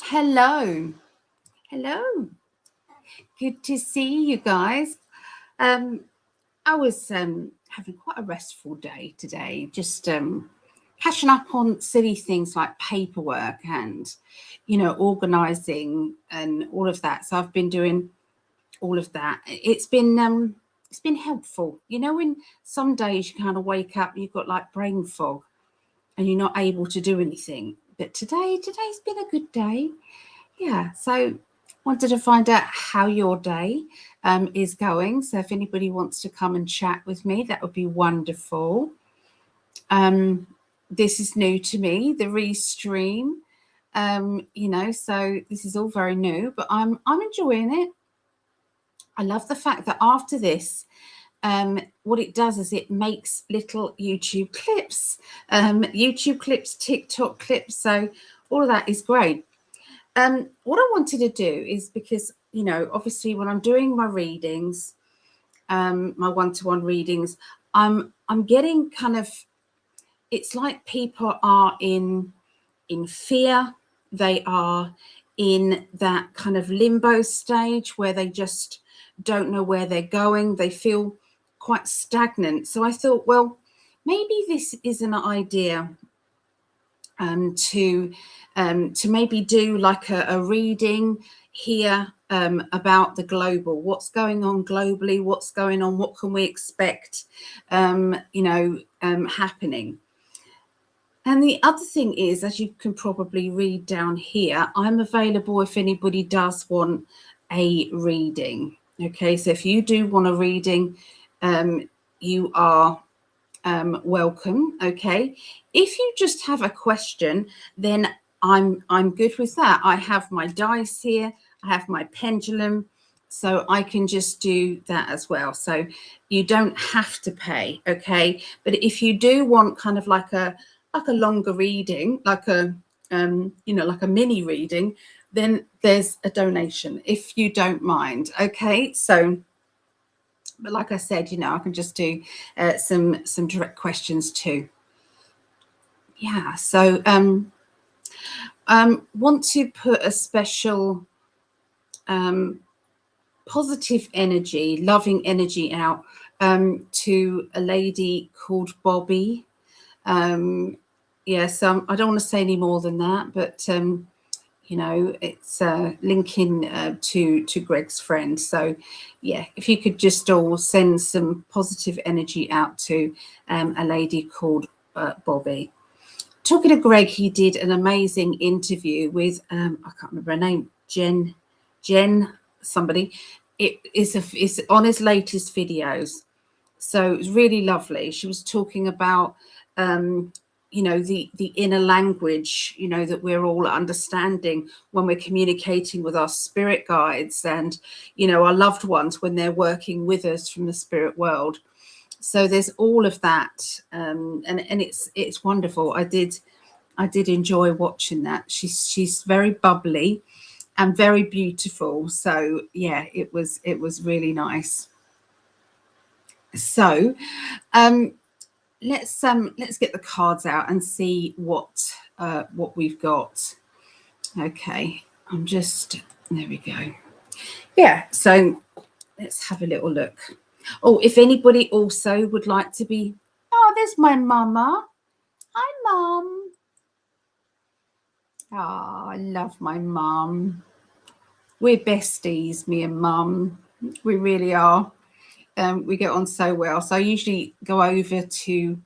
Hello. Hello. Good to see you guys. I was having quite a restful day today, just catching up on silly things like paperwork and, organizing and all of that. So I've been doing all of that. It's been helpful. When some days you kind of wake up, you've got like brain fog and you're not able to do anything. But today's been a good day. Yeah, so wanted to find out how your day is going. So if anybody wants to come and chat with me, that would be wonderful. This is new to me, the Restream. So this is all very new, but I'm enjoying it. I love the fact that after this, what it does is it makes little YouTube clips, TikTok clips. So all of that is great. What I wanted to do is because, obviously when I'm doing my readings, my one-to-one readings, I'm getting kind of, it's like people are in fear. They are in that kind of limbo stage where they just don't know where they're going. They feel quite stagnant. So I thought, well, maybe this is an idea to maybe do like a reading here about the global, what's going on globally, what's going on, what can we expect, happening. And the other thing is, as you can probably read down here, I'm available if anybody does want a reading. Okay, so if you do want a reading, you are welcome. Okay, if you just have a question, then I'm good with that. I have my dice here, I have my pendulum, so I can just do that as well. So you don't have to pay. Okay, but if you do want kind of like a longer reading, like a like a mini reading, then there's a donation if you don't mind. Okay, so but like I said, I can just do some direct questions too. Yeah, so want to put a special positive energy, loving energy out to a lady called Bobby. So I don't want to say any more than that, but it's linking to Greg's friend. So yeah, if you could just all send some positive energy out to a lady called Bobby. Talking to Greg, he did an amazing interview with I can't remember her name, Jen somebody. It's on his latest videos, so it was really lovely. She was talking about the inner language, that we're all understanding when we're communicating with our spirit guides and our loved ones when they're working with us from the spirit world. So there's all of that, and it's wonderful. I did enjoy watching that. She's very bubbly and very beautiful. So yeah, it was really nice. So let's get the cards out and see what we've got. Okay, there we go. Yeah, so let's have a little look. Oh, if anybody also would like to be, oh, there's my mama. Hi, Mum. Oh, I love my mum. We're besties, me and Mum. We really are. We get on so well. So I usually go over to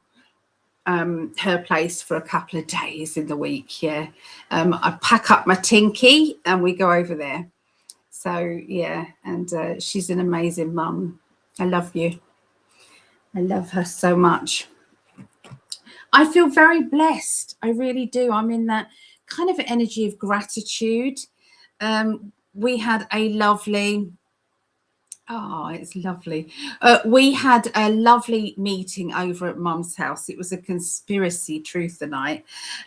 her place for a couple of days in the week. Yeah, I pack up my Tinky and we go over there. So yeah, and she's an amazing mum. I love you. I love her so much. I feel very blessed. I really do. I'm in that kind of energy of gratitude. We had a lovely, it's lovely. We had a lovely meeting over at Mum's house. It was a conspiracy truth night.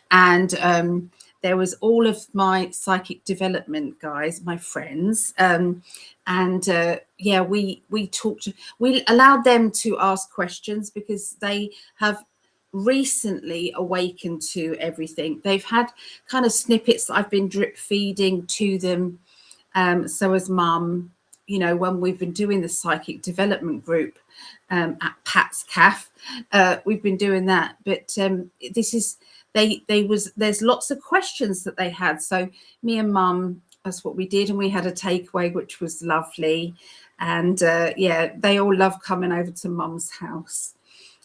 And there was all of my psychic development guys, my friends. We talked, we allowed them to ask questions because they have recently awakened to everything. They've had kind of snippets that I've been drip feeding to them. So as mum, you know, when we've been doing the psychic development group at Pat's Cafe, we've been doing that. But this is there's lots of questions that they had. So me and mum, that's what we did, and we had a takeaway which was lovely. And yeah, they all love coming over to mum's house.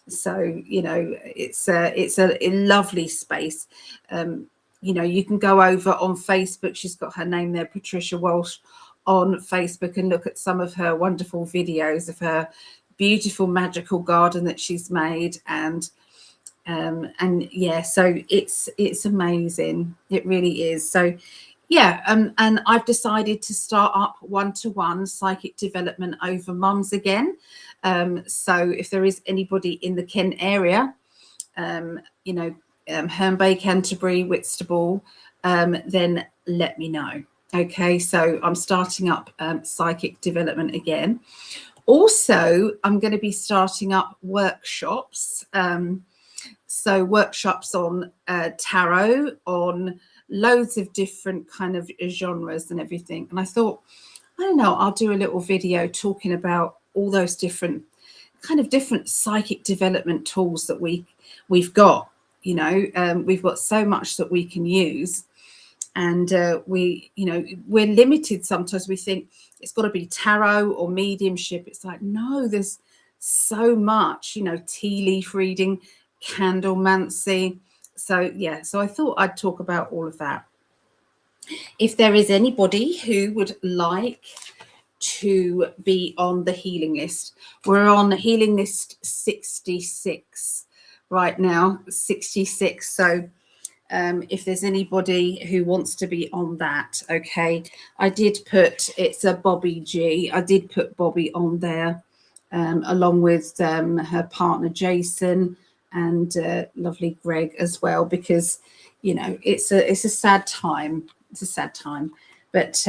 So you know, it's a lovely space. You know, you can go over on Facebook. She's got her name there, Patricia Walsh, on Facebook, and look at some of her wonderful videos of her beautiful magical garden that she's made. And yeah, so it's amazing. It really is. So yeah, and I've decided to start up one-to-one psychic development over mums again. So if there is anybody in the Kent area, you know, Herne Bay, Canterbury, Whitstable, then let me know. Okay, so I'm starting up psychic development again. Also, I'm going to be starting up workshops. So workshops on tarot, on loads of different kind of genres and everything. And I thought, I don't know, I'll do a little video talking about all those different psychic development tools that we've got. You know, we've got so much that we can use. And we, you know, we're limited sometimes. We think it's got to be tarot or mediumship. It's like, no, there's so much, you know, tea leaf reading, candlemancy. So yeah, so I thought I'd talk about all of that. If there is anybody who would like to be on the healing list, we're on healing list 66 right now, 66. So if there's anybody who wants to be on that, okay, I did put, it's a Bobby G, I did put Bobby on there along with her partner Jason and lovely Greg as well, because you know it's a sad time. It's a sad time, but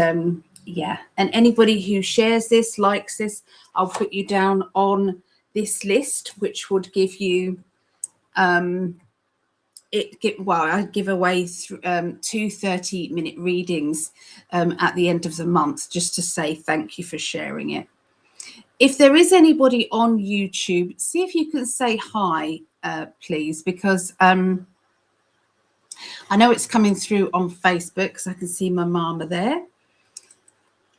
yeah, and anybody who shares this, likes this, I'll put you down on this list, which would give you I give away 2 30-minute readings at the end of the month, just to say thank you for sharing it. If there is anybody on YouTube, see if you can say hi, please, because I know it's coming through on Facebook, because I can see my mama there.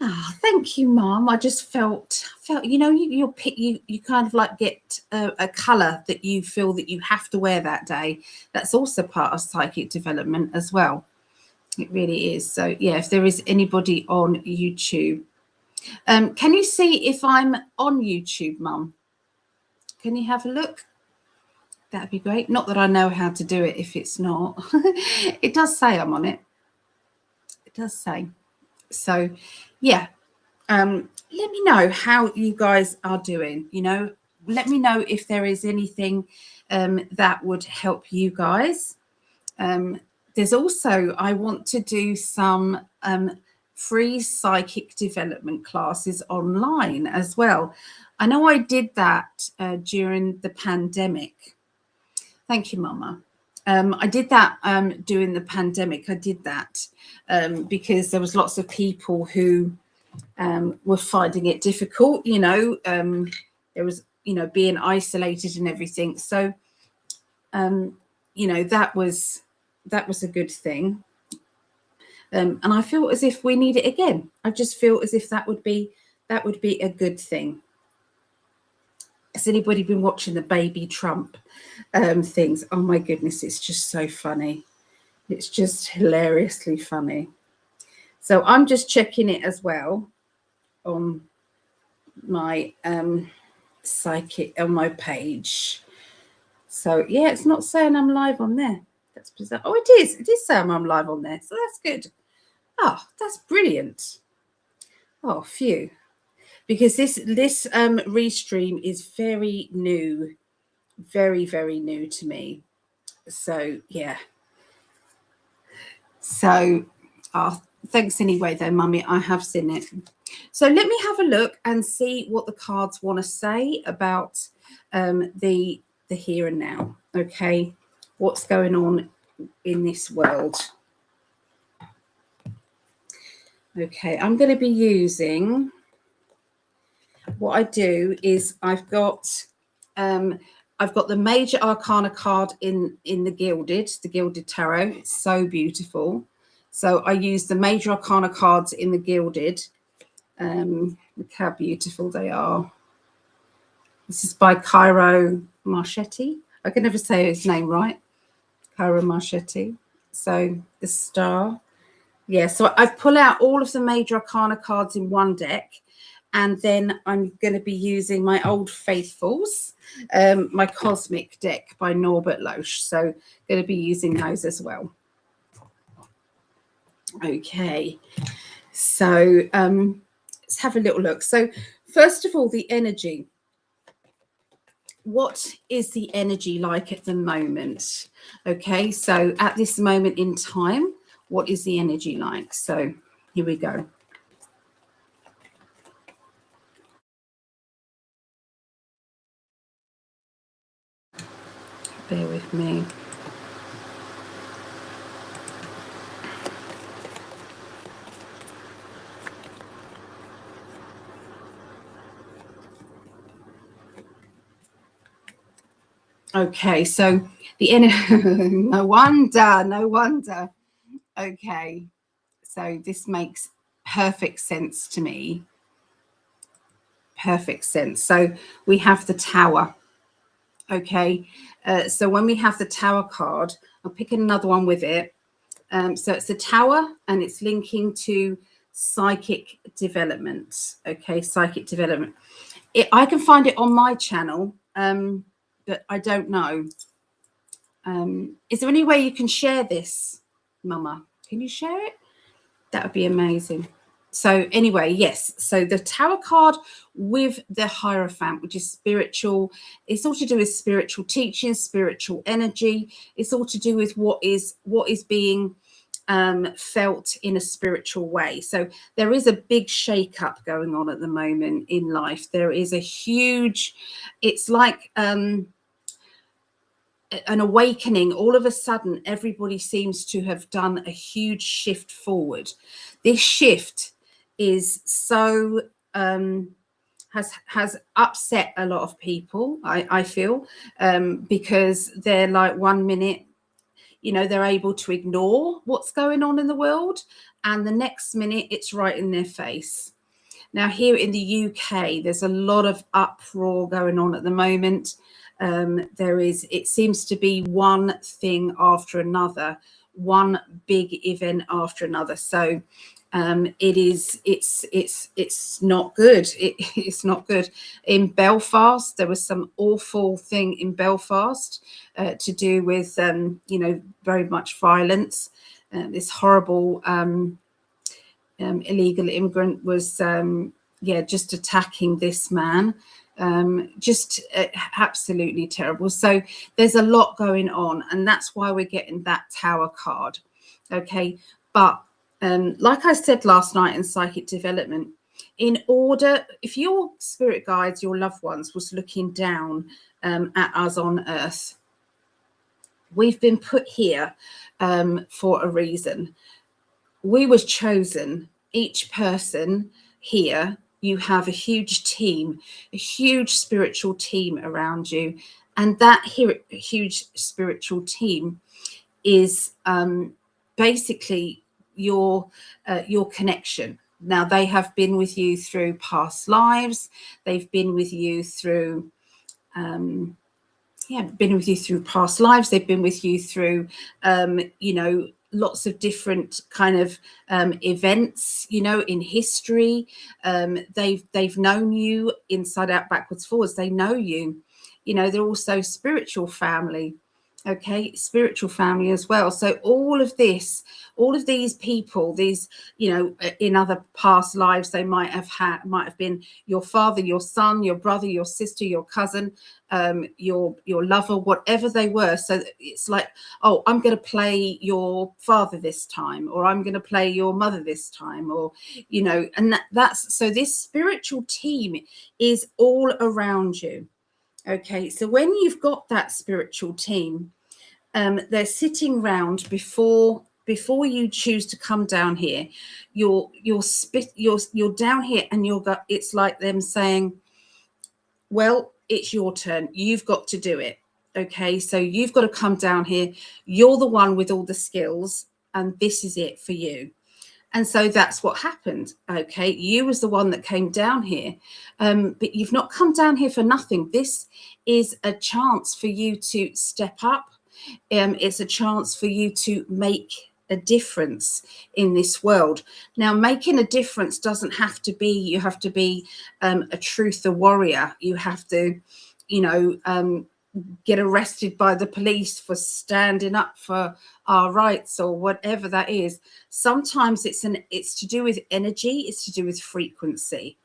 Oh, thank you, Mum. I just felt, you know, you kind of like get a colour that you feel that you have to wear that day. That's also part of psychic development as well. It really is. So yeah, if there is anybody on YouTube, can you see if I'm on YouTube, Mum? Can you have a look? That'd be great. Not that I know how to do it if it's not. It does say I'm on it. It does say. So yeah, let me know how you guys are doing. You know, let me know if there is anything that would help you guys. There's also, I want to do some free psychic development classes online as well. I know I did that during the pandemic. Thank you, Mama. I did that during the pandemic. I did that because there was lots of people who were finding it difficult, you know. There was, you know, being isolated and everything. So, you know, that was a good thing. And I feel as if we need it again. I just feel as if that would be a good thing. Has anybody been watching the baby Trump things? Oh my goodness, it's just so funny. It's just hilariously funny. So I'm just checking it as well on my psychic, on my page. So yeah, it's not saying I'm live on there. That's bizarre. Oh, it is. It is saying I'm live on there. So that's good. Oh, that's brilliant. Oh, phew. Because this Restream is very new, very, very new to me. So yeah. So thanks anyway though, Mummy. I have seen it. So let me have a look and see what the cards want to say about the here and now. okay, what's going on in this world. Okay, I'm going to be using, what I do is I've got the Major Arcana card in the Gilded Tarot. It's so beautiful. So I use the Major Arcana cards in the Gilded. Look how beautiful they are. This is by Cairo Marchetti. I can never say his name right. Cairo Marchetti. So the Star. Yeah, so I pull out all of the Major Arcana cards in one deck, and then I'm going to be using my Old Faithfuls, my Cosmic deck by Norbert Loesch. So going to be using those as well. Okay, so let's have a little look. So first of all, the energy. What is the energy like at the moment? Okay, so at this moment in time, what is the energy like? So here we go. Bear with me. Okay, so the no wonder. Okay, so this makes perfect sense to me. Perfect sense. So we have the Tower. Okay, so when we have the Tower card, I'll pick another one with it. So it's the Tower, and it's linking to psychic development. Okay, psychic development. I can find it on my channel, but I don't know. Is there any way you can share this, Mama? Can you share it? That would be amazing. So anyway, yes. So the Tower card with the Hierophant, which is spiritual, it's all to do with spiritual teaching, spiritual energy. It's all to do with what is being felt in a spiritual way. So there is a big shake-up going on at the moment in life. There is a huge, it's like an awakening. All of a sudden, everybody seems to have done a huge shift forward. This shift is so has upset a lot of people, I feel, because they're like 1 minute, you know, they're able to ignore what's going on in the world, and the next minute it's right in their face. Now, here in the UK, there's a lot of uproar going on at the moment. It seems to be one thing after another, one big event after another. So it's not good. It's not good. In Belfast, there was some awful thing in Belfast to do with, very much violence. This horrible illegal immigrant was just attacking this man. Just absolutely terrible. So there's a lot going on, and that's why we're getting that Tower card. Okay, but like I said last night in psychic development, in order, if your spirit guides, your loved ones, was looking down at us on earth, we've been put here for a reason. We was chosen. Each person here, you have a huge team, a huge spiritual team around you, and that huge spiritual team is basically your connection. Now, they have been with you through past lives. They've been with you through been with you through past lives. They've been with you through lots of different kind of events, in history. They've known you inside out, backwards, forwards. They know you. They're also spiritual family. Okay, spiritual family as well. So all of these people, these, in other past lives, they might have been your father, your son, your brother, your sister, your cousin, your lover, whatever they were. So it's like, oh, I'm going to play your father this time, or I'm going to play your mother this time, or and that's so this spiritual team is all around you. Okay, so when you've got that spiritual team, they're sitting round before you choose to come down here. You're down here, and it's like them saying, well, it's your turn. You've got to do it. Okay, so you've got to come down here. You're the one with all the skills, and this is it for you. And so that's what happened. Okay, you was the one that came down here, but you've not come down here for nothing. This is a chance for you to step up. It's a chance for you to make a difference in this world. Now, making a difference doesn't have to be, you have to be a truther warrior. You have to, you know, get arrested by the police for standing up for our rights or whatever that is. Sometimes it's to do with energy, it's to do with frequency.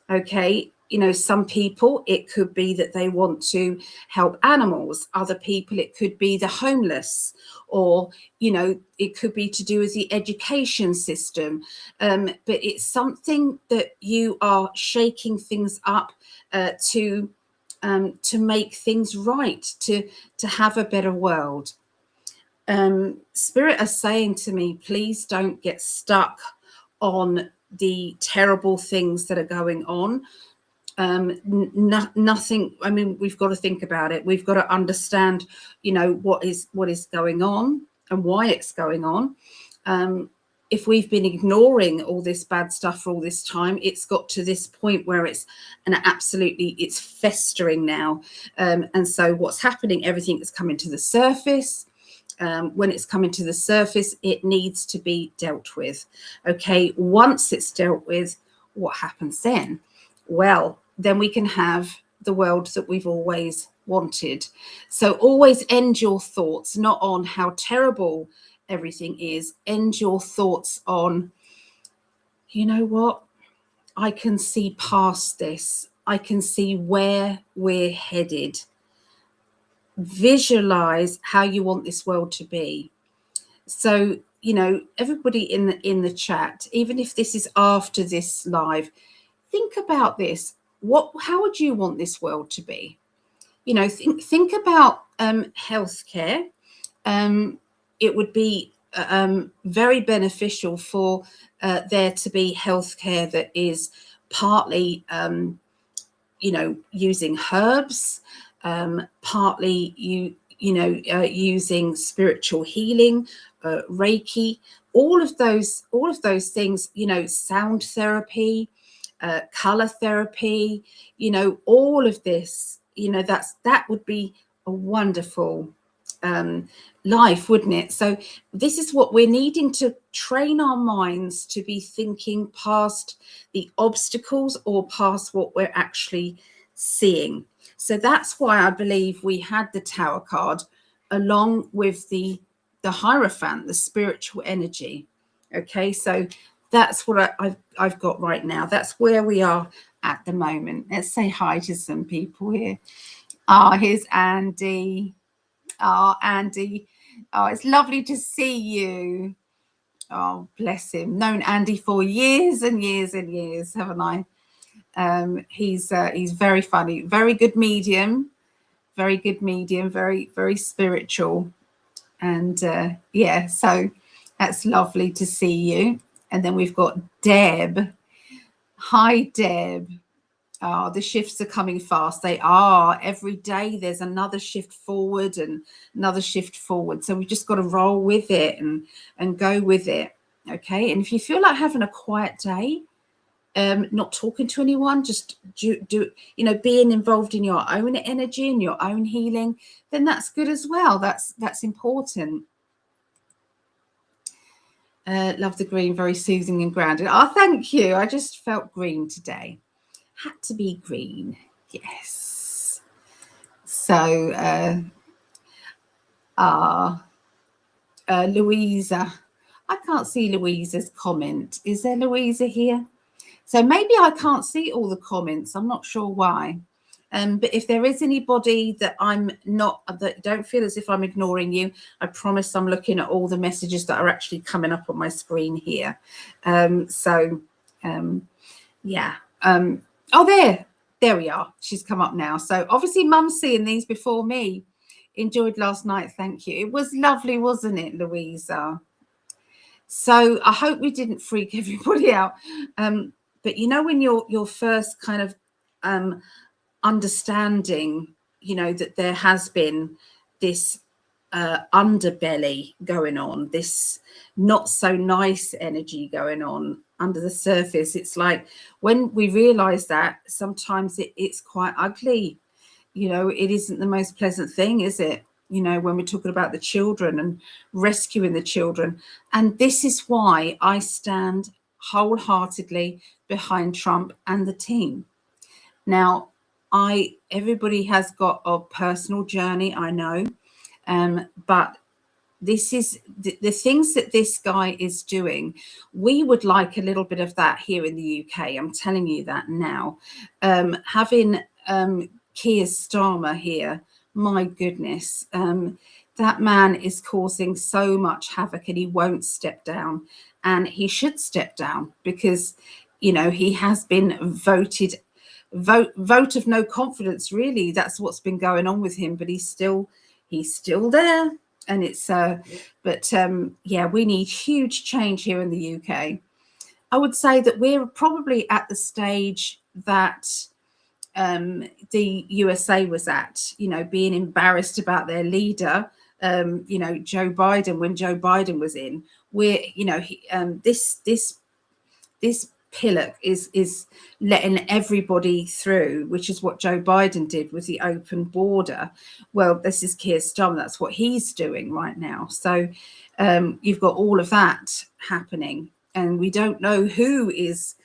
Okay, you know, some people, it could be that they want to help animals. Other people, it could be the homeless, or, you know, it could be to do with the education system. But it's something that you are shaking things up to make things right, to have a better world. Spirit are saying to me, please don't get stuck on the terrible things that are going on. Nothing, I mean, we've got to think about it. We've got to understand, you know, what is going on and why it's going on. If we've been ignoring all this bad stuff for all this time, it's got to this point where it's festering now. And so what's happening, everything is coming to the surface. When it's coming to the surface, it needs to be dealt with. Okay, once it's dealt with, what happens then? Well, then we can have the world that we've always wanted. So always end your thoughts not on how terrible everything is. End your thoughts on, you know what? I can see past this. I can see where we're headed. Visualize how you want this world to be. So, you know, everybody in the chat, even if this is after this live, think about this. How would you want this world to be? You know, think about healthcare. It would be very beneficial for there to be healthcare that is partly, you know, using herbs, partly using spiritual healing, Reiki, all of those things. You know, sound therapy, color therapy. You know, all of this. You know, that would be a wonderful life, wouldn't it? So this is what we're needing to train our minds to be thinking past the obstacles or past what we're actually seeing. So that's why I believe we had the Tower card along with the Hierophant, the spiritual energy. Okay, so that's what I've got right now. That's where we are at the moment. Let's say hi to some people here. Here's Andy. Andy. It's lovely to see you. Oh, bless him. Known Andy for years and years and years, haven't I? He's very funny, very good medium, very spiritual. And yeah, so that's lovely to see you. And then we've got Deb. Hi, Deb. Oh, the shifts are coming fast. They are. Every day there's another shift forward and another shift forward. So we've just got to roll with it and go with it. Okay. And if you feel like having a quiet day, not talking to anyone, just do you know, being involved in your own energy and your own healing, then that's good as well. That's important. Love the green, very soothing and grounded. Oh, thank you. I just felt green today. Had to be green. Yes. So Louisa, I can't see Louisa's comment. Is there Louisa here? So maybe I can't see all the comments. I'm not sure why. But if there is anybody that that don't feel as if I'm ignoring you, I promise I'm looking at all the messages that are actually coming up on my screen here. Yeah. Oh, there. There we are. She's come up now. So obviously Mum's seeing these before me. Enjoyed last night. Thank you. It was lovely, wasn't it, Louisa? So I hope we didn't freak everybody out. But you know, when you're first kind of understanding, you know, that there has been this underbelly going on, this not so nice energy going on under the surface. It's like when we realize that, sometimes it's quite ugly. You know, it isn't the most pleasant thing, is it? You know, when we're talking about the children and rescuing the children. And this is why I stand wholeheartedly behind Trump and the team. Now, everybody has got a personal journey, I know, but this is the things that this guy is doing. We would like a little bit of that here in the UK. I'm telling you that now. Having Keir Starmer here, my goodness, that man is causing so much havoc, and he won't step down. And he should step down because, you know, he has been vote of no confidence, really. That's what's been going on with him, but he's still there. And it's yeah, we need huge change here in the UK. I would say that we're probably at the stage that the USA was at, you know, being embarrassed about their leader, you know, Joe Biden. When Joe Biden was in, we're, you know, this pillock is letting everybody through, which is what Joe Biden did with the open border. Well, this is Keir Starmer. That's what he's doing right now. So you've got all of that happening, and we don't know who's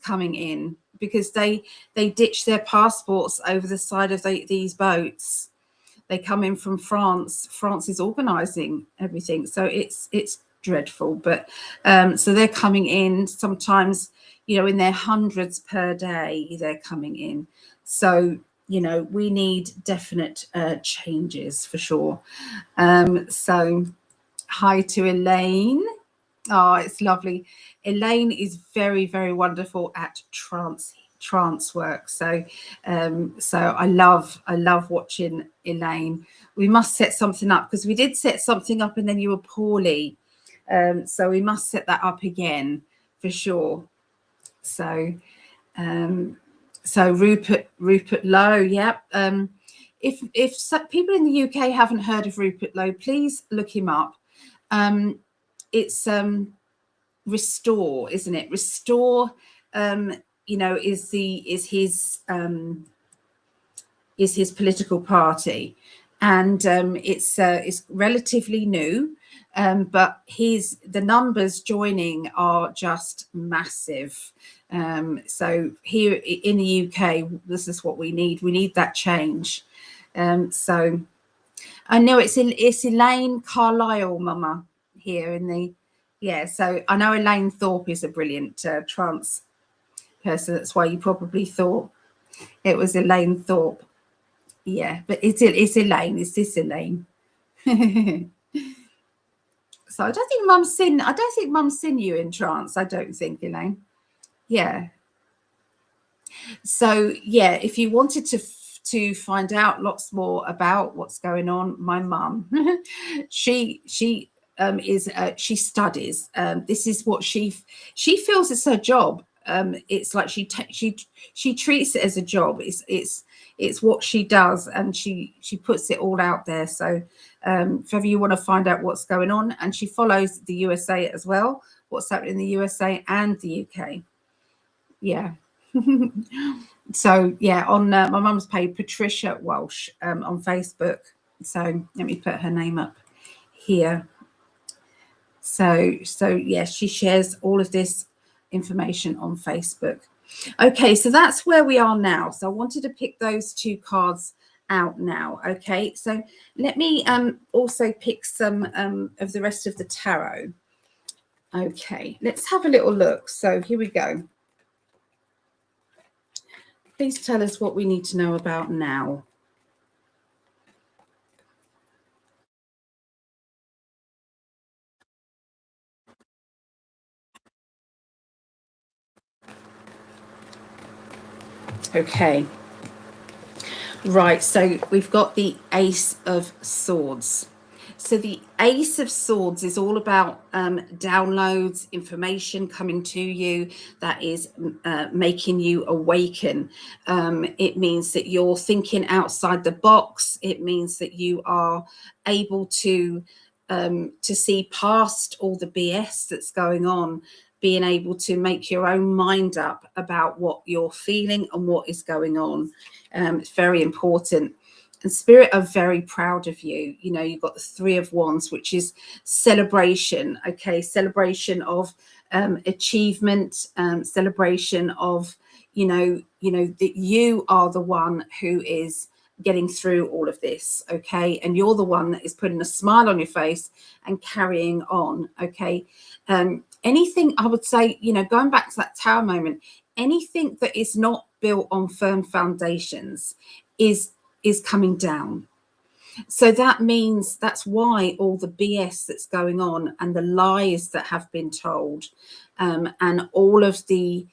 coming in, because they ditch their passports over the side of these boats. They come in from France. France is organizing everything, so it's dreadful. But so they're coming in sometimes, you know, in their hundreds per day. They're coming in. So, you know, we need definite changes for sure. So hi to Elaine. Oh, it's lovely. Elaine is very, very wonderful at trance work. So so I love watching Elaine. We must set something up, because we did set something up and then you were poorly. So we must set that up again for sure. So so Rupert Lowe, yeah. If people in the UK haven't heard of Rupert Lowe, please look him up. It's Restore, isn't it? Restore, you know, is his political party, and it's relatively new, but the numbers joining are just massive. So here in the UK, this is what we need. We need that change. So I know it's Elaine Carlisle, Mama, here in the. Yeah, so I know Elaine Thorpe is a brilliant trance person. That's why you probably thought it was Elaine Thorpe. Yeah, but it's Elaine. It's this Elaine. So I don't think Mum's seen you in trance. I don't think, Elaine. Yeah. So yeah, if you wanted to find out lots more about what's going on, my mum, she she studies. This is what she feels it's her job. It's like she treats it as a job. It's what she does, and she puts it all out there. So if ever you want to find out what's going on, and she follows the USA as well, what's happening in the USA and the UK. Yeah. So yeah, on my mum's page, Patricia Walsh, on Facebook. So let me put her name up here. So yeah, she shares all of this information on Facebook. Okay, so that's where we are now. So I wanted to pick those two cards out now. Okay, so let me also pick some of the rest of the tarot. Okay, let's have a little look. So here we go. Please tell us what we need to know about now. Okay. Right, so we've got the Ace of Swords. So the Ace of Swords is all about downloads, information coming to you that is making you awaken. It means that you're thinking outside the box. It means that you are able to see past all the BS that's going on, being able to make your own mind up about what you're feeling and what is going on. It's very important. And Spirit are very proud of you. You know, you've got the Three of Wands, which is celebration. Okay, celebration of achievement, celebration of, you know, that you are the one who is getting through all of this. Okay, and you're the one that is putting a smile on your face and carrying on. Okay, anything, I would say, you know, going back to that Tower moment, anything that is not built on firm foundations is coming down. So that means that's why all the BS that's going on and the lies that have been told, and all of the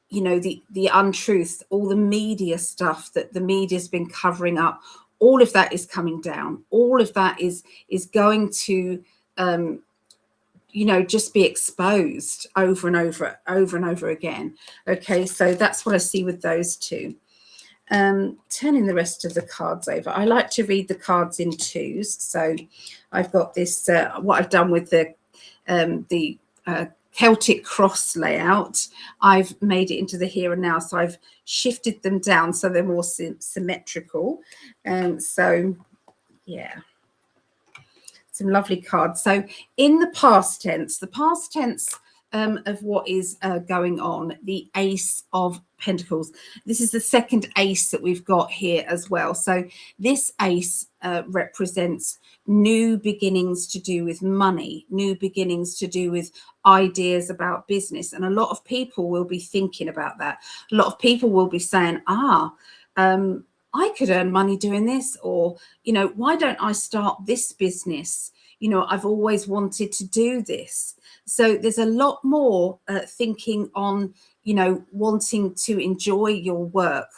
you know, the untruth, all the media stuff that the media's been covering up, all of that is coming down. All of that is going to you know, just be exposed over and over again. Okay, so that's what I see with those two. Turning the rest of the cards over, I like to read the cards in twos. So I've got this, what I've done with the Celtic cross layout, I've made it into the here and now. So I've shifted them down so they're more symmetrical. So yeah, some lovely cards. So in the past tense of what is going on, the Ace of Pentacles. This is the second ace that we've got here as well. So this ace represents new beginnings to do with money, new beginnings to do with ideas about business. And a lot of people will be thinking about that. A lot of people will be saying, I could earn money doing this, or, you know, why don't I start this business? You know, I've always wanted to do this. So there's a lot more thinking on, you know, wanting to enjoy your work,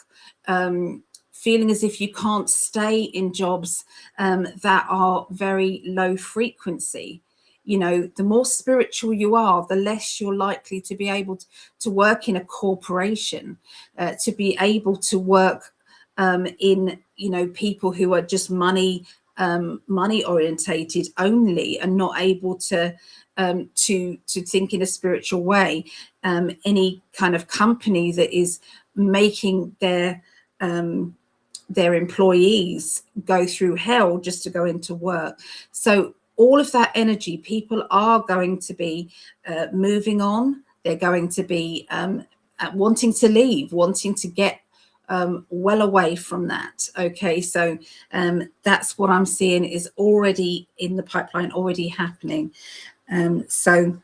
feeling as if you can't stay in jobs that are very low frequency. You know, the more spiritual you are, the less you're likely to be able to work in a corporation, to be able to work in, you know, people who are just money orientated only and not able to think in a spiritual way. Any kind of company that is making their employees go through hell just to go into work. So all of that energy, people are going to be moving on. They're going to be wanting to leave, wanting to get well away from that. Okay, so that's what I'm seeing is already in the pipeline, already happening. So,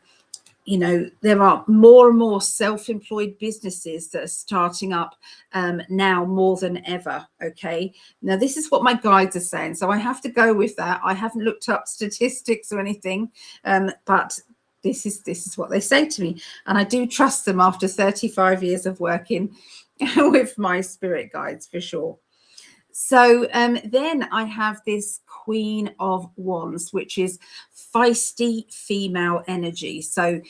you know, there are more and more self-employed businesses that are starting up now more than ever. Okay, now this is what my guides are saying, so I have to go with that. I haven't looked up statistics or anything, but this is what they say to me, and I do trust them after 35 years of working with my spirit guides, for sure. So then I have this Queen of Wands, which is feisty female energy. So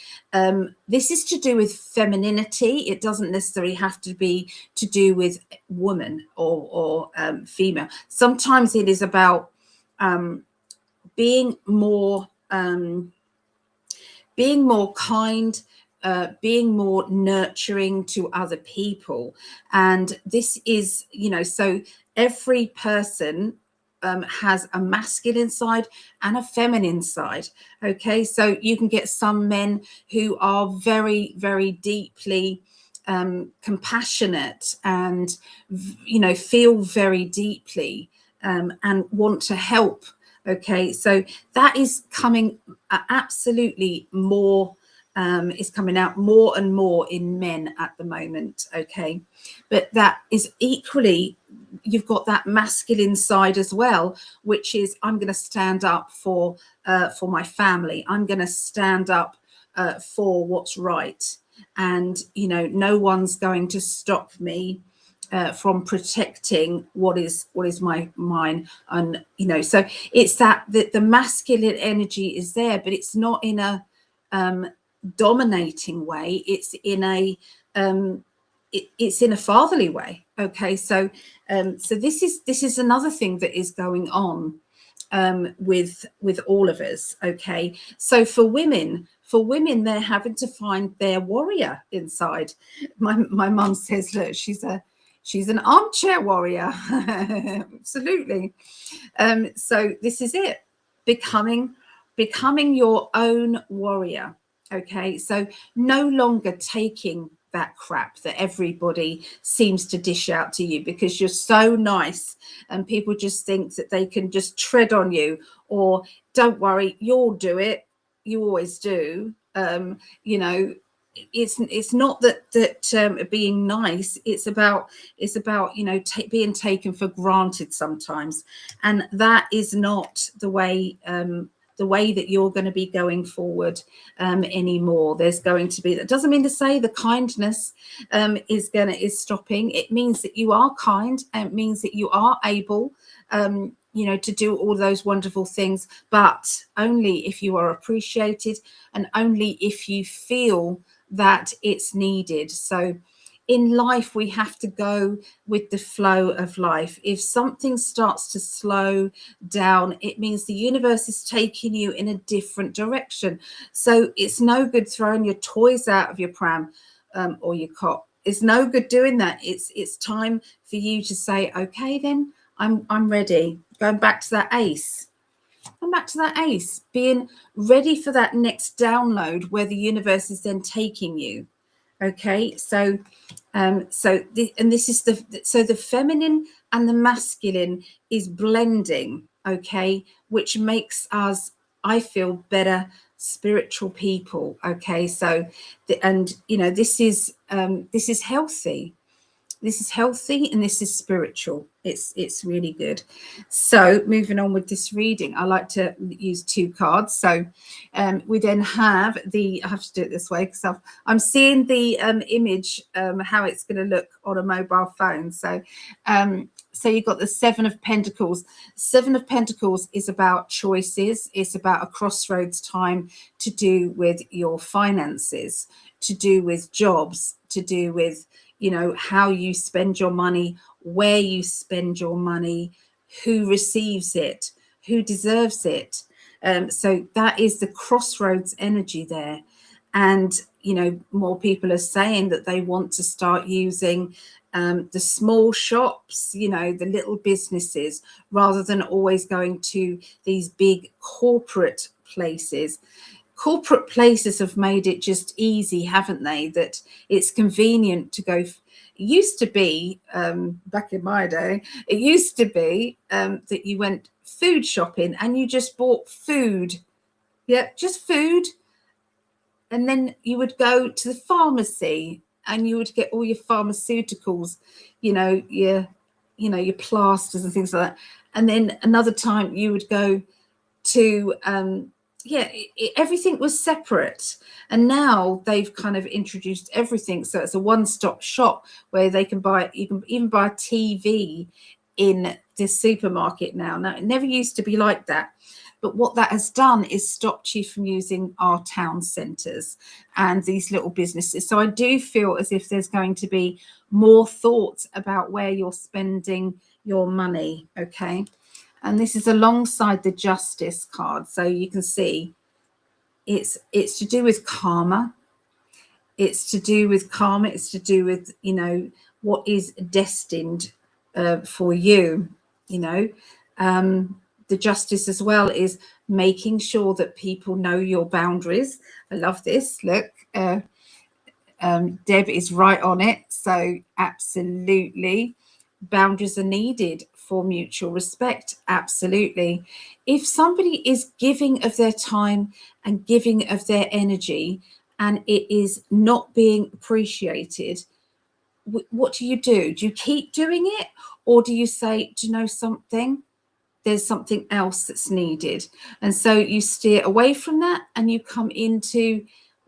this is to do with femininity. It doesn't necessarily have to be to do with woman or female. Sometimes it is about being more kind, being more nurturing to other people. And this is, you know, so every person has a masculine side and a feminine side. Okay, so you can get some men who are very, very deeply compassionate and, you know, feel very deeply and want to help. Okay, so that is coming absolutely more, is coming out more and more in men at the moment. Okay, but that is equally, you've got that masculine side as well, which is I'm going to stand up for my family. I'm going to stand up for what's right. and no one's going to stop me from protecting what is mine. And so it's that the masculine energy is there, but it's not in a dominating way. It's in a it's in a fatherly way. Okay, so so this is another thing that is going on with all of us. Okay, so for women, they're having to find their warrior inside. My mum says, look, she's an armchair warrior. Absolutely. So this is it, becoming your own warrior. Okay, so no longer taking that crap that everybody seems to dish out to you because you're so nice, and people just think that they can just tread on you, or don't worry, you'll do it, you always do. It's not that being nice, it's about being taken for granted sometimes, and that is not the way that you're going to be going forward anymore. There's going to be, that doesn't mean to say the kindness is stopping. It means that you are kind, and it means that you are able to do all those wonderful things, but only if you are appreciated, and only if you feel that it's needed. So in life, we have to go with the flow of life. If something starts to slow down, it means the universe is taking you in a different direction. So it's no good throwing your toys out of your pram or your cot. It's no good doing that. It's time for you to say, okay, then I'm ready. Going back to that ace. Being ready for that next download where the universe is then taking you. Okay, so this is the feminine and the masculine is blending. Okay, which makes us, I feel, better spiritual people. Okay, so this is healthy. This is healthy, and this is spiritual. It's really good. So moving on with this reading, I like to use 2 cards. So we then have I have to do it this way because I'm seeing the image, how it's going to look on a mobile phone. So so you've got the 7 of Pentacles. 7 of Pentacles is about choices. It's about a crossroads time to do with your finances, to do with jobs, to do with how you spend your money, where you spend your money, who receives it, who deserves it. So that is the crossroads energy there. And more people are saying that they want to start using the small shops, the little businesses, rather than always going to these big corporate places. Corporate places have made it just easy, haven't they? That it's convenient to go. It used to be, back in my day, it used to be that you went food shopping and you just bought food. Yeah, just food. And then you would go to the pharmacy and you would get all your pharmaceuticals, your plasters and things like that. And then another time you would go to everything was separate, and now they've kind of introduced everything, so it's a one-stop shop where you can even buy a TV in the supermarket now. It never used to be like that, but what that has done is stopped you from using our town centres and these little businesses. So I do feel as if there's going to be more thoughts about where you're spending your money. Okay. And this is alongside the Justice card. So you can see it's to do with karma. It's to do with karma. It's to do with, what is destined for you. The Justice as well is making sure that people know your boundaries. I love this. Look, Deb is right on it. So absolutely, boundaries are needed for mutual respect. Absolutely. If somebody is giving of their time and giving of their energy and it is not being appreciated, what do? Do you keep doing it, or do you say, do you know something? There's something else that's needed. And so you steer away from that and you come into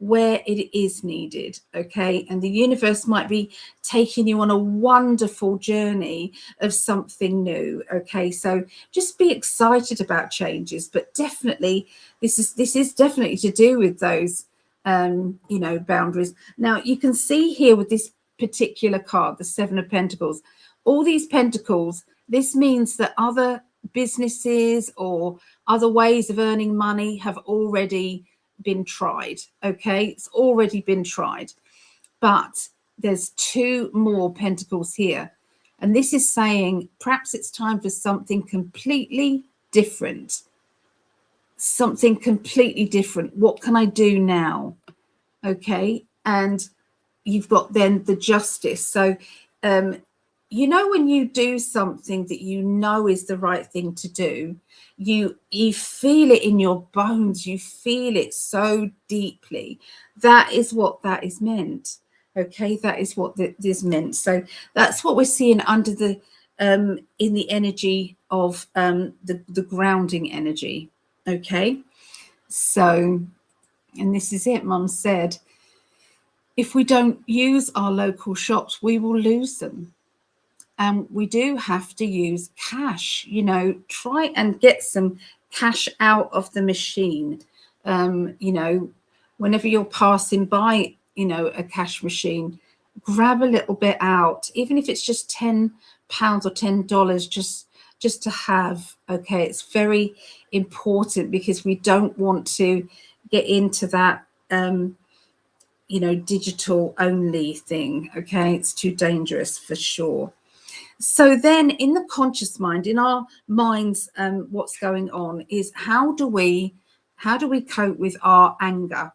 where it is needed, okay? And the universe might be taking you on a wonderful journey of something new, okay? So just be excited about changes, but definitely this is definitely to do with those you know, boundaries. Now you can see here with this particular card, the Seven of Pentacles, all these pentacles, this means that other businesses or other ways of earning money have already been tried, okay? It's already been tried. But there's two more pentacles here, and this is saying perhaps it's time for something completely different. Something completely different. What can I do now? Okay. And you've got then the Justice. So you know, when you do something that you know is the right thing to do, you feel it in your bones, you feel it so deeply. That is what that is meant. Okay, that is what this meant. So that's what we're seeing under the in the energy of the grounding energy. Okay, so, and this is it. Mum said, if we don't use our local shops, we will lose them. And we do have to use cash, you know, try and get some cash out of the machine. You know, whenever you're passing by, you know, a cash machine, grab a little bit out, even if it's just £10 or $10, just to have. Okay, it's very important because we don't want to get into that you know, digital only thing. Okay, it's too dangerous for sure. So then in the conscious mind, in our minds, what's going on is how do we cope with our anger?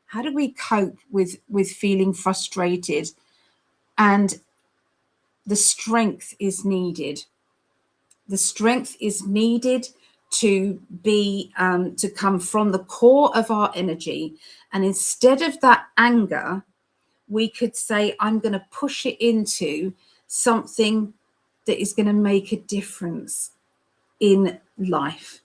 How do we cope with feeling frustrated? And the strength is needed. The strength is needed to be to come from the core of our energy. And instead of that anger, we could say, I'm going to push it into something that is going to make a difference in life.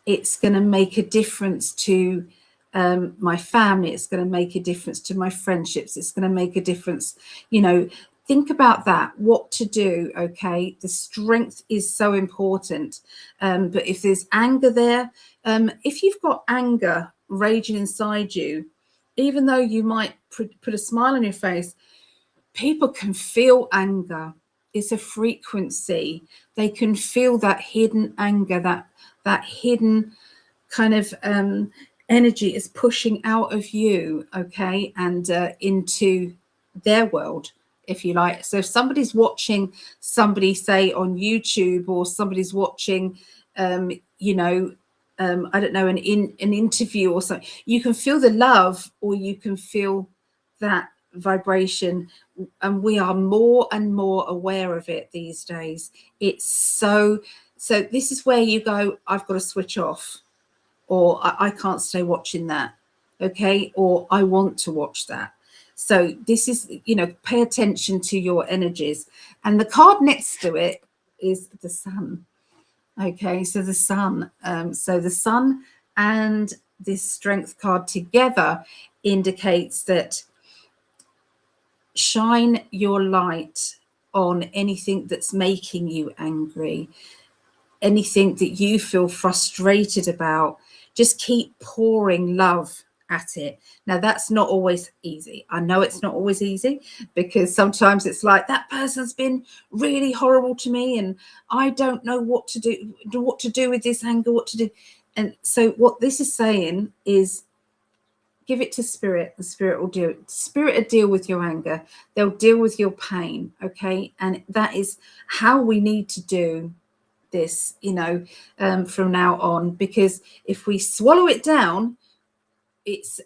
It's going to make a difference to my family. It's going to make a difference to my friendships. It's going to make a difference. You know, think about that, what to do. Okay, the strength is so important. But if there's anger there, if you've got anger raging inside you, even though you might put a smile on your face, people can feel anger. It's a frequency. They can feel that hidden anger, that hidden kind of energy is pushing out of you, okay, and into their world, if you like. So if somebody's watching somebody, say on YouTube, or somebody's watching you know, I don't know, an interview or something, you can feel the love or you can feel that vibration, and we are more and more aware of it these days. It's so this is where you go, I've got to switch off, or I can't stay watching that, okay, or I want to watch that. So this is, you know, pay attention to your energies. And the card next to it is the Sun. Okay, so the Sun, so the Sun and this Strength card together indicates that shine your light on anything that's making you angry, anything that you feel frustrated about. Just keep pouring love at it. Now, that's not always easy. I know it's not always easy, because sometimes it's like, that person's been really horrible to me and I don't know what to do with this anger, what to do. And so what this is saying is, give it to Spirit, and Spirit will do it. Spirit will deal with your anger. They'll deal with your pain, okay? And that is how we need to do this, you know, from now on, because if we swallow it down,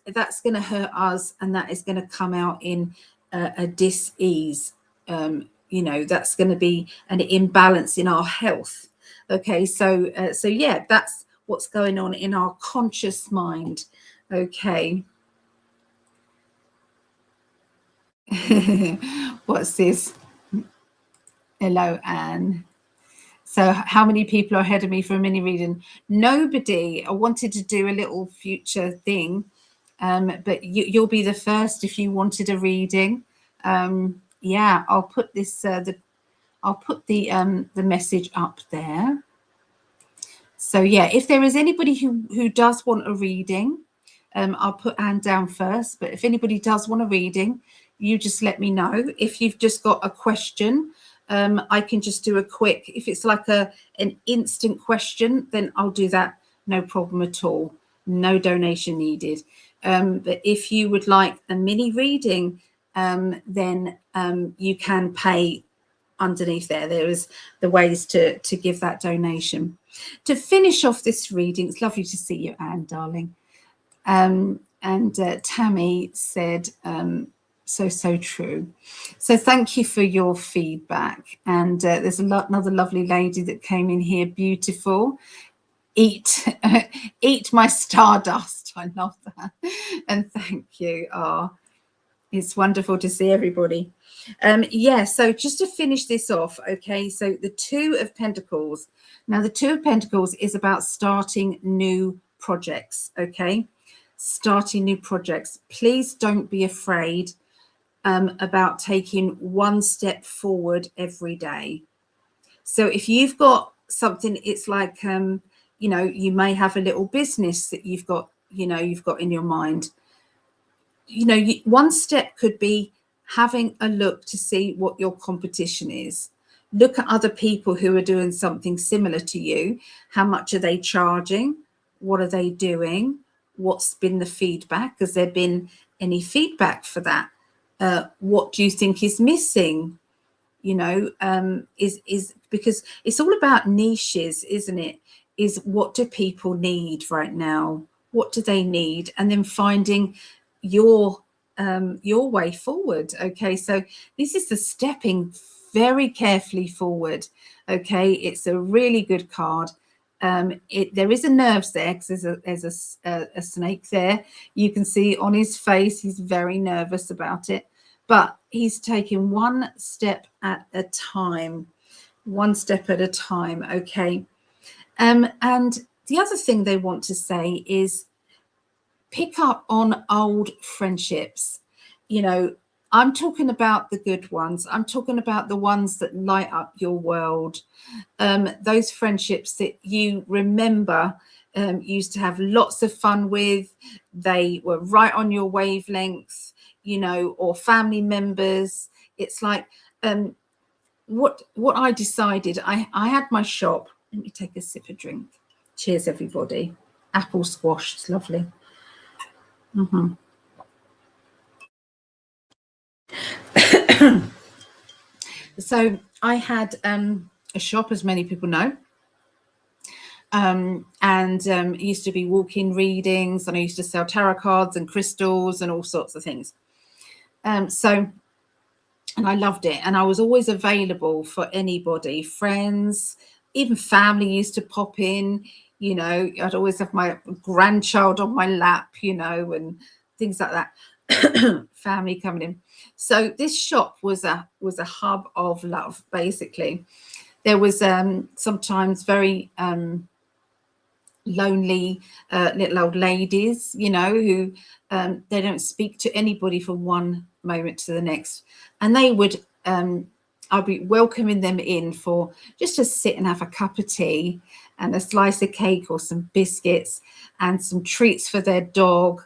that's going to hurt us, and that is going to come out in a dis-ease. You know, that's going to be an imbalance in our health. Okay, so yeah, that's what's going on in our conscious mind. Okay. What's this? Hello, Anne. So how many people are ahead of me for a mini reading? Nobody. I wanted to do a little future thing. but you'll be the first if you wanted a reading. Yeah, I'll put this I'll put the message up there. So yeah, if there is anybody who does want a reading, I'll put Anne down first. But if anybody does want a reading, you just let me know. If you've just got a question, I can just do a quick. If it's like an instant question, then I'll do that. No problem at all. No donation needed. But if you would like a mini reading, then you can pay underneath there. There is the ways to give that donation. To finish off this reading, it's lovely to see you, Anne, darling. And Tammy said, so true. So thank you for your feedback. And there's another lovely lady that came in here, beautiful. Eat my stardust. I love that. And thank you. It's wonderful to see everybody. Yeah, so just to finish this off, okay, so the Two of Pentacles. Now, the Two of Pentacles is about starting new projects, okay? Starting new projects. Please don't be afraid about taking one step forward every day. So if you've got something, it's like, you know, you may have a little business that you've got in your mind. You know, one step could be having a look to see what your competition is. Look at other people who are doing something similar to you. How much are they charging? What are they doing? What's been the feedback? Has there been any feedback for that? What do you think is missing? You know, is because it's all about niches, isn't it? Is what do people need right now? What do they need? And then finding your way forward. Okay, so this is the stepping very carefully forward. Okay, it's a really good card. There is a nerves there because there's a snake there. You can see on his face he's very nervous about it, but he's taking one step at a time. One step at a time. Okay, and the other thing they want to say is pick up on old friendships. You know, I'm talking about the good ones. I'm talking about the ones that light up your world. Those friendships that you remember, used to have lots of fun with. They were right on your wavelength, you know, or family members. It's like what I decided. I had my shop. Let me take a sip of drink. Cheers, everybody. Apple squash. It's lovely. Mm-hmm. So I had a shop, as many people know, and it used to be walk-in readings, and I used to sell tarot cards and crystals and all sorts of things. And I loved it, and I was always available for anybody, friends, even family used to pop in. You know, I'd always have my grandchild on my lap, you know, and things like that. Family coming in. So this shop was a hub of love, basically. There was sometimes very lonely little old ladies, you know, who they don't speak to anybody from one moment to the next, and they would I'd be welcoming them in for just to sit and have a cup of tea and a slice of cake or some biscuits and some treats for their dog.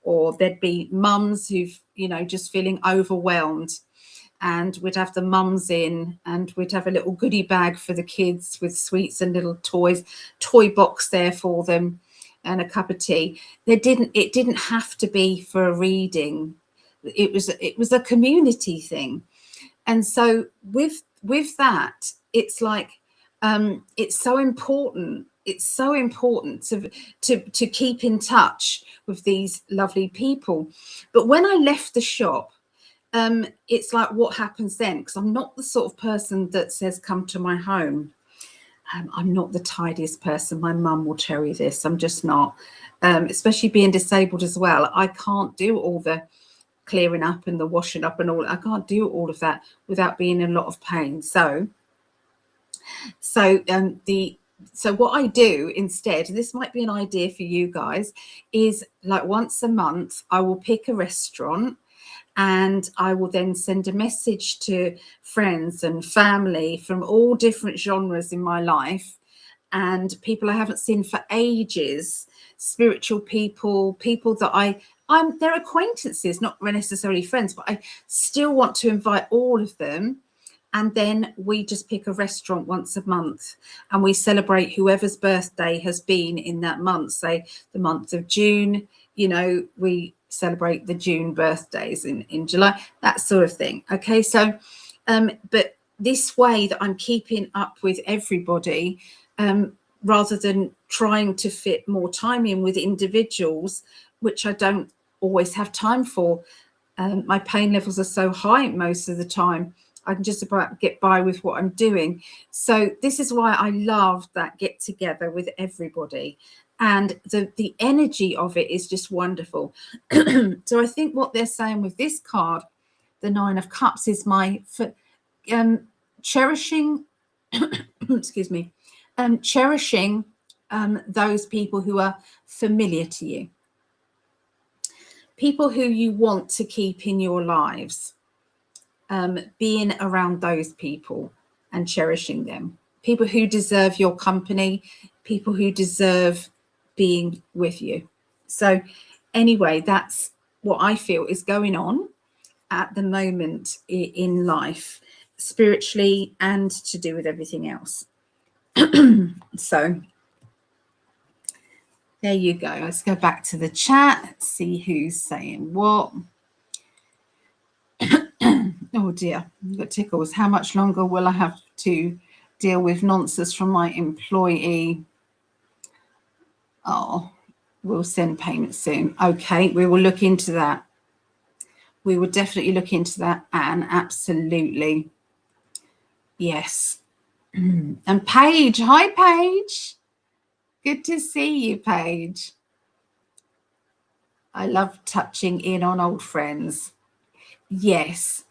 Or there'd be mums who've, you know, just feeling overwhelmed, and we'd have the mums in and we'd have a little goodie bag for the kids with sweets and little toys, toy box there for them, and a cup of tea. It didn't have to be for a reading. It was a community thing. And so with that, it's like it's so important. It's so important to keep in touch with these lovely people. But when I left the shop, it's like, what happens then? Because I'm not the sort of person that says, come to my home. I'm not the tidiest person. My mum will tell you this. I'm just not, especially being disabled as well. I can't do all the clearing up and the washing up and all. I can't do all of that without being in a lot of pain. So So what I do instead, and this might be an idea for you guys, is like once a month, I will pick a restaurant and I will then send a message to friends and family from all different genres in my life and people I haven't seen for ages, spiritual people, people that they're acquaintances, not necessarily friends, but I still want to invite all of them. And then we just pick a restaurant once a month and we celebrate whoever's birthday has been in that month. Say the month of June, you know, we celebrate the June birthdays in July, that sort of thing. Okay, so but this way that I'm keeping up with everybody, rather than trying to fit more time in with individuals, which I don't always have time for. My pain levels are so high most of the time. I can just about get by with what I'm doing. So this is why I love that get together with everybody. And the energy of it is just wonderful. So I think what they're saying with this card, the Nine of Cups, is my cherishing, excuse me, cherishing those people who are familiar to you, people who you want to keep in your lives. Being around those people and cherishing them, people who deserve your company, people who deserve being with you. So anyway, that's what I feel is going on at the moment in life, spiritually and to do with everything else. So there you go. Let's go back to the chat, see who's saying what. Oh dear, I've got tickles. How much longer will I have to deal with nonsense from my employee? Oh, we'll send payment soon. Okay, we will look into that. We will definitely look into that, Anne. Absolutely. Yes. And Paige. Hi, Paige. Good to see you, Paige. I love touching in on old friends. Yes.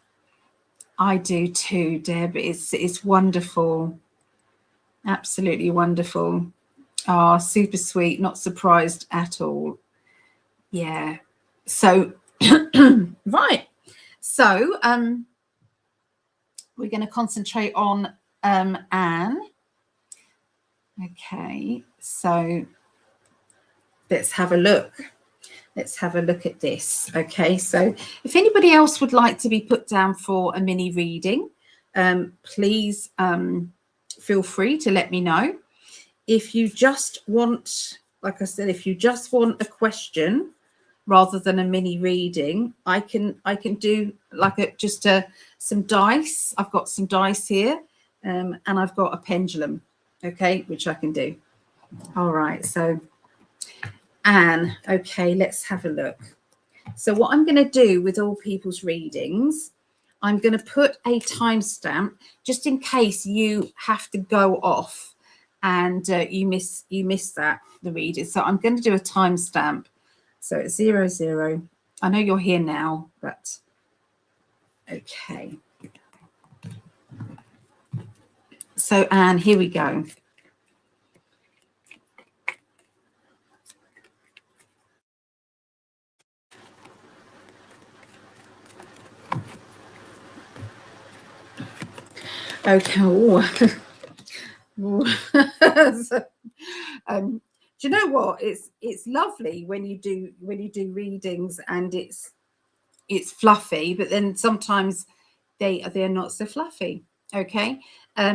I do too, Deb. It's wonderful. Absolutely wonderful. Oh, super sweet. Not surprised at all. Yeah. So, right. So, we're going to concentrate on Anne. Okay. So, let's have a look. Let's have a look at this. Okay. So, if anybody else would like to be put down for a mini reading, please feel free to let me know. If you just want, like I said, if you just want a question rather than a mini reading, I can do like some dice. I've got some dice here, and I've got a pendulum, okay, which I can do. All right, so Anne, okay, let's have a look. So what I'm going to do with all people's readings, I'm going to put a timestamp just in case you have to go off and you miss the reading. So I'm going to do a timestamp. So it's 00. I know you're here now, but okay. So Anne, here we go. Okay. So, do you know what? It's lovely when you do readings and it's fluffy, but then sometimes they're not so fluffy. Okay.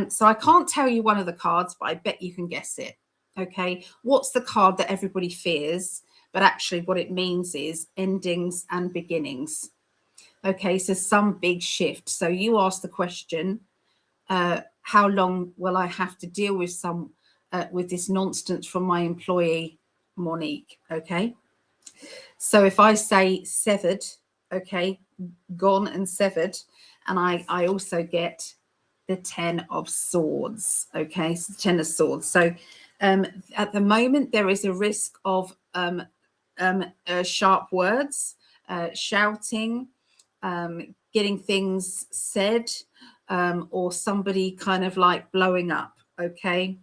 So I can't tell you one of the cards, but I bet you can guess it. Okay. What's the card that everybody fears, but actually what it means is endings and beginnings. Okay. So some big shift. So you ask the question, how long will I have to deal with with this nonsense from my employee, Monique? Okay. So if I say severed, okay, gone and severed, and I also get the 10 of swords. Okay, so 10 of swords. So at the moment there is a risk of sharp words, shouting, getting things said, or somebody kind of like blowing up. Okay.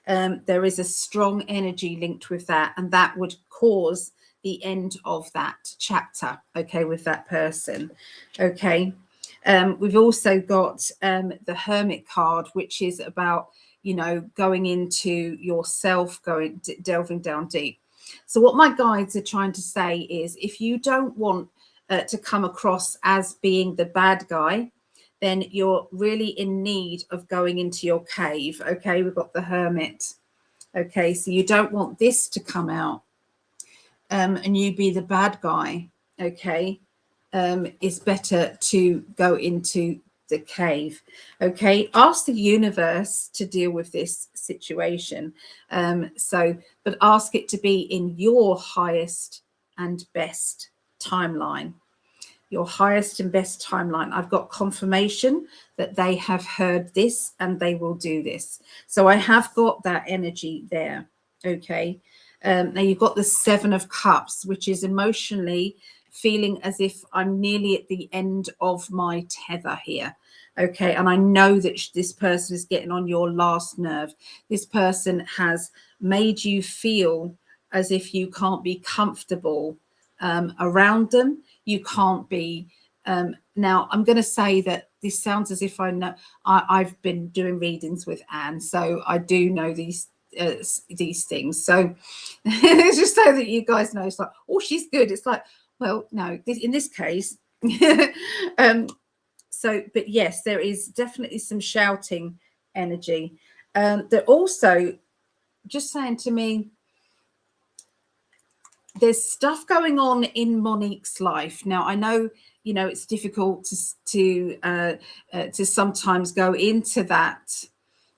there is a strong energy linked with that, and that would cause the end of that chapter, okay, with that person. Okay. We've also got the Hermit card, which is about, you know, going into yourself, delving down deep. So what my guides are trying to say is, if you don't want to come across as being the bad guy, then you're really in need of going into your cave. Okay, we've got the Hermit. Okay, so you don't want this to come out and you be the bad guy. Okay, it's better to go into the cave. Okay, ask the universe to deal with this situation. But ask it to be in your highest and best timeline. Your highest and best timeline. I've got confirmation that they have heard this and they will do this. So I have got that energy there. Okay. Now you've got the 7 of Cups, which is emotionally feeling as if I'm nearly at the end of my tether here. Okay. And I know that this person is getting on your last nerve. This person has made you feel as if you can't be comfortable around them. You can't be. Now, I'm going to say that this sounds as if I know. I've been doing readings with Anne, so I do know these things. So just so that you guys know, it's like, oh, she's good. It's like, well, no, in this case. But yes, there is definitely some shouting energy. They're also just saying to me, there's stuff going on in Monique's life. Now, I know, you know, it's difficult to sometimes go into that,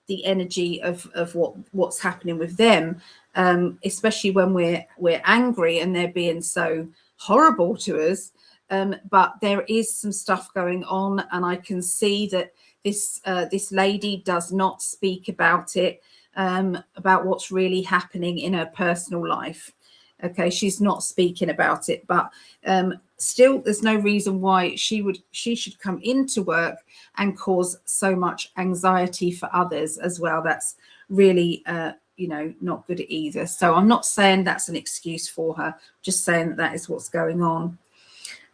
the energy of what's happening with them, especially when we're angry and they're being so horrible to us. But there is some stuff going on, and I can see that this lady does not speak about it, about what's really happening in her personal life. Okay, she's not speaking about it, but still, there's no reason why she should come into work and cause so much anxiety for others as well. That's really, you know, not good either. So I'm not saying that's an excuse for her, just saying that is what's going on.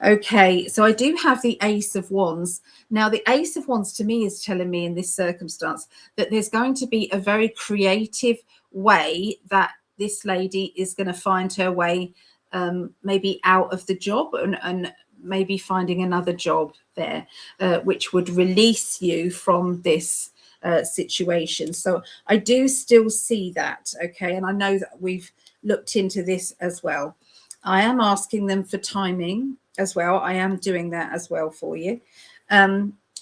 Okay, so I do have the Ace of Wands. Now, the Ace of Wands to me is telling me in this circumstance that there's going to be a very creative way that this lady is going to find her way, maybe out of the job and maybe finding another job there, which would release you from this situation. So I do still see that. Okay, and I know that we've looked into this as well. I am asking them for timing as well. I am doing that as well for you.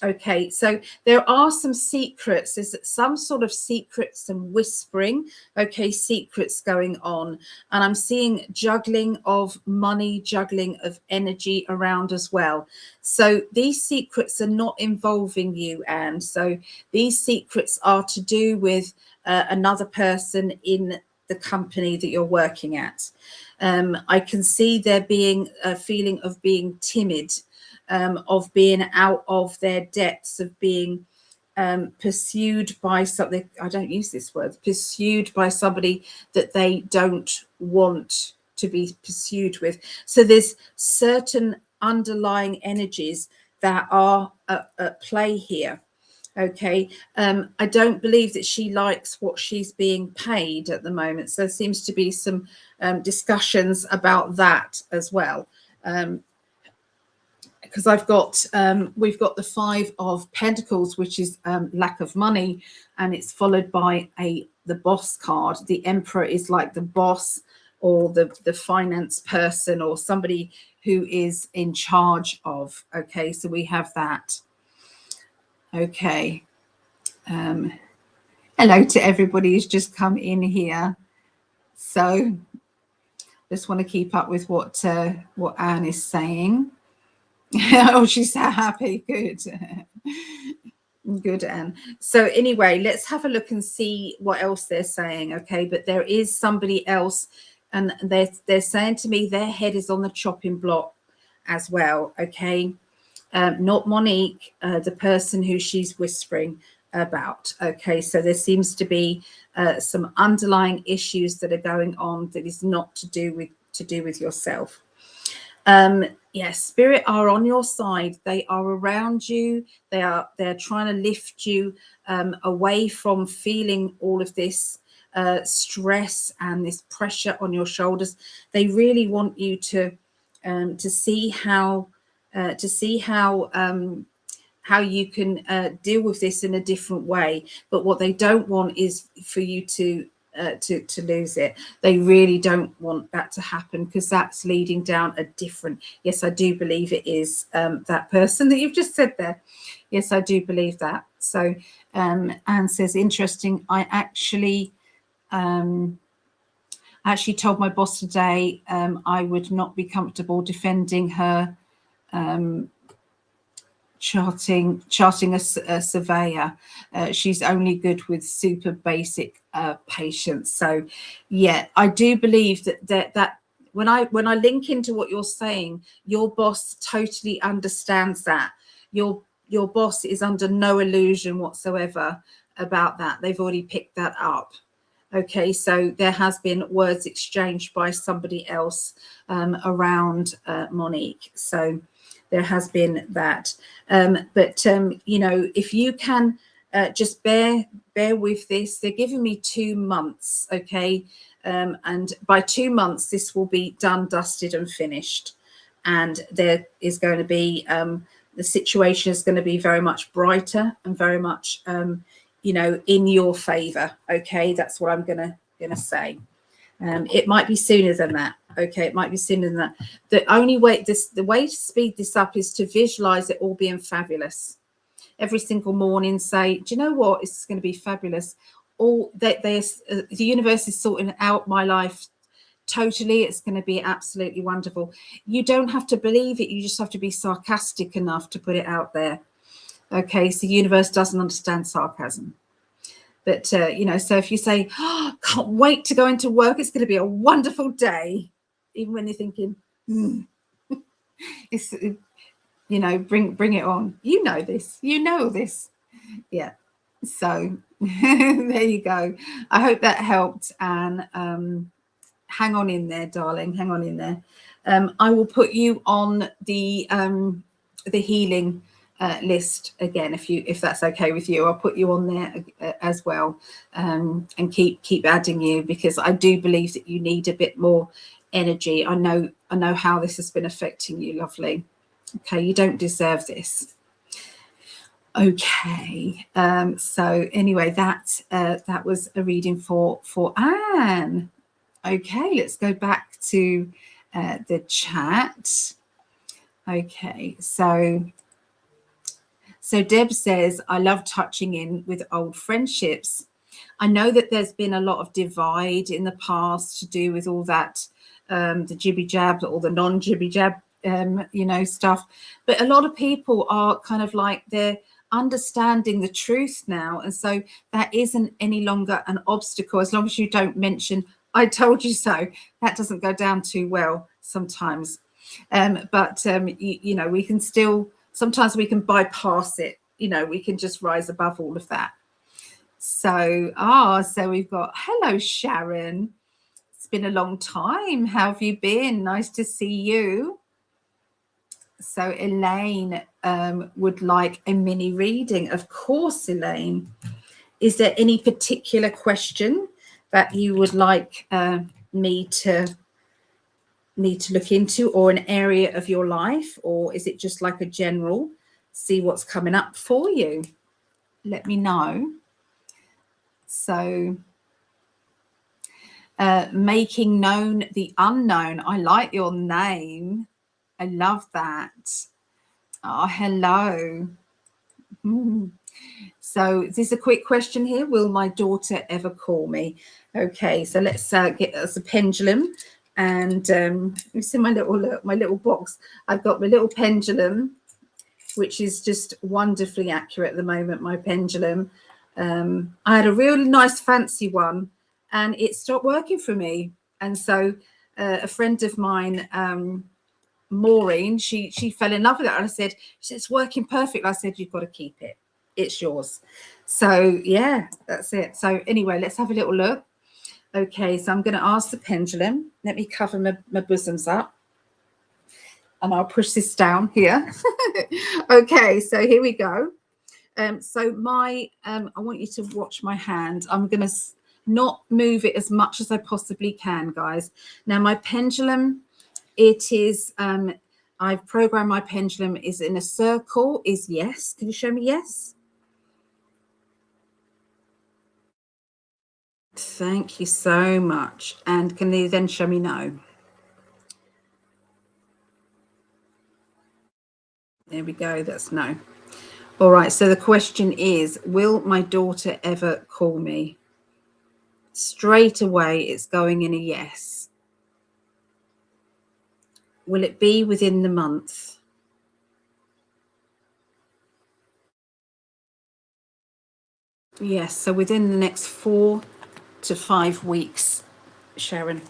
Okay, so there are some secrets. There's some sort of secrets and whispering, okay, secrets going on. And I'm seeing juggling of money, juggling of energy around as well. So these secrets are not involving you, Anne. So these secrets are to do with another person in the company that you're working at. I can see there being a feeling of being timid, of being out of their depths, of being pursued by something. I don't use this word, pursued by somebody that they don't want to be pursued with. So there's certain underlying energies that are at play here. Okay, I don't believe that she likes what she's being paid at the moment. So there seems to be some discussions about that as well. Because we've got the 5 of Pentacles, which is lack of money, and it's followed by the boss card. The Emperor is like the boss or the finance person or somebody who is in charge of. Okay, so we have that. Okay. Hello to everybody who's just come in here. So just want to keep up with what Anne is saying. Oh, she's so happy. Good. Good, Anne. So anyway, let's have a look and see what else they're saying. Okay, but there is somebody else, and they're saying to me their head is on the chopping block as well. Okay, not Monique, the person who she's whispering. about. Okay, so there seems to be some underlying issues that are going on that is not to do with yourself. Yes, spirit are on your side. They are around you. They're trying to lift you away from feeling all of this stress and this pressure on your shoulders. They really want you to see how how you can deal with this in a different way. But what they don't want is for you to lose it. They really don't want that to happen, because that's leading down a different. Yes, I do believe it is that person that you've just said there. Yes, I do believe that. So Anne says, interesting. I actually told my boss today I would not be comfortable defending her charting a surveyor. She's only good with super basic patients. So yeah, I do believe that when I link into what you're saying, your boss totally understands that. Your boss is under no illusion whatsoever about that. They've already picked that up. Okay, so there has been words exchanged by somebody else around Monique. So there has been that. But you know, if you can just bear with this. They're giving me 2 months, okay? And by 2 months, this will be done, dusted, and finished. And there is going to be the situation is going to be very much brighter and very much you know, in your favor. Okay, that's what I'm gonna say. It might be sooner than that. Okay, it might be sooner than that. The only way the way to speed this up is to visualize it all being fabulous. Every single morning, say, do you know what? It's going to be fabulous. All that the universe is sorting out my life totally. It's going to be absolutely wonderful. You don't have to believe it. You just have to be sarcastic enough to put it out there. Okay, so the universe doesn't understand sarcasm. But, you know, so if you say, oh, can't wait to go into work, it's going to be a wonderful day, even when you're thinking, it's, you know, bring it on. You know this. You know this. Yeah. So there you go. I hope that helped. And hang on in there, darling. Hang on in there. I will put you on the healing list again, if that's okay with you. I'll put you on there as well, and keep adding you, because I do believe that you need a bit more energy. I know how this has been affecting you, lovely. Okay, you don't deserve this. Okay, so anyway, that was a reading for Anne. Okay, let's go back to the chat. Okay, so Deb says, I love touching in with old friendships. I know that there's been a lot of divide in the past to do with all that, the jibby jab, or the non-jibby jab, you know, stuff. But a lot of people are kind of like, they're understanding the truth now. And so that isn't any longer an obstacle, as long as you don't mention, I told you so. That doesn't go down too well sometimes. But you know, we can still, sometimes we can bypass it. You know, we can just rise above all of that. So, so we've got, hello, Sharon. It's been a long time. How have you been? Nice to see you. So Elaine would like a mini reading. Of course, Elaine. Is there any particular question that you would like me to look into, or an area of your life, or is it just like a general, see what's coming up for you? Let me know. So making known the unknown. I like your name. I love that. Oh, hello. So is this a quick question here? Will my daughter ever call me? Okay, so let's get us a pendulum. And you see my little box. I've got my little pendulum, which is just wonderfully accurate at the moment, my pendulum. I had a really nice fancy one, and it stopped working for me. And so a friend of mine, Maureen, she fell in love with it. And I said, it's working perfect. I said, you've got to keep it. it's yours. So yeah, that's it. So anyway, let's have a little look. Okay, so I'm going to ask the pendulum. Let me cover my bosoms up. And I'll push this down here. Okay, so here we go. So I want you to watch my hand. I'm going to not move it as much as I possibly can, guys. Now my pendulum, it is, I've programmed my pendulum is in a circle, is yes. Can you show me yes? Thank you so much. And can you then show me no? There we go, that's no. All right, so the question is, will my daughter ever call me? Straight away, it's going in a yes. Will it be within the month? Yes, so within the next 4 to 5 weeks, Sharon.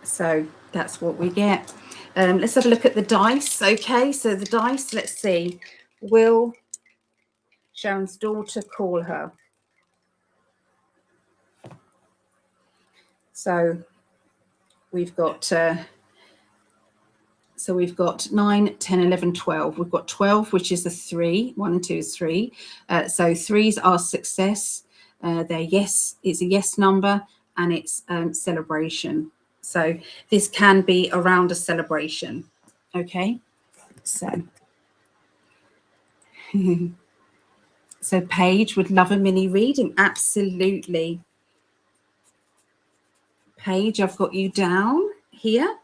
So that's what we get. Let's have a look at the dice. Okay, so the dice, let's see. Will Sharon's daughter call her? So we've got 9, 10, 11, 12. We've got 12, which is a 3. 1 and 2 is 3. So 3s are success. They're yes, it's a yes number, and it's celebration. So this can be around a celebration. Okay, so so Paige would love a mini reading. Absolutely. Paige, I've got you down here.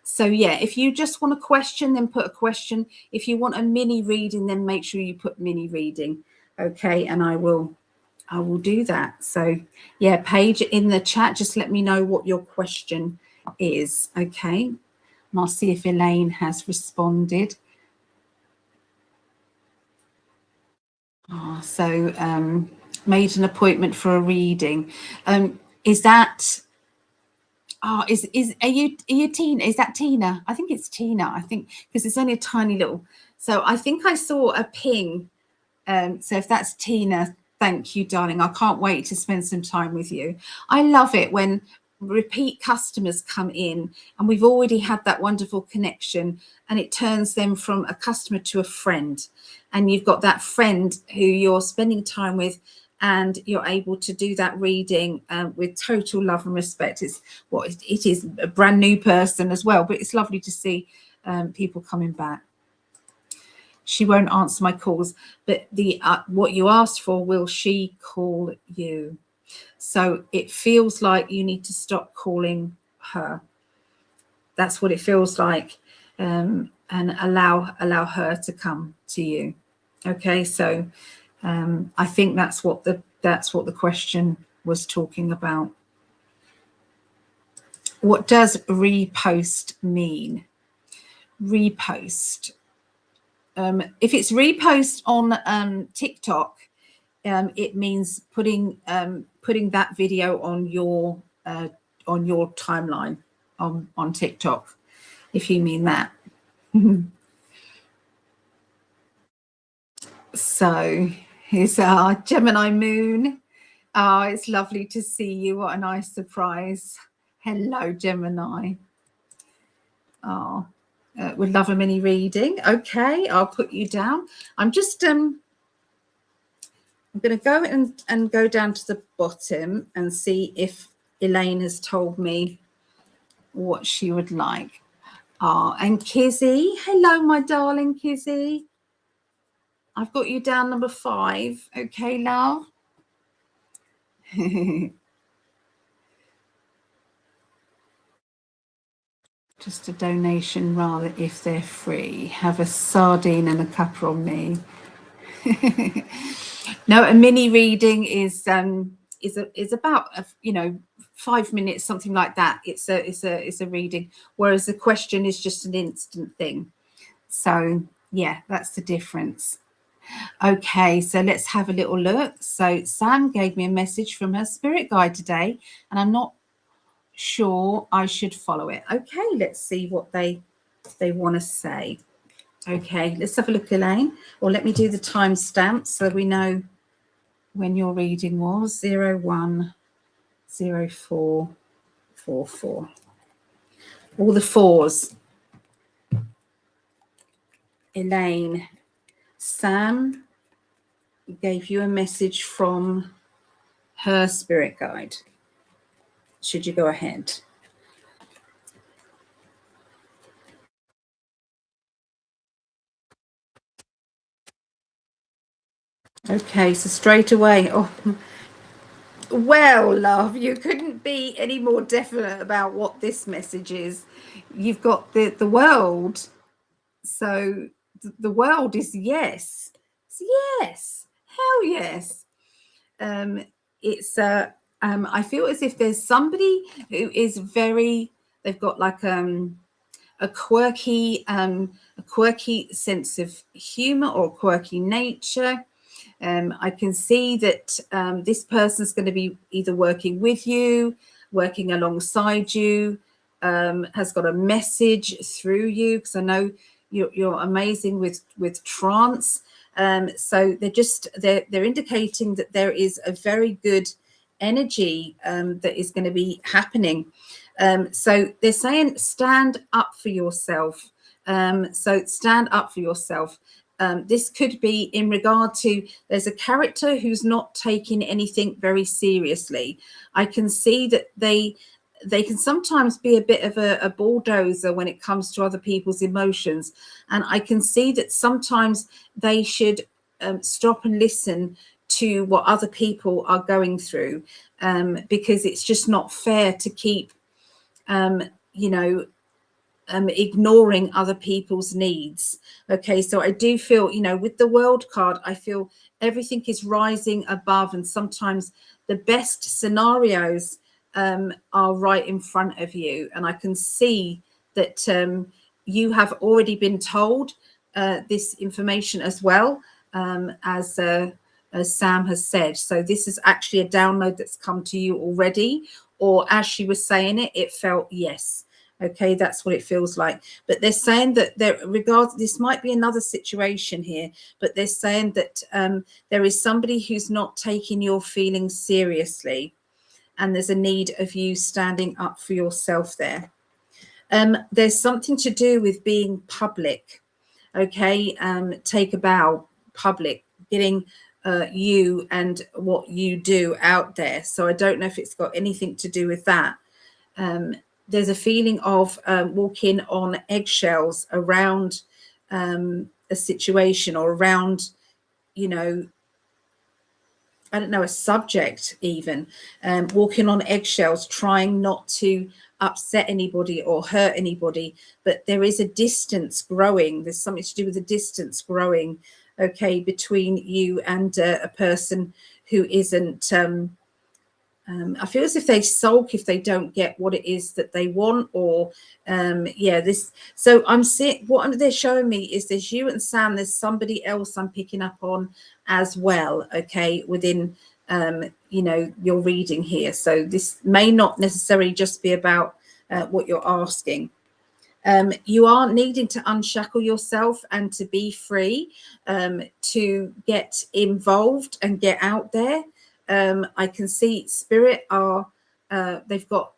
So yeah, if you just want a question, then put a question. If you want a mini reading, then make sure you put mini reading. Okay, and I will do that. So yeah, Paige, in the chat, just let me know what your question is. Okay, and I'll see if Elaine has responded. Oh, so made an appointment for a reading. Is that? Oh, are you Tina? Is that Tina? I think it's Tina. I think because it's only a tiny little. So I think I saw a ping. So if that's Tina, thank you, darling. I can't wait to spend some time with you. I love it when repeat customers come in and we've already had that wonderful connection, and it turns them from a customer to a friend, and you've got that friend who you're spending time with, and you're able to do that reading with total love and respect. It's it is a brand new person as well, but it's lovely to see people coming back. She won't answer my calls, but the what you asked for, will she call you? So it feels like you need to stop calling her. That's what it feels like, and allow her to come to you. Okay, so I think that's what the question was talking about. What does repost mean? Repost. If it's repost on TikTok, it means putting that video on your timeline on TikTok, if you mean that. So here's our Gemini moon. Oh, it's lovely to see you. What a nice surprise. Hello, Gemini. Oh, would love a mini reading. Okay, I'll put you down. I'm just I'm going to go and go down to the bottom and see if Elaine has told me what she would like. And Kizzy, hello, my darling Kizzy. I've got you down number 5. Okay, love. Just a donation rather, if they're free. Have a sardine and a cuppa on me. No, a mini reading is about 5 minutes, something like that. It's a reading, whereas the question is just an instant thing. So yeah, that's the difference. Okay, so let's have a little look. So Sam gave me a message from her spirit guide today, and I'm not sure I should follow it. Okay, let's see what they want to say. Okay, let's have a look, Elaine. Or let me do the timestamp so we know when your reading was. 010444. All the fours. Elaine, Sam gave you a message from her spirit guide. Should you go ahead? Okay, so straight away. Oh, well, love, you couldn't be any more definite about what this message is. You've got the world. So the world is yes. It's yes. Hell yes. It's I feel as if there's somebody who is very, they've got like a quirky sense of humor or quirky nature. I can see that this person's going to be either working with you, working alongside you, has got a message through you, because I know you're amazing with trance. So they're indicating that there is a very good energy that is going to be happening. So they're saying stand up for yourself. So stand up for yourself. This could be in regard to, there's a character who's not taking anything very seriously. I can see that they can sometimes be a bit of a bulldozer when it comes to other people's emotions. And I can see that sometimes they should stop and listen to what other people are going through, because it's just not fair to keep, ignoring other people's needs. Okay, so I do feel, with the world card, I feel everything is rising above, and sometimes the best scenarios are right in front of you. And I can see that you have already been told this information as well, as Sam has said. So this is actually a download that's come to you already, or as she was saying it, it felt yes. Okay, that's what it feels like. But they're saying that this might be another situation here, but they're saying that there is somebody who's not taking your feelings seriously, and there's a need of you standing up for yourself there. There's something to do with being public. Okay, take a bow, public, getting you and what you do out there. So I don't know if it's got anything to do with that. There's a feeling of walking on eggshells around a situation, or around, I don't know, a subject even, walking on eggshells, trying not to upset anybody or hurt anybody. But there is a distance growing. There's something to do with the distance growing, okay, between you and a person who isn't, I feel as if they sulk if they don't get what it is that they want, or this. So I'm seeing, what they're showing me is there's you and Sam. There's somebody else I'm picking up on as well. Okay, within your reading here. So this may not necessarily just be about what you're asking. You are needing to unshackle yourself and to be free, to get involved and get out there. I can see spirit are they've got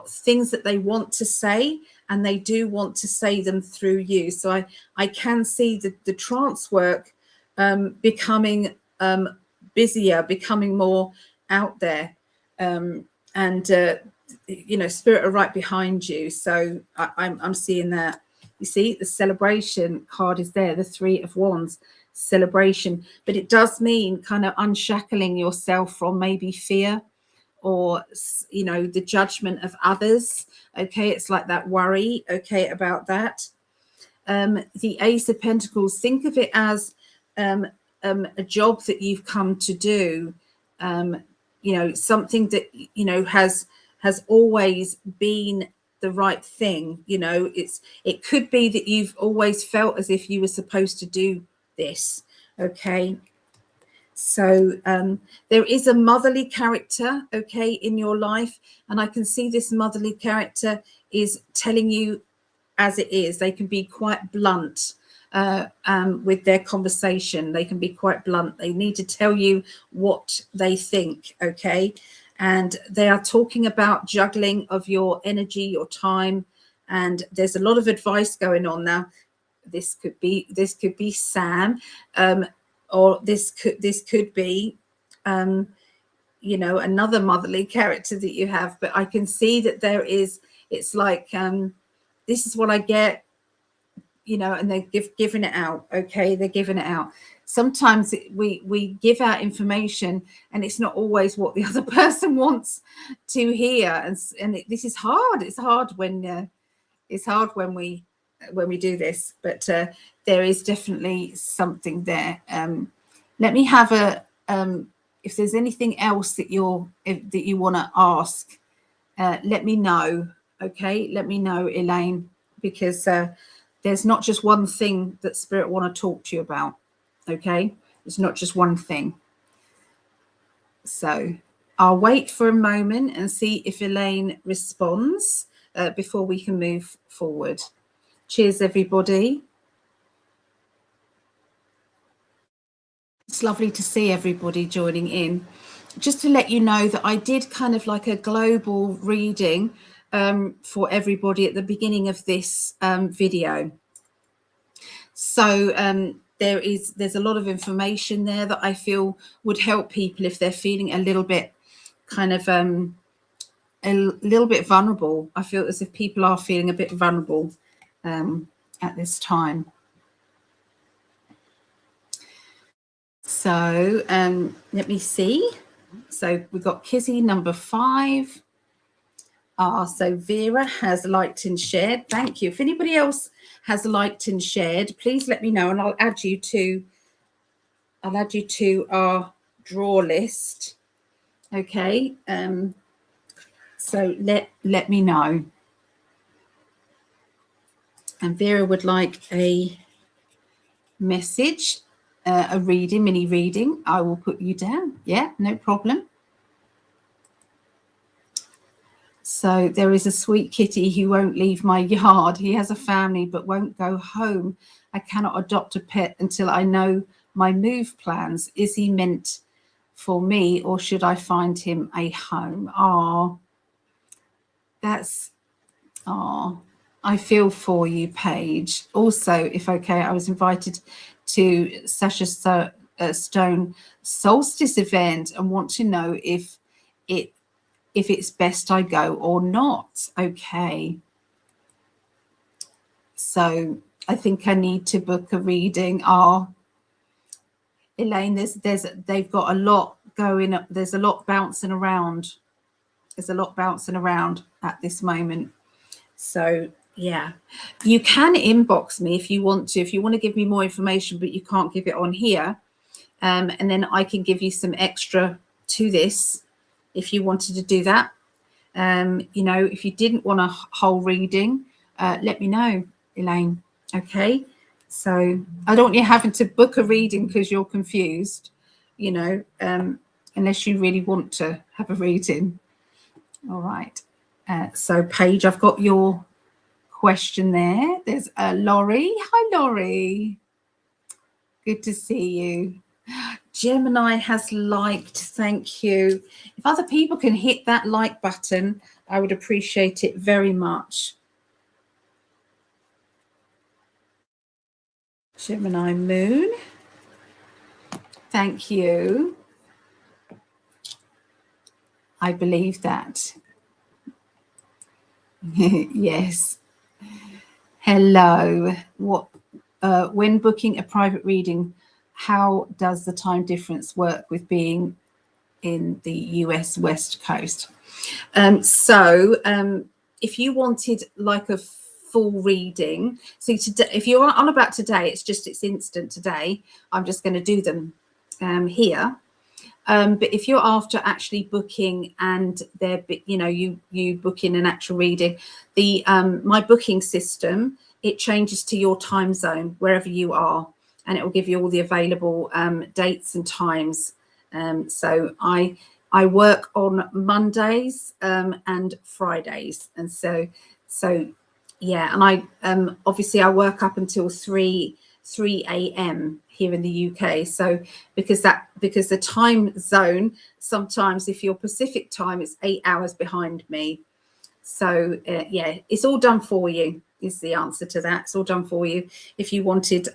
things that they want to say, and they do want to say them through you. So I can see the trance work becoming busier, becoming more out there, and spirit are right behind you. So I'm seeing that. You see, the celebration card is there, the 3 of Wands, celebration. But it does mean kind of unshackling yourself from maybe fear, or the judgment of others. Okay, it's like that worry, okay, about that. The Ace of Pentacles, think of it as a job that you've come to do, something that has always been the right thing. It could be that you've always felt as if you were supposed to do this. Okay, so there is a motherly character, okay, in your life, and I can see this motherly character is telling you as it is. They can be quite blunt. with their conversation. They can be quite blunt. They need to tell you what they think, okay? And they are talking about juggling of your energy, your time, and there's a lot of advice going on now. This could be Sam, or this could be you know, another motherly character that you have. But I can see that there is, it's like this is what I get, you know, and they're giving it out. Okay, they're giving it out. Sometimes we give out information and it's not always what the other person wants to hear, and this is hard. It's hard when we do this, but there is definitely something there. Let me have a if there's anything else that that you want to ask, let me know. Okay, let me know, Elaine, because there's not just one thing that Spirit want to talk to you about. Okay, it's not just one thing. So I'll wait for a moment and see if Elaine responds before we can move forward. Cheers, everybody. It's lovely to see everybody joining in. Just to let you know that I did kind of like a global reading for everybody at the beginning of this video. So there's a lot of information there that I feel would help people if they're feeling a little bit kind of a little bit vulnerable. I feel as if people are feeling a bit vulnerable at this time. So let me see. So we've got Kizzy number 5. So Vera has liked and shared. Thank you. If anybody else has liked and shared, please let me know, and I'll add you to our draw list. Okay. So let me know. And Vera would like a message, a reading, mini reading. I will put you down. Yeah, no problem. So there is a sweet kitty who won't leave my yard. He has a family but won't go home. I cannot adopt a pet until I know my move plans. Is he meant for me, or should I find him a home? Oh, that's, oh, I feel for you, Paige. Also, if okay, I was invited to Sasha Stone Solstice event and want to know if it's best I go or not. Okay. So I think I need to book a reading. Oh, Elaine, they've got a lot going up. There's a lot bouncing around. There's a lot bouncing around at this moment. So yeah, you can inbox me if you want to. If you want to give me more information, but you can't give it on here, and then I can give you some extra to this if you wanted to do that. You know, if you didn't want a whole reading, let me know, Elaine. Okay. So I don't want you having to book a reading because you're confused, you know, unless you really want to have a reading. All right. So Paige, I've got your question there. There's Laurie. Hi, Laurie. Good to see you. Gemini has liked. Thank you. If other people can hit that like button, I would appreciate it very much. Gemini Moon. Thank you. I believe that. Yes. Hello. What? When booking a private reading, how does the time difference work with being in the US West Coast? If you wanted like a full reading, so today, if you're on about today, it's instant today. I'm just going to do them here. But if you're after actually booking and you book in an actual reading, the my booking system, it changes to your time zone wherever you are, and it will give you all the available dates and times. So I work on Mondays and Fridays, and so yeah, and I obviously I work up until 3 3 a.m. here in the UK. So because the time zone, sometimes if you're Pacific time, it's 8 hours behind me. So yeah, it's all done for you is the answer to that. It's all done for you. If you wanted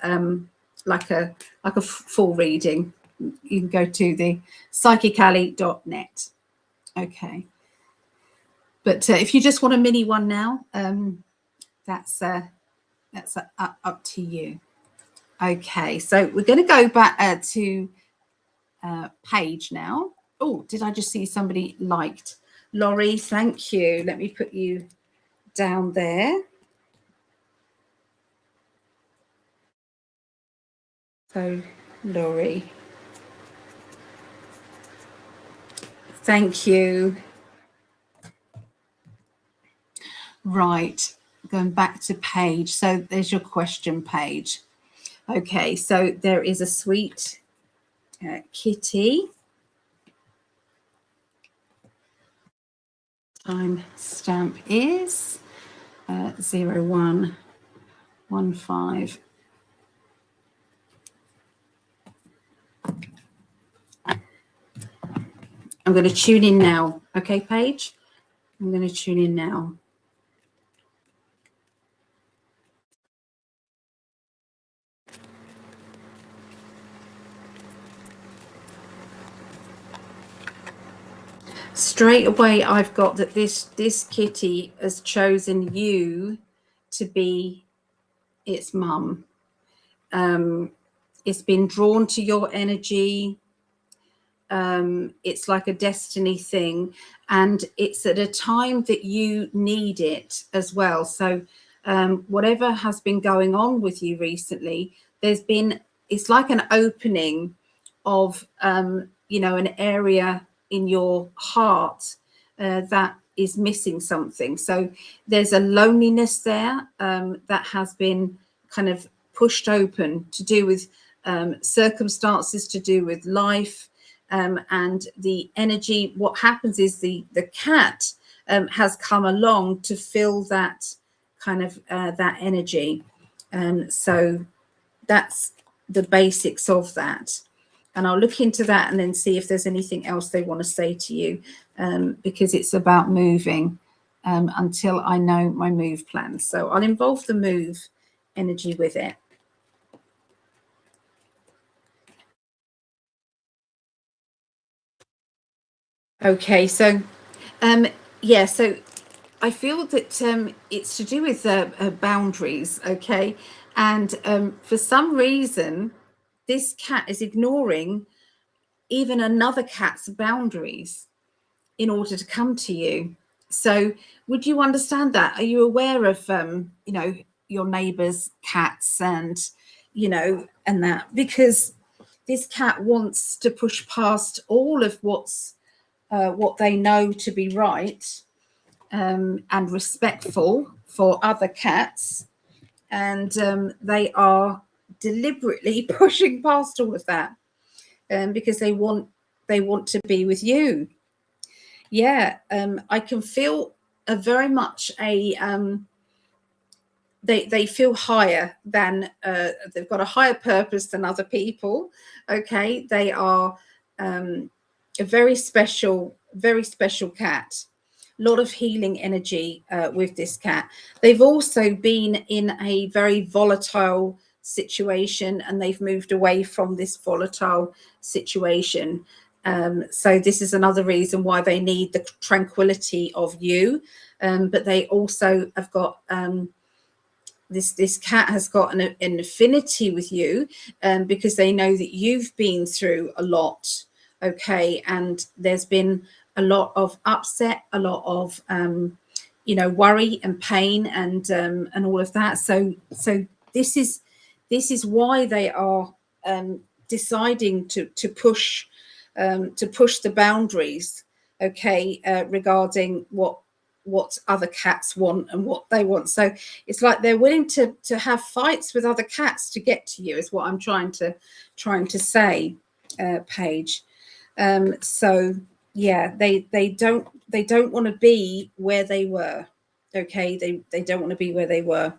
like a full reading, you can go to the psychically.net. Okay. But if you just want a mini one now, that's up to you. Okay, so we're going to go back to Paige now. Oh, did I just see somebody liked? Laurie, thank you. Let me put you down there. So, Laurie, thank you. Right, going back to Paige. So there's your question, Paige. Okay, so there is a sweet kitty. Time stamp is 0115. I'm going to tune in now. Okay, Paige? I'm going to tune in now. Straight away, I've got that this kitty has chosen you to be its mum. It's been drawn to your energy. It's like a destiny thing, and it's at a time that you need it as well. So whatever has been going on with you recently, it's like an opening of an area in your heart that is missing something. So there's a loneliness there that has been kind of pushed open to do with circumstances, to do with life. And the energy, what happens is the cat has come along to fill that kind of that energy. So that's the basics of that. And I'll look into that and then see if there's anything else they want to say to you, because it's about moving until I know my move plan. So I'll involve the move energy with it. Okay, so yeah, so I feel that it's to do with boundaries, okay? And for some reason, this cat is ignoring even another cat's boundaries in order to come to you. So would you understand that? Are you aware of, your neighbour's cats and that? Because this cat wants to push past all of what they know to be right and respectful for other cats, and they are deliberately pushing past all of that because they want to be with you. Yeah, I can feel a very much a they feel higher than they've got a higher purpose than other people. Okay, they are a very special cat. A lot of healing energy with this cat. They've also been in a very volatile situation, and they've moved away from this volatile situation. So this is another reason why they need the tranquility of you. But they also have got this cat has got an affinity with you because they know that you've been through a lot. Okay, and there's been a lot of upset, a lot of worry and pain and all of that. So this is why they are deciding to push the boundaries, okay, regarding what other cats want and what they want. So it's like they're willing to have fights with other cats to get to you, is what I'm trying to say, Paige. So yeah, they don't want to be where they were. Okay, they don't want to be where they were.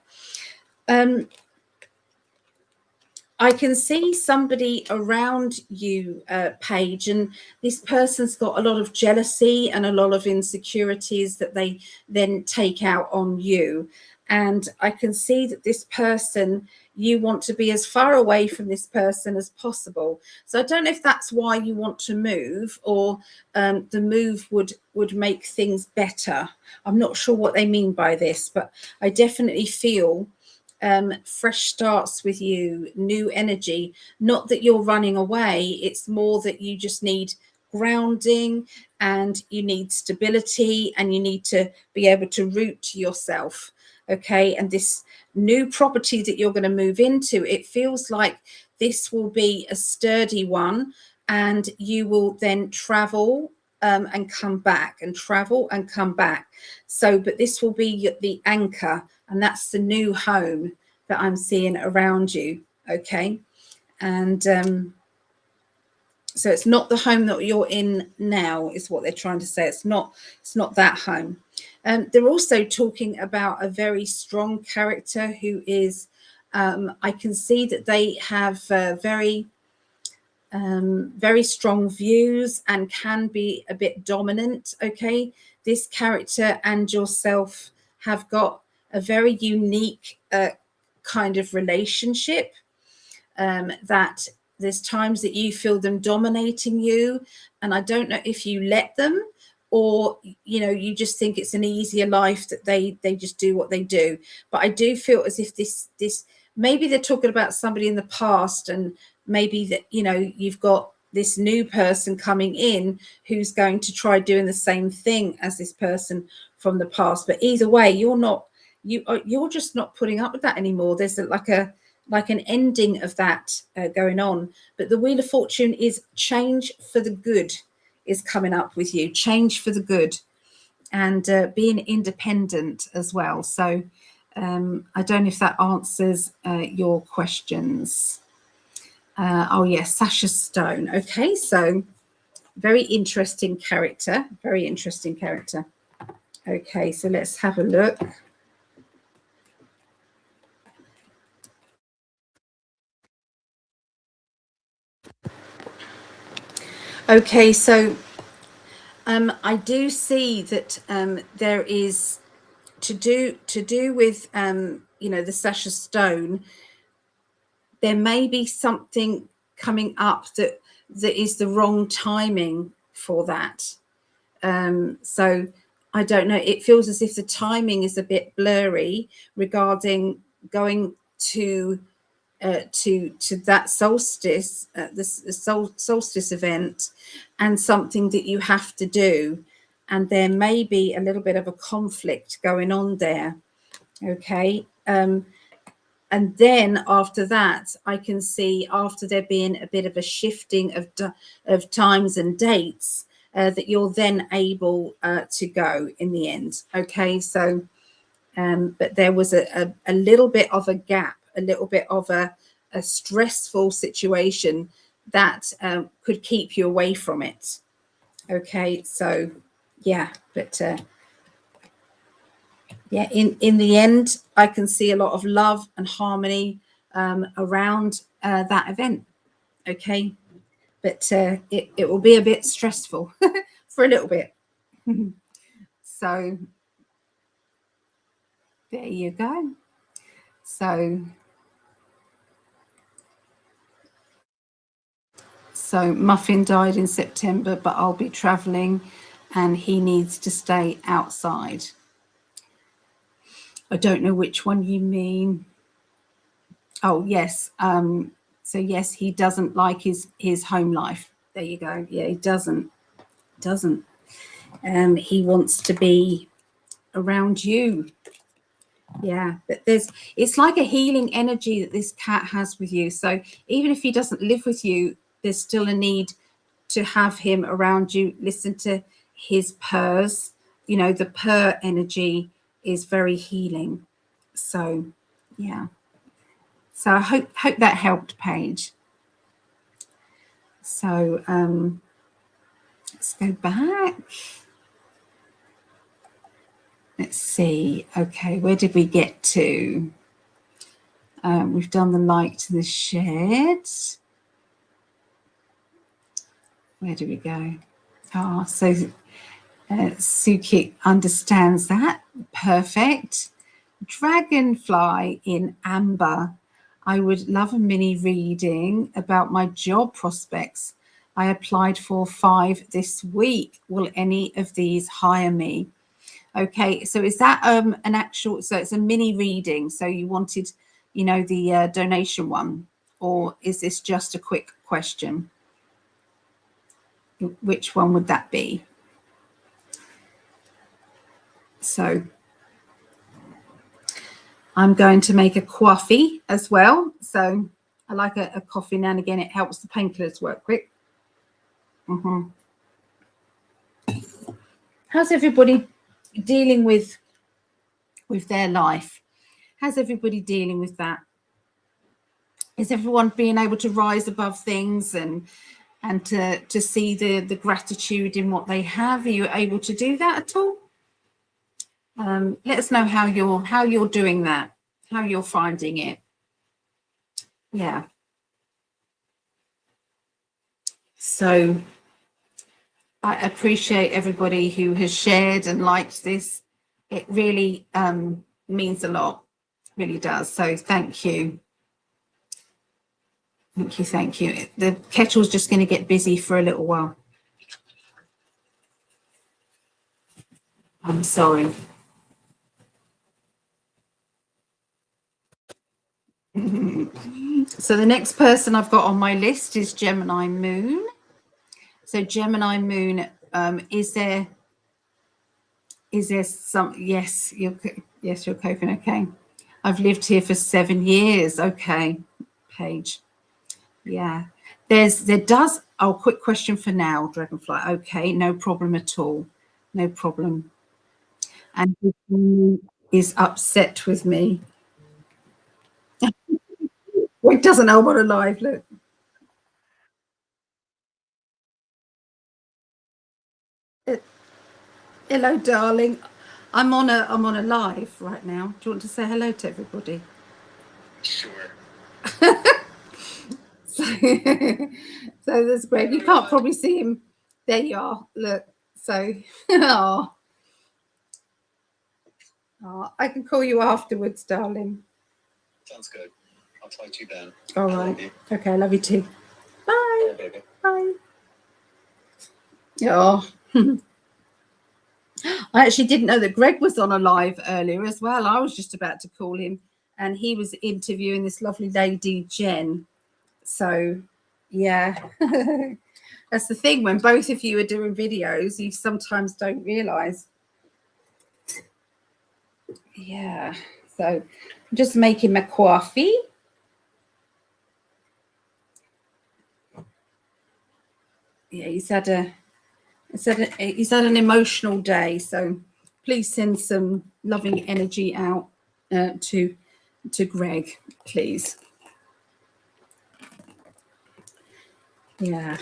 I can see somebody around you, Paige, and this person's got a lot of jealousy and a lot of insecurities that they then take out on you. And I can see that this person, you want to be as far away from this person as possible. So I don't know if that's why you want to move, or the move would make things better. I'm not sure what they mean by this, but I definitely feel fresh starts with you, new energy. Not that you're running away, it's more that you just need grounding and you need stability and you need to be able to root yourself. Okay, and this new property that you're going to move into, it feels like this will be a sturdy one, and you will then travel and come back and travel and come back. So, but this will be the anchor, and that's the new home that I'm seeing around you. Okay, and so it's not the home that you're in now, is what they're trying to say. It's not that home. They're also talking about a very strong character who is, I can see that they have very strong views and can be a bit dominant. Okay, this character and yourself have got a very unique kind of relationship, that there's times that you feel them dominating you, and I don't know if you let them, or you just think it's an easier life, that they just do what they do. But I do feel as if this maybe they're talking about somebody in the past, and maybe that you've got this new person coming in who's going to try doing the same thing as this person from the past. But either way, you're just not putting up with that anymore. There's like an ending of that going on. But the Wheel of Fortune is change for the good is coming up with you, change for the good, and being independent as well. So I don't know if that answers your questions. Oh yes, Sasha Stone. Okay, so very interesting character, very interesting character. Okay, so let's have a look. Okay, so I do see that there is to do with the Sasha Stone. There may be something coming up that is the wrong timing for that. So I don't know. It feels as if the timing is a bit blurry regarding going to that solstice, the solstice event, and something that you have to do, and there may be a little bit of a conflict going on there. Okay, and then after that, I can see, after there being a bit of a shifting of times and dates, that you're then able to go in the end. Okay, so but there was a little bit of a gap, a little bit of a stressful situation that could keep you away from it. Okay, so yeah, but yeah, in the end, I can see a lot of love and harmony around that event. Okay, but it will be a bit stressful for a little bit. So there you go. So Muffin died in September, but I'll be traveling and he needs to stay outside. I don't know which one you mean. Oh, yes. So yes, he doesn't like his home life. There you go. Yeah, he doesn't. He wants to be around you. Yeah, but it's like a healing energy that this cat has with you. So even if he doesn't live with you, there's still a need to have him around you. Listen to his purrs. The purr energy is very healing. So yeah. So I hope that helped, Paige. So let's go back. Let's see. Okay, where did we get to? We've done the liked and the shared. Where do we go? Ah, so Suki understands that. Perfect. Dragonfly in amber. I would love a mini reading about my job prospects. I applied for 5 this week. Will any of these hire me? Okay, so is that an actual, so it's a mini reading, so you wanted, you know, the donation one, or is this just a quick question? Which one would that be? So I'm going to make a coffee as well. So I like a coffee now and again. It helps the painkillers work quick. How's everybody dealing with their life? How's everybody dealing with that? Is everyone being able to rise above things and to see the gratitude in what they have? Are you able to do that at all? Let us know how you're doing that, how you're finding it. Yeah. So I appreciate everybody who has shared and liked this. It really means a lot, really does. So thank you. Thank you, thank you. The kettle's just going to get busy for a little while. I'm sorry. So the next person I've got on my list is Gemini Moon. So Gemini Moon, is there some, yes, you're coping okay. I've lived here for 7 years. Okay, Paige. Yeah. Oh, quick question for now, Dragonfly. Okay, no problem at all. No problem. And he is upset with me. Well, he doesn't know what a live look. Hello, darling. I'm on a live right now. Do you want to say hello to everybody? Sure. So that's great. You can't probably see him. There you are. Look. So, oh, I can call you afterwards, darling. Sounds good. I'll talk to you then. All right. Okay, I love you too. Bye. Bye, baby. Bye. Oh. I actually didn't know that Greg was on a live earlier as well. I was just about to call him, and he was interviewing this lovely lady, Jen. So, yeah. That's the thing. When both of you are doing videos, you sometimes don't realise. Yeah. So, I'm just making my coffee. Yeah, he's had an emotional day, so please send some loving energy out to Greg, please. Yeah.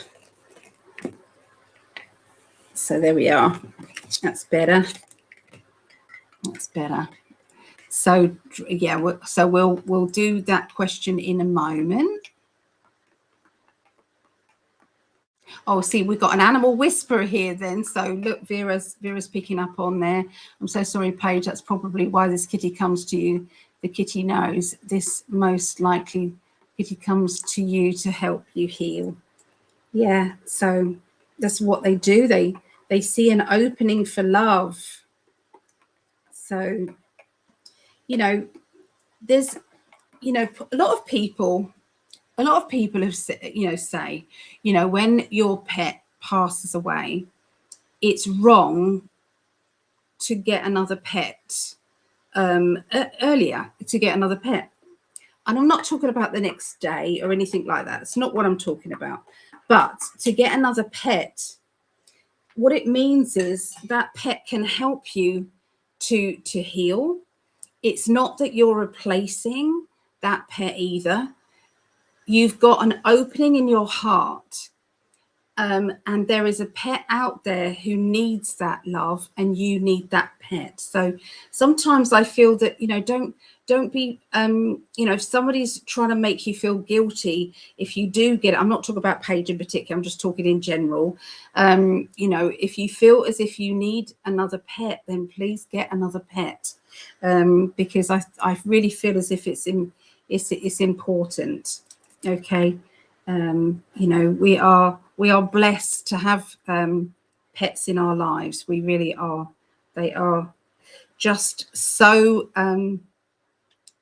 So there we are. That's better. That's better. So yeah, so we'll do that question in a moment. Oh, see, we've got an animal whisperer here then. So look, Vera's picking up on there. I'm so sorry, Paige. That's probably why this kitty comes to you. The kitty knows this most likely kitty comes to you to help you heal. Yeah, so that's what they do. They see an opening for love. So, you know, there's, you know, a lot of people have say, you know, when your pet passes away, it's wrong to get another pet earlier, to get another pet. And I'm not talking about the next day or anything like that. It's not what I'm talking about. But to get another pet, what it means is that pet can help you to heal. It's not that you're replacing that pet either. You've got an opening in your heart, and there is a pet out there who needs that love, and you need that pet. So sometimes I feel that, you know, don't be, you know, if somebody's trying to make you feel guilty if you do get it. I'm not talking about Paige in particular, I'm just talking in general. You know, if you feel as if you need another pet, then please get another pet, because I really feel as if it's important. Okay. You know, we are blessed to have pets in our lives. We really are. They are just so,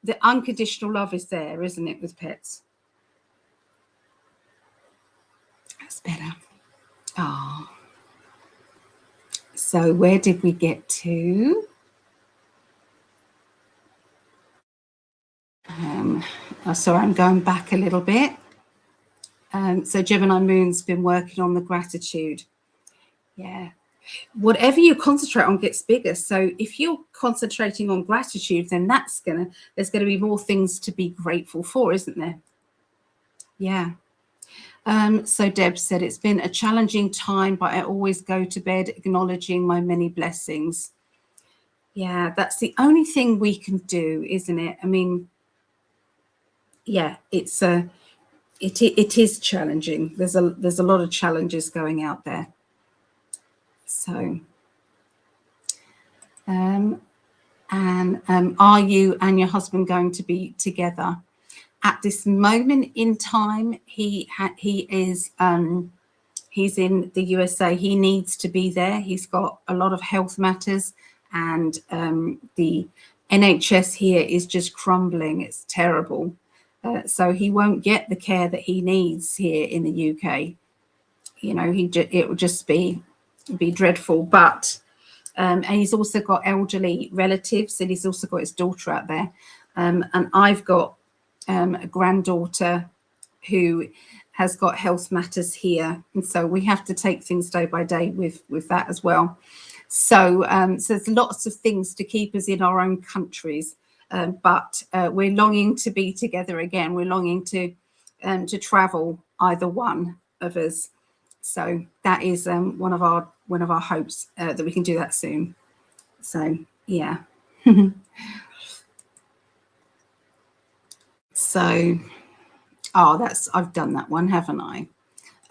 the unconditional love is there, isn't it, with pets? That's better. Oh. So where did we get to? Sorry, I'm going back a little bit. So Gemini Moon's been working on the gratitude. Yeah. Whatever you concentrate on gets bigger. So if you're concentrating on gratitude, then there's gonna be more things to be grateful for, isn't there? Yeah. So Deb said, it's been a challenging time, but I always go to bed acknowledging my many blessings. Yeah, that's the only thing we can do, isn't it? I mean, yeah, it is challenging. There's a lot of challenges going out there. So, are you and your husband going to be together? At this moment in time, he's in the USA. He needs to be there. He's got a lot of health matters, and the NHS here is just crumbling. It's terrible. So he won't get the care that he needs here in the UK. You know, it would just be dreadful. But and he's also got elderly relatives, and he's also got his daughter out there. And I've got a granddaughter who has got health matters here, and so we have to take things day by day with that as well. So so there's lots of things to keep us in our own countries, but we're longing to be together again. We're longing to travel, either one of us. So that is one of our hopes, that we can do that soon. So yeah. So, oh, I've done that one, haven't I?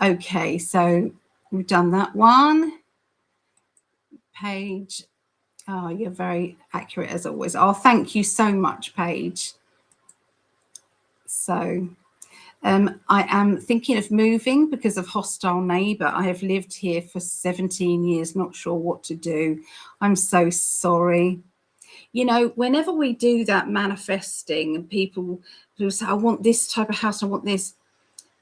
Okay, so we've done that one. Paige, oh, you're very accurate as always. Oh, thank you so much, Paige. So I am thinking of moving because of hostile neighbour. I have lived here for 17 years, not sure what to do. I'm so sorry. You know, whenever we do that manifesting, and people say, I want this type of house, I want this,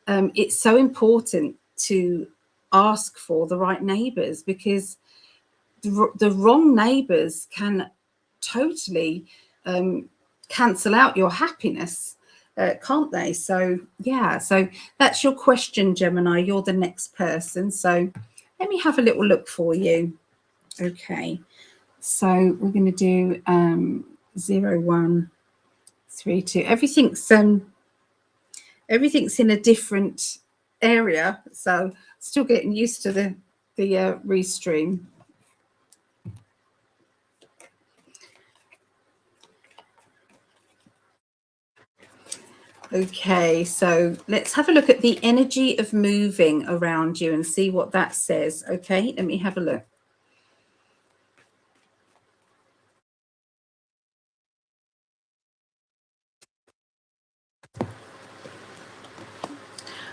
it's so important to ask for the right neighbours, because the wrong neighbours can totally cancel out your happiness, can't they? So yeah, so that's your question, Gemini. You're the next person. So let me have a little look for you. Okay, so we're going to do 0, 1, 3, 2. Everything's in a different area, so still getting used to the Restream. Okay, so let's have a look at the energy of moving around you and see what that says. Okay, let me have a look.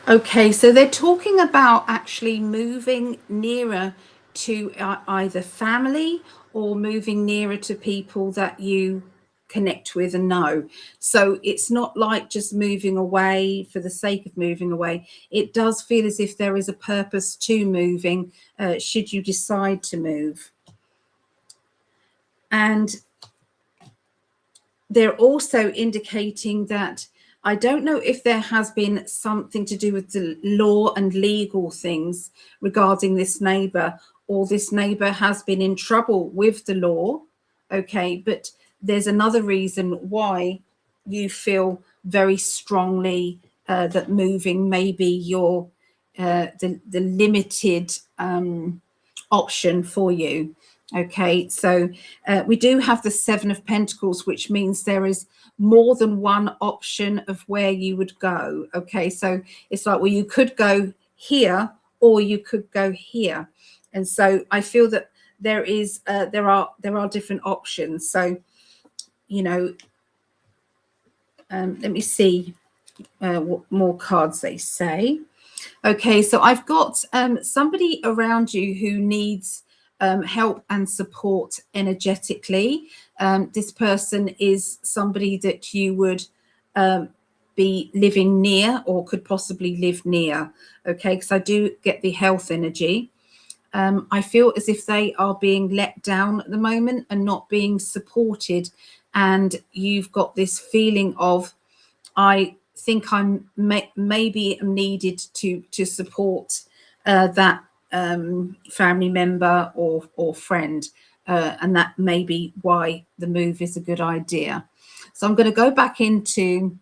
Okay, so they're talking about actually moving nearer to either family, or moving nearer to people that you connect with and know. So it's not like just moving away for the sake of moving away. It does feel as if there is a purpose to moving, should you decide to move. And they're also indicating that, I don't know if there has been something to do with the law and legal things regarding this neighbour, or this neighbour has been in trouble with the law. Okay, but there's another reason why you feel very strongly that moving may be your the limited option for you. Okay, so we do have the Seven of Pentacles, which means there is more than one option of where you would go. Okay, so it's like, well, you could go here or you could go here, and so I feel that there are different options. So, you know, let me see what more cards they say. Okay, so I've got somebody around you who needs help and support energetically. This person is somebody that you would be living near or could possibly live near. Okay, because I do get the health energy. I feel as if they are being let down at the moment and not being supported. And you've got this feeling of, I think I'm maybe needed to support that family member or friend, and that may be why the move is a good idea. So I'm going to go back into,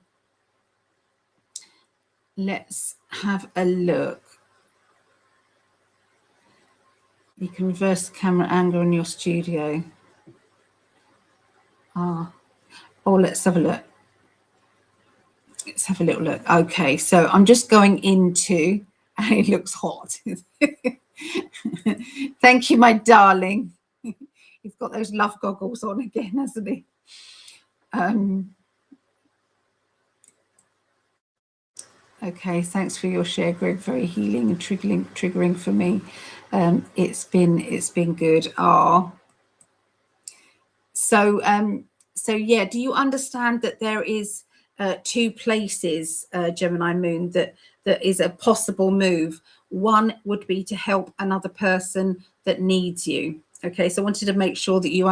let's have a look. You can reverse the camera angle in your studio. Oh, let's have a look. Let's have a little look. Okay, so I'm just going into, and it looks hot. Thank you, my darling. He's got those love goggles on again, hasn't he? Okay, thanks for your share, Greg. Very healing and triggering for me. It's been good. So yeah, do you understand that there is two places, Gemini Moon, that is a possible move? One would be to help another person that needs you. Okay, so I wanted to make sure that you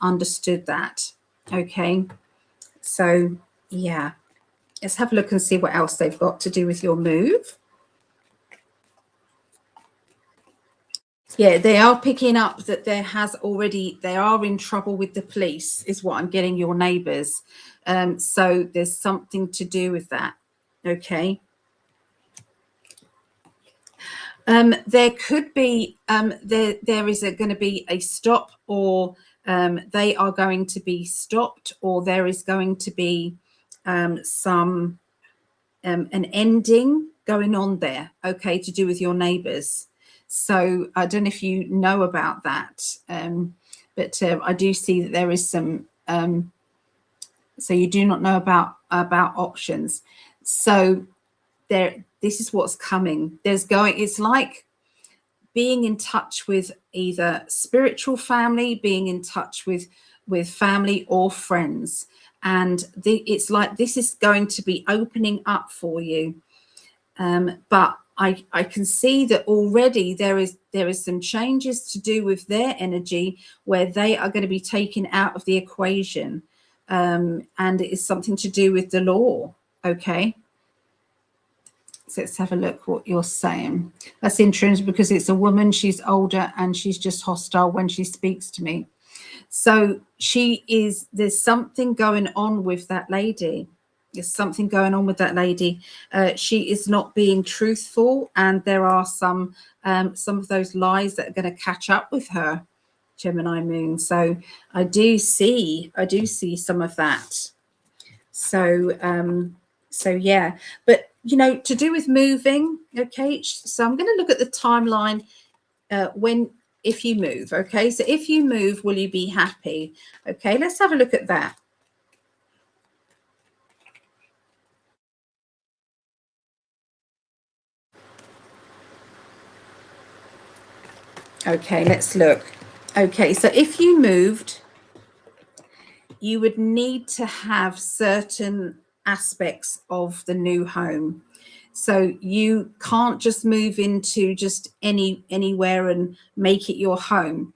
understood that. Okay, so yeah, let's have a look and see what else they've got to do with your move. Yeah, they are picking up that they are in trouble with the police, is what I'm getting, your neighbours. So there's something to do with that. Okay. There could be, there is going to be a stop, or they are going to be stopped, or there is going to be some an ending going on there, okay, to do with your neighbours. So I don't know if you know about that, but I do see that there is some, so you do not know about options. So this is what's coming. It's like being in touch with either spiritual family, being in touch with family or friends. And it's like this is going to be opening up for you. But I can see that already there is some changes to do with their energy where they are going to be taken out of the equation. And it is something to do with the law. Okay. So let's have a look what you're saying. That's interesting because it's a woman, she's older, and she's just hostile when she speaks to me. So there's something going on with that lady. There's something going on with that lady. She is not being truthful, and there are some of those lies that are going to catch up with her, Gemini Moon. So I do see some of that. So yeah, but to do with moving. Okay, so I'm going to look at the timeline if you move. Okay, so if you move, will you be happy? Okay, let's have a look at that. Okay, let's look. Okay, so if you moved, you would need to have certain aspects of the new home. So you can't just move into just anywhere and make it your home.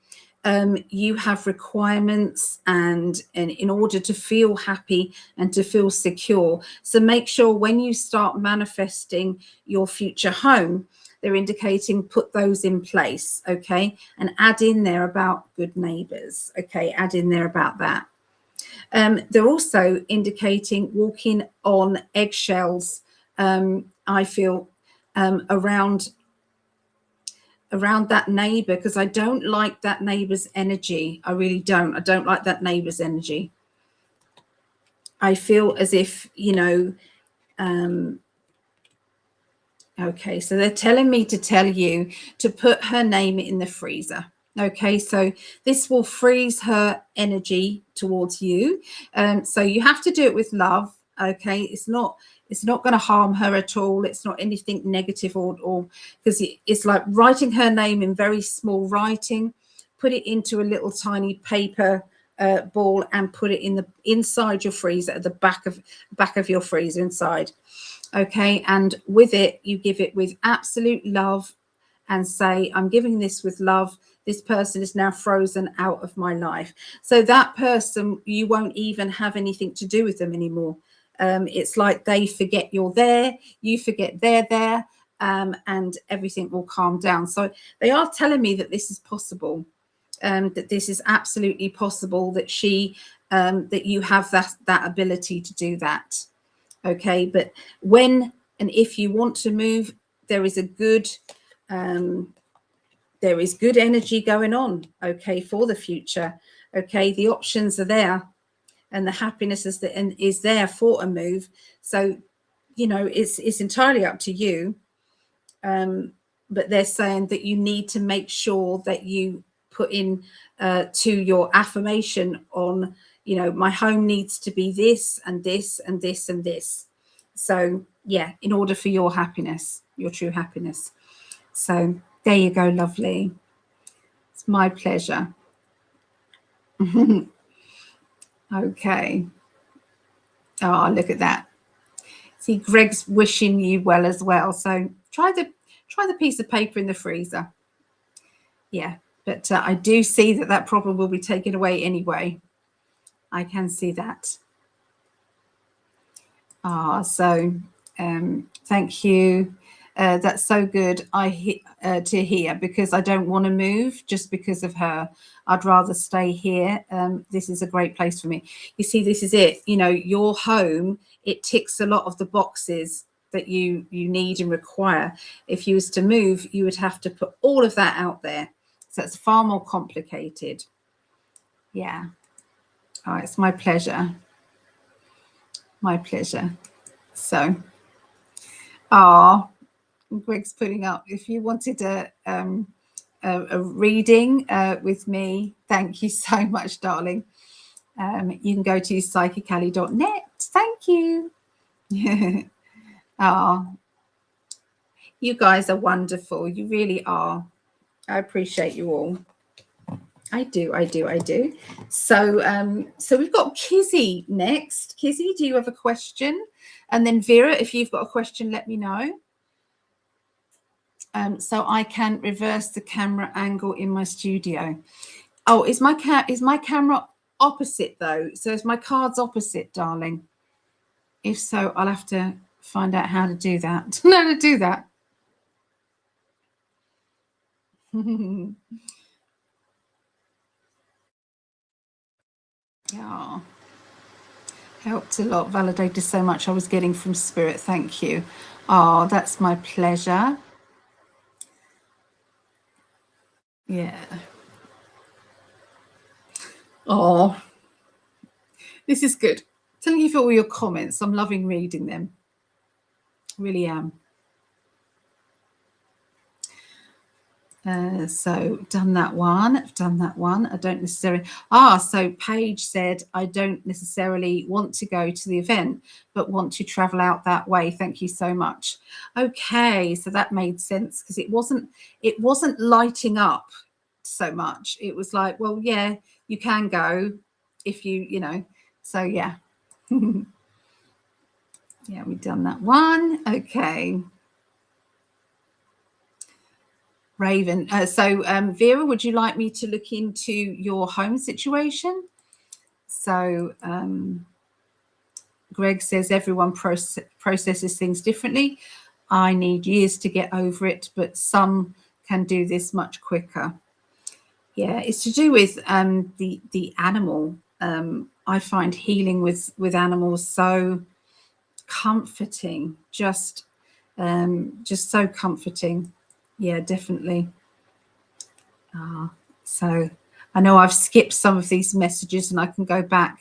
You have requirements, and in order to feel happy and to feel secure. So make sure when you start manifesting your future home, they're indicating put those in place, okay? And add in there about good neighbours, okay? Add in there about that. They're also indicating walking on eggshells. I feel around that neighbor, because I don't like that neighbor's energy. I really don't. I don't like that neighbor's energy. I feel as if, you know, okay, so they're telling me to tell you to put her name in the freezer. Okay, so this will freeze her energy towards you. So you have to do it with love. Okay, it's not going to harm her at all. It's not anything negative, or because it's like writing her name in very small writing. Put it into a little tiny paper ball and put it in the inside your freezer, at the back of your freezer inside. Okay, and with it, you give it with absolute love and say, I'm giving this with love. This person is now frozen out of my life. So that person, you won't even have anything to do with them anymore. It's like they forget you're there, you forget they're there, and everything will calm down. So they are telling me that this is possible, that this is absolutely possible, that that you have that ability to do that. Okay, but when and if you want to move, there is good energy going on, okay, for the future. Okay, the options are there, and the happiness is there for a move. So, you know, it's entirely up to you. But they're saying that you need to make sure that you put in to your affirmation on, you know, my home needs to be this and this and this and this. So yeah, in order for your happiness, your true happiness. So there you go, lovely. It's my pleasure. Okay. Oh, look at that. See, Greg's wishing you well as well. So try the piece of paper in the freezer. Yeah, but I do see that problem will be taken away anyway. I can see that. So thank you. That's so good to hear, because I don't want to move just because of her. I'd rather stay here. This is a great place for me. You see, this is it. You know, your home, it ticks a lot of the boxes that you need and require. If you was to move, you would have to put all of that out there. So it's far more complicated. Yeah. Oh, it's my pleasure. My pleasure. So, Greg's putting up, if you wanted a reading with me, thank you so much, darling. You can go to psychically.net. Thank you. You guys are wonderful. You really are. I appreciate you all. I do. So so we've got Kizzy next. Kizzy, do you have a question? And then Vera, if you've got a question, let me know. So I can reverse the camera angle in my studio. Oh, is my camera opposite though? So is my cards opposite, darling? If so, I'll have to find out how to do that. How to do that. Yeah, helped a lot. Validated so much I was getting from spirit. Thank you. Oh, that's my pleasure. Yeah. Oh, this is good. Thank you for all your comments. I'm loving reading them. Really am. So done that one. I've done that one. I don't necessarily. So Paige said, I don't necessarily want to go to the event, but want to travel out that way. Thank you so much. Okay, so that made sense, because it wasn't lighting up so much. It was like, well, yeah, you can go if you know. So yeah. Yeah, we've done that one. Okay. Raven. Vera, would you like me to look into your home situation? So Greg says everyone processes things differently. I need years to get over it, but some can do this much quicker. Yeah, it's to do with the animal. I find healing with animals so comforting. Just Just so comforting. Yeah, definitely. So I know I've skipped some of these messages and I can go back.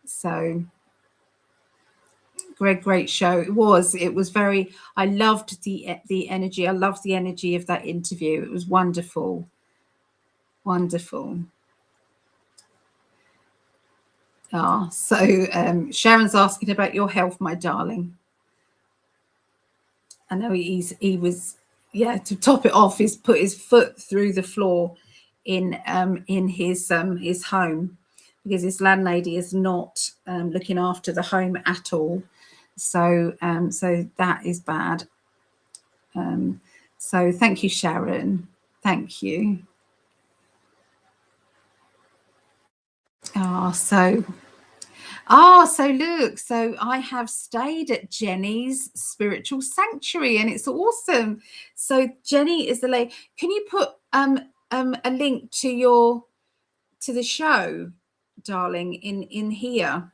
So Greg, great show. It was very, I loved the energy. I loved the energy of that interview. It was wonderful. Wonderful. So Sharon's asking about your health, my darling. I know he was, yeah, to top it off, he's put his foot through the floor in his home, because his landlady is not looking after the home at all. So so that is bad. So thank you, Sharon. Thank you. So look, so I have stayed at Jenny's spiritual sanctuary and it's awesome. So Jenny is the lady. Can you put a link to the show, darling, in here?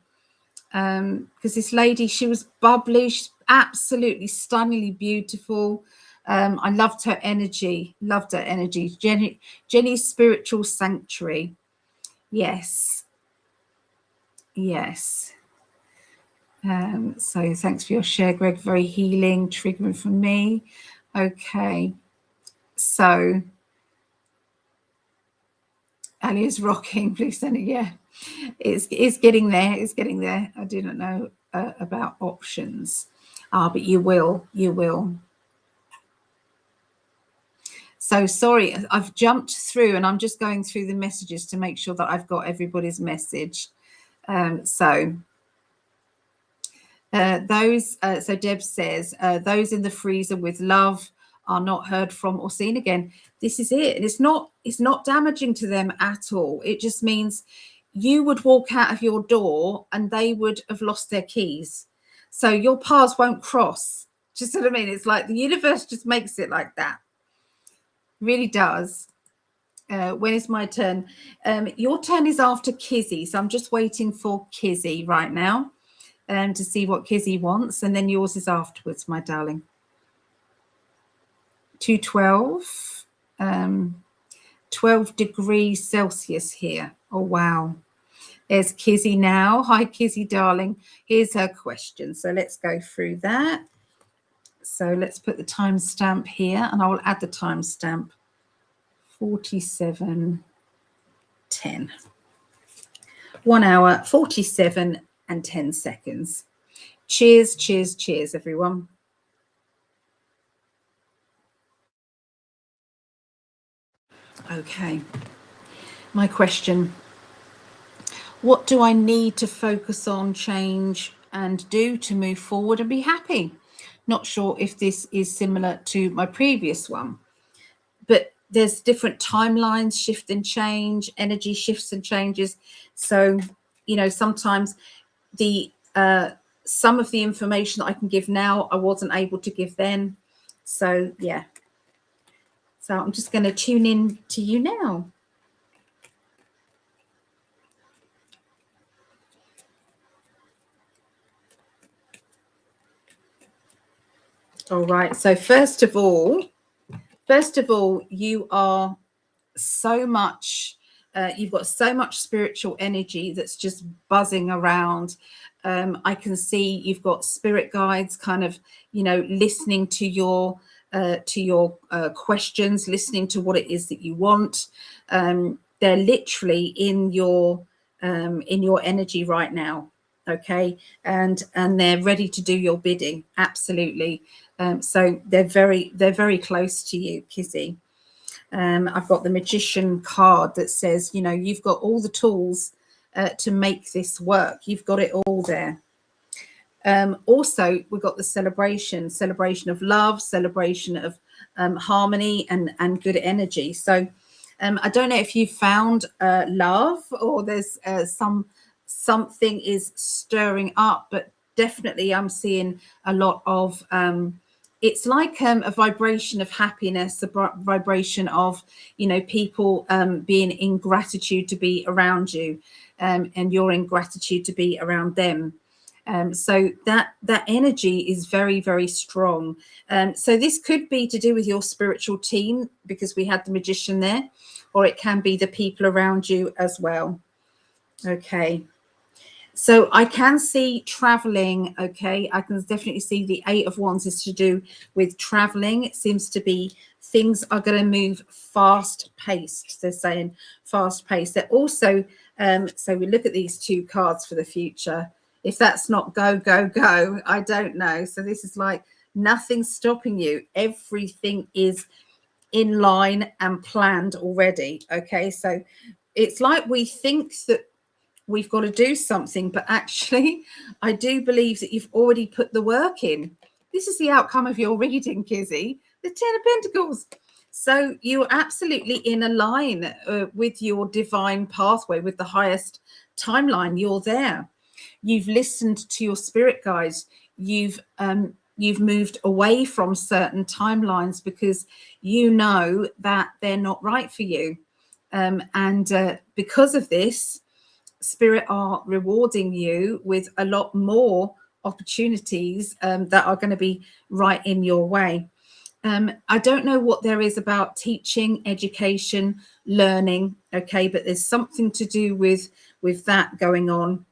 Because this lady, she was bubbly, she's absolutely stunningly beautiful. I loved her energy. Jenny's spiritual sanctuary. Yes. So thanks for your share, Greg. Very healing, triggering for me. Okay. So Ali is rocking. Please send it. Yeah. It's getting there. It's getting there. I do not know about options. But you will. So sorry, I've jumped through and I'm just going through the messages to make sure that I've got everybody's message. So Deb says, those in the freezer with love are not heard from or seen again. This is it. And it's not damaging to them at all. It just means you would walk out of your door and they would have lost their keys. So your paths won't cross. Just what I mean? It's like the universe just makes it like that. Really does. When is my turn? Your turn is after Kizzy. So I'm just waiting for Kizzy right now. To see what Kizzy wants, and then yours is afterwards, my darling. 212, 12 degrees Celsius here. Oh, wow. There's Kizzy now. Hi, Kizzy, darling. Here's her question. So let's go through that. So let's put the timestamp here, and I will add the timestamp. 47:10. 1 hour, 47 and 10 seconds. Cheers, cheers, cheers, everyone. Okay. My question: what do I need to focus on, change, and do to move forward and be happy? Not sure if this is similar to my previous one, but there's different timelines, shift and change, energy shifts and changes. So, you know, sometimes the some of the information that I can give now, I wasn't able to give then. So, yeah. So I'm just going to tune in to you now. All right. So first of all, you are so much, you've got so much spiritual energy that's just buzzing around. I can see you've got spirit guides kind of, you know, listening to your questions, listening to what it is that you want. They're literally in your energy right now. Okay. And they're ready to do your bidding. Absolutely. So they're very close to you, Kizzy. I've got the Magician card that says, you know, you've got all the tools to make this work. You've got it all there. Also, we've got the celebration of love, celebration of harmony and good energy. So I don't know if you found love, or there's something is stirring up, but definitely I'm seeing a lot of it's like a vibration of happiness, a vibration of, you know, people being in gratitude to be around you, and you're in gratitude to be around them. So that energy is very, very strong. So this could be to do with your spiritual team, because we had the magician there, or it can be the people around you as well. Okay. So I can see traveling. Okay, I can definitely see the 8 of Wands is to do with traveling. It seems to be things are going to move fast paced. They're saying fast paced. They're also, so we look at these 2 cards for the future. If that's not go, go, go, I don't know. So this is like nothing's stopping you. Everything is in line and planned already. Okay, so it's like we think that we've got to do something, but actually I do believe that you've already put the work in. This is the outcome of your reading, Kizzy, the 10 of Pentacles. So you're absolutely in a line with your divine pathway, with the highest timeline. You're there. You've listened to your spirit guides. You've moved away from certain timelines because you know that they're not right for you, and because of this, Spirit are rewarding you with a lot more opportunities that are going to be right in your way. I don't know what there is about teaching, education, learning, okay, but there's something to do with that going on.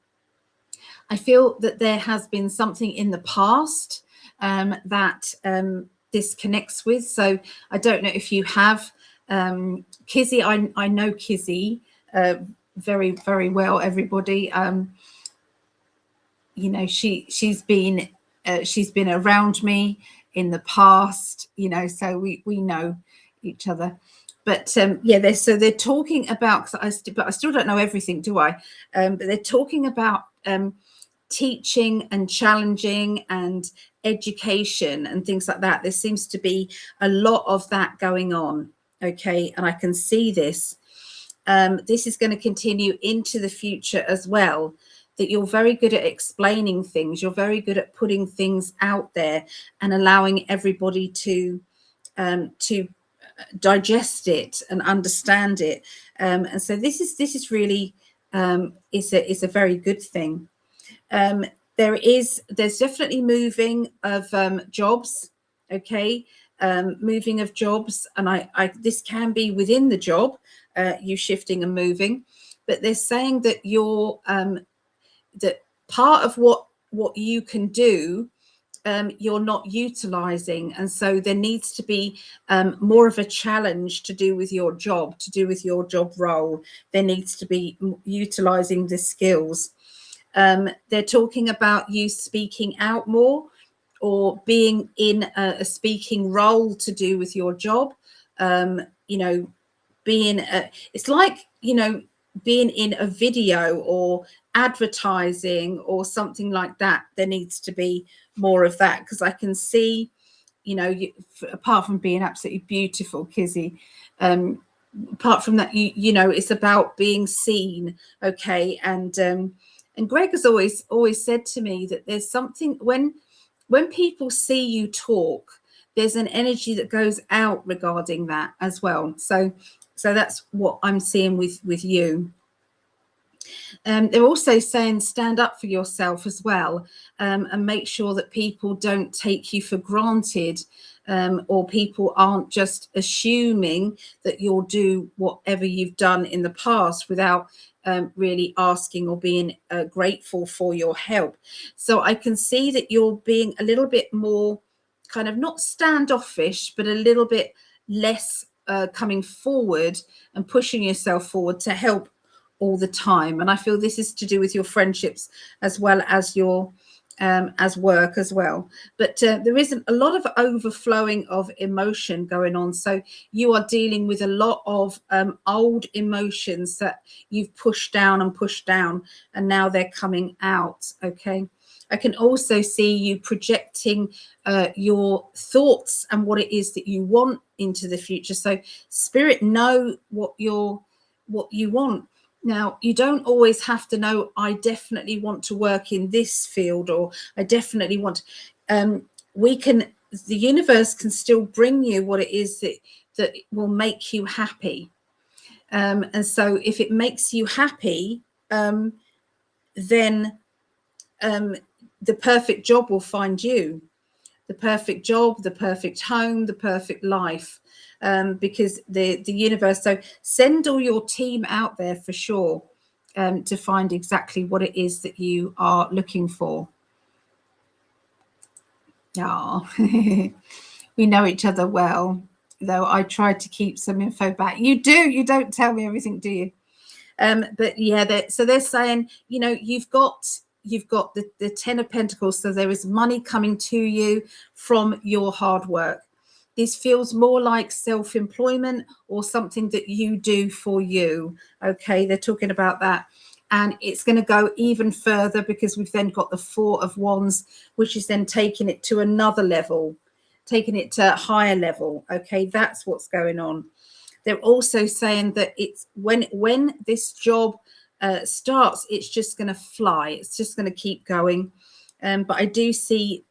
I feel that there has been something in the past that this connects with. So I don't know if you have Kizzy. I know Kizzy very, very well, everybody. You know, she's been around me in the past, you know, so we know each other. But yeah, they're talking about, but I still don't know everything, do I? But they're talking about teaching and challenging and education and things like that. There seems to be a lot of that going on. Okay, and I can see this. This is going to continue into the future as well, that you're very good at explaining things. You're very good at putting things out there and allowing everybody to digest it and understand it. And so this is really is a very good thing. There's definitely moving of jobs. Okay, moving of jobs, and I this can be within the job, you shifting and moving, but they're saying that you're that part of what you can do, you're not utilizing, and so there needs to be more of a challenge to do with your job, to do with your job role. There needs to be utilizing the skills. They're talking about you speaking out more, or being in a speaking role to do with your job. You know, being it's like, you know, being in a video or advertising or something like that. There needs to be more of that, because I can see, you know, apart from being absolutely beautiful, Kizzy, apart from that, you know, it's about being seen. Okay, and Greg has always said to me that there's something when people see you talk, there's an energy that goes out regarding that as well. So that's what I'm seeing with you. They're also saying stand up for yourself as well, and make sure that people don't take you for granted, or people aren't just assuming that you'll do whatever you've done in the past without really asking or being grateful for your help. So I can see that you're being a little bit more kind of not standoffish, but a little bit less coming forward and pushing yourself forward to help all the time. And I feel this is to do with your friendships as well as your as work as well. But there isn't a lot of overflowing of emotion going on. So you are dealing with a lot of old emotions that you've pushed down, and now they're coming out. Okay. I can also see you projecting your thoughts and what it is that you want into the future. So spirit know what you want. Now, you don't always have to know, I definitely want to work in this field, or I definitely want, the universe can still bring you what it is that will make you happy. And so if it makes you happy, then the perfect job will find you, the perfect job, the perfect home, the perfect life, because the universe. So send all your team out there for sure, to find exactly what it is that you are looking for. Oh, we know each other well, though I tried to keep some info back. You do, you don't tell me everything, do you? But yeah, so they're saying, you know, you've got the 10 of Pentacles, so there is money coming to you from your hard work. This feels more like self-employment or something that you do for you. Okay, they're talking about that. And it's going to go even further, because we've then got the 4 of Wands, which is then taking it to another level, taking it to a higher level. Okay, that's what's going on. They're also saying that it's when this job starts, it's just going to fly. It's just going to keep going. But I do see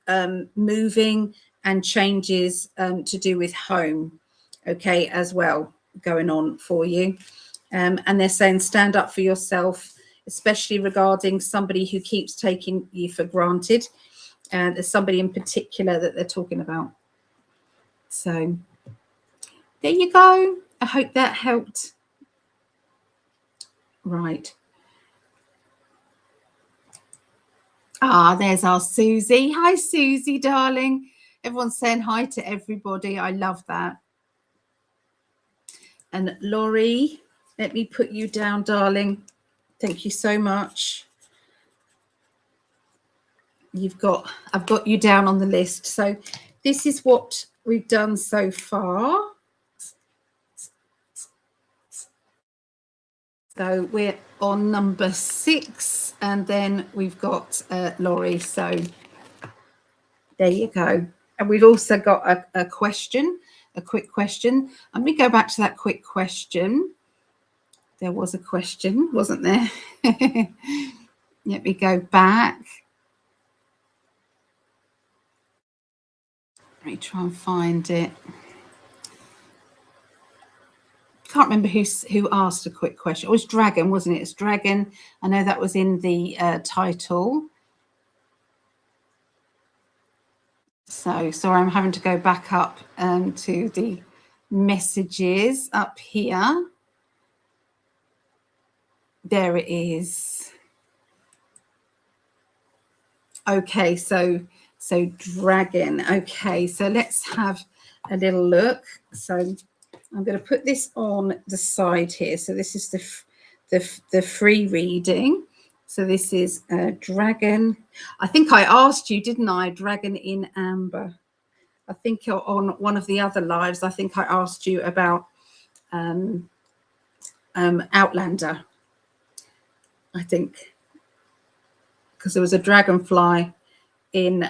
moving and changes to do with home, okay, as well, going on for you. And they're saying stand up for yourself, especially regarding somebody who keeps taking you for granted. There's somebody in particular that they're talking about. So there you go. I hope that helped. Right. Ah, there's our Susie. Hi, Susie, darling. Everyone's saying hi to everybody. I love that. And Laurie, let me put you down, darling. Thank you so much. I've got you down on the list. So this is what we've done so far. So we're on number 6, and then we've got Laurie. So there you go. And we've also got a question, a quick question. Let me go back to that quick question. There was a question, wasn't there? Let me go back. Let me try and find it. Can't remember who asked a quick question. It was Dragon, wasn't it? It's Dragon. I know that was in the title. So sorry, I'm having to go back up to the messages up here. There it is. Okay, so Dragon. Okay, so let's have a little look. So I'm going to put this on the side here. So this is the free reading. So this is Dragon. I think I asked you, didn't I? Dragon in Amber. I think on one of the other lives, I think I asked you about Outlander. I think, because there was a dragonfly in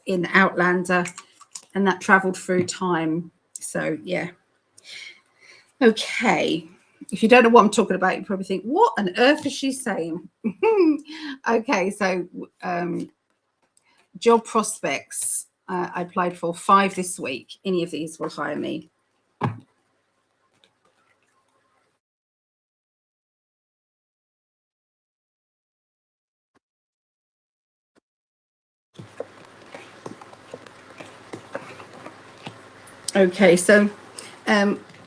Outlander, and that traveled through time. So yeah. Okay. If you don't know what I'm talking about, you probably think, what on earth is she saying? Okay, so job prospects. I applied for 5 this week. Any of these will hire me. Okay, so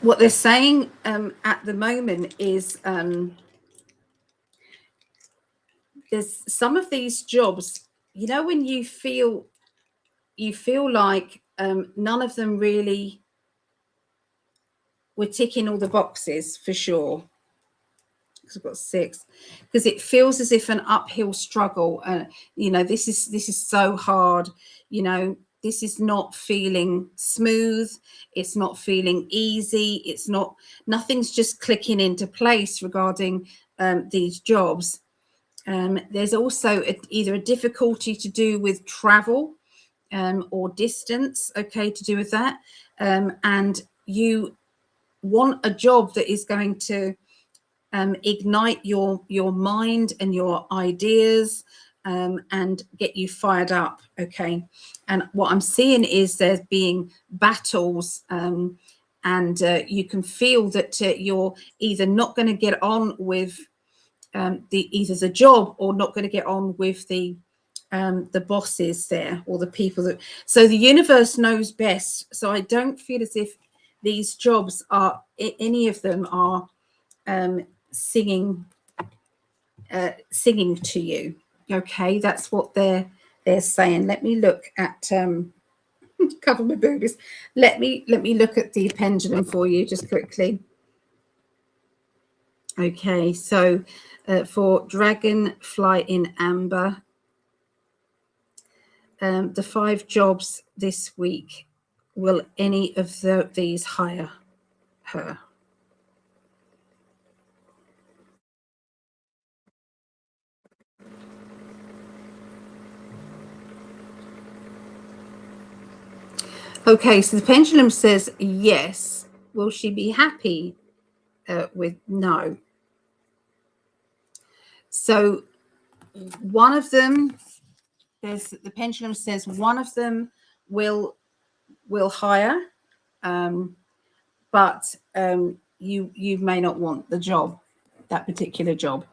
what they're saying at the moment is there's some of these jobs, you know, when you feel like none of them really were ticking all the boxes for sure. Because I've got 6, because it feels as if an uphill struggle. You know, this is so hard. You know, this is not feeling smooth. It's not feeling easy. It's not, nothing's just clicking into place regarding these jobs. There's also either a difficulty to do with travel or distance, okay, to do with that. And you want a job that is going to ignite your mind and your ideas and get you fired up, okay? And what I'm seeing is there's being battles and you can feel that you're either not going to get on with either the job or not going to get on with the the bosses there, or the people that, so the universe knows best. So I don't feel as if these jobs are, any of them are singing to you. Okay, that's what they're saying. Let me look at cover my boobies. Let me look at the pendulum for you just quickly. Okay, so for Dragonfly in Amber, the 5 jobs this week, will any of these hire her? Okay, so the pendulum says yes. Will she be happy with no? So one of them, the pendulum says one of them will hire, but you may not want the job, that particular job.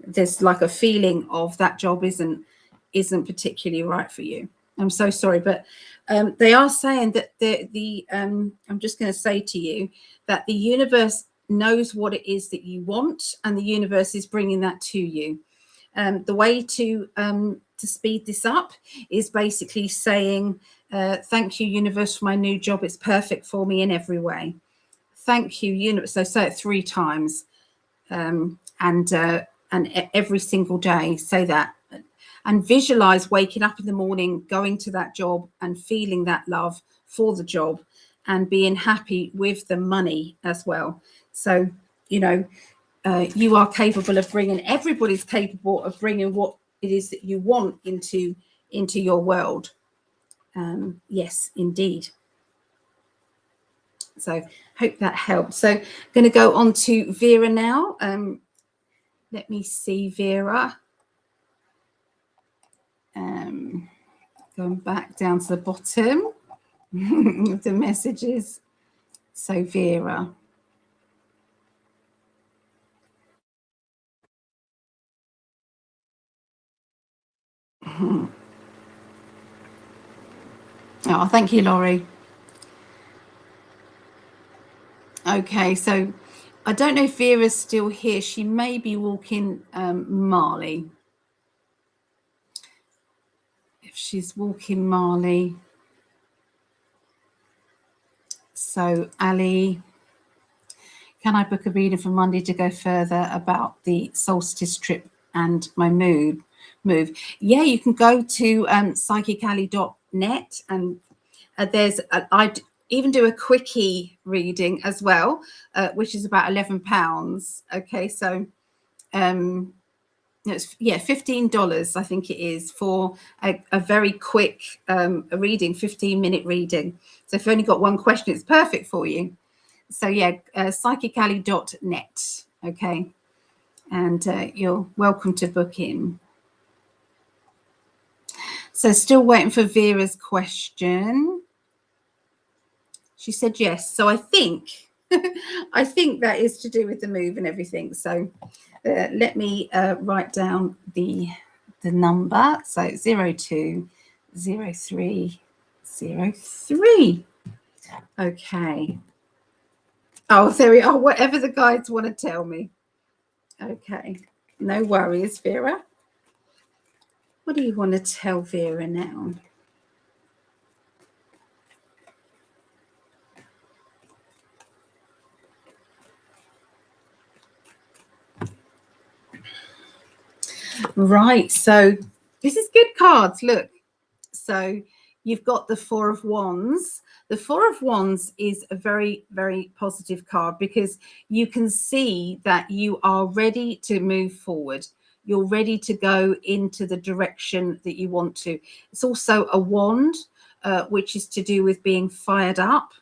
There's like a feeling of that job isn't particularly right for you. I'm so sorry, but they are saying that I'm just going to say to you that the universe knows what it is that you want, and the universe is bringing that to you. The way to speed this up is basically saying, thank you, universe, for my new job. It's perfect for me in every way. Thank you, universe. So say it 3 times, and every single day say that, and visualize waking up in the morning, going to that job and feeling that love for the job and being happy with the money as well. So, you know, you are capable of bringing, everybody's capable of bringing what it is that you want into your world. Yes, indeed. So hope that helps. So I'm going to go on to Vera now. Let me see, Vera. Going back down to the bottom of the messages. So Vera. Oh, thank you, Laurie. Okay, so I don't know if Vera's still here. She may be walking Marley. If she's walking Marley. So Ali, can I book a reading for Monday to go further about the solstice trip and my move? Yeah, you can go to psychically.net, and I'd even do a quickie reading as well, which is about £11. Okay, so it's, yeah, $15 I think it is for a very quick reading, 15-minute reading. So if you've only got one question, it's perfect for you. So yeah, psychically.net. Okay, and you're welcome to book in. So still waiting for Vera's question. She said yes. So I think I think that is to do with the move and everything. So let me write down the number. So 020303. Okay. Oh, there we are. Whatever the guides want to tell me. Okay. No worries, Vera. What do you want to tell Vera now? Right. So this is good cards. Look. So you've got the 4 of Wands. The 4 of Wands is a very, very positive card because you can see that you are ready to move forward. You're ready to go into the direction that you want to. It's also a wand, which is to do with being fired up.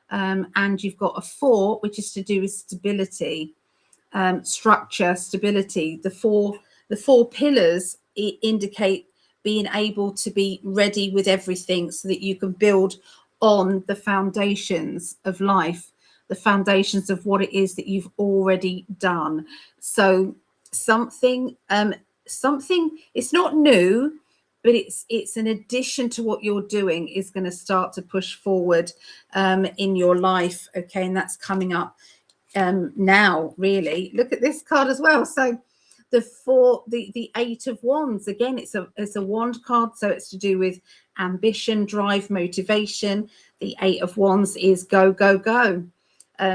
And you've got a 4, which is to do with stability, structure, stability. The four pillars indicate being able to be ready with everything so that you can build on the foundations of life, the foundations of what it is that you've already done. So something, it's not new, but it's an addition to what you're doing is going to start to push forward in your life. Okay, and that's coming up now. Really, look at this card as well. So the 8 of Wands, again, it's a wand card, so it's to do with ambition, drive, motivation. The 8 of Wands is go, go, go.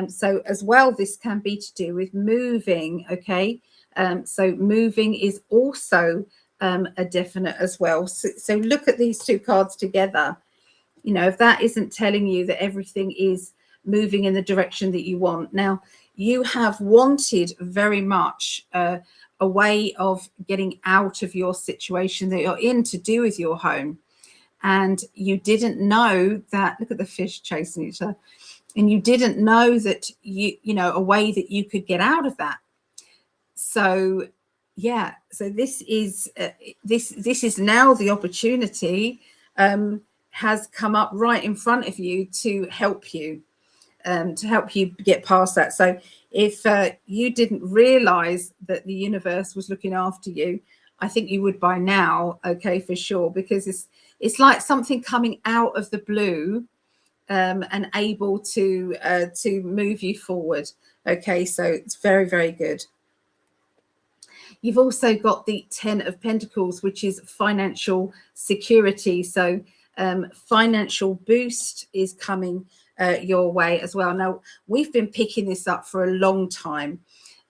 So as well, this can be to do with moving. Okay, so moving is also a definite as well. So look at these two cards together. You know, if that isn't telling you that everything is moving in the direction that you want. Now, you have wanted very much a way of getting out of your situation that you're in to do with your home. And you didn't know that, look at the fish chasing each other. And you didn't know that you know, a way that you could get out of that. So yeah, so this is this is now the opportunity has come up right in front of you to help you get past that. So if you didn't realize that the universe was looking after you, I think you would by now. Okay, for sure, because it's like something coming out of the blue and able to move you forward. Okay, so it's very, very good. You've also got the 10 of Pentacles, which is financial security. So financial boost is coming your way as well. Now, we've been picking this up for a long time.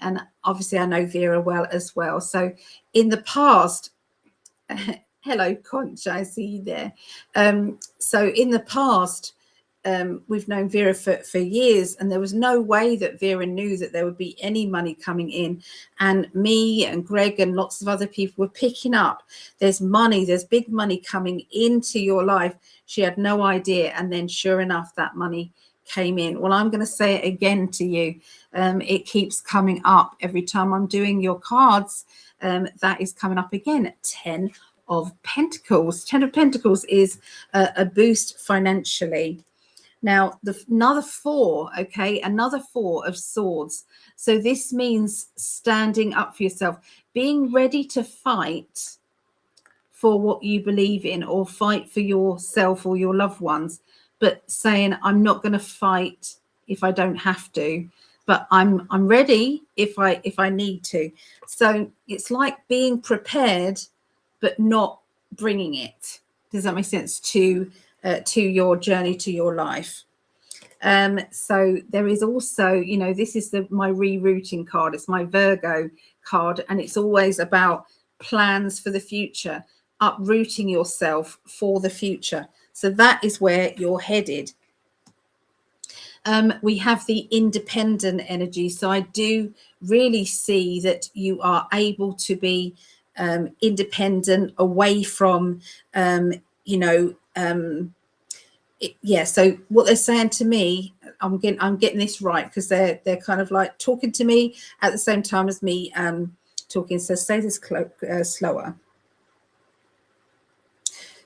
And obviously, I know Vera well as well. So in the past, hello, Conch, I see you there. So in the past, we've known Vera for years, and there was no way that Vera knew that there would be any money coming in. And me and Greg and lots of other people were picking up, there's money, there's big money coming into your life. She had no idea. And then sure enough, that money came in. Well, I'm going to say it again to you. It keeps coming up every time I'm doing your cards. That is coming up again. 10 of Pentacles. 10 of Pentacles is a boost financially. Now, another 4, okay, another 4 of Swords. So this means standing up for yourself, being ready to fight for what you believe in, or fight for yourself or your loved ones, but saying, I'm not going to fight if I don't have to, but I'm ready if I need to. So it's like being prepared, but not bringing it. Does that make sense to your journey, to your life? So there is also, you know, this is my rerouting card. It's my Virgo card, and it's always about plans for the future, uprooting yourself for the future. So that is where you're headed. We have the independent energy. So I do really see that you are able to be independent, away from, yeah. So what they're saying to me, I'm getting this right, because they're kind of like talking to me at the same time as me talking. So say this slower.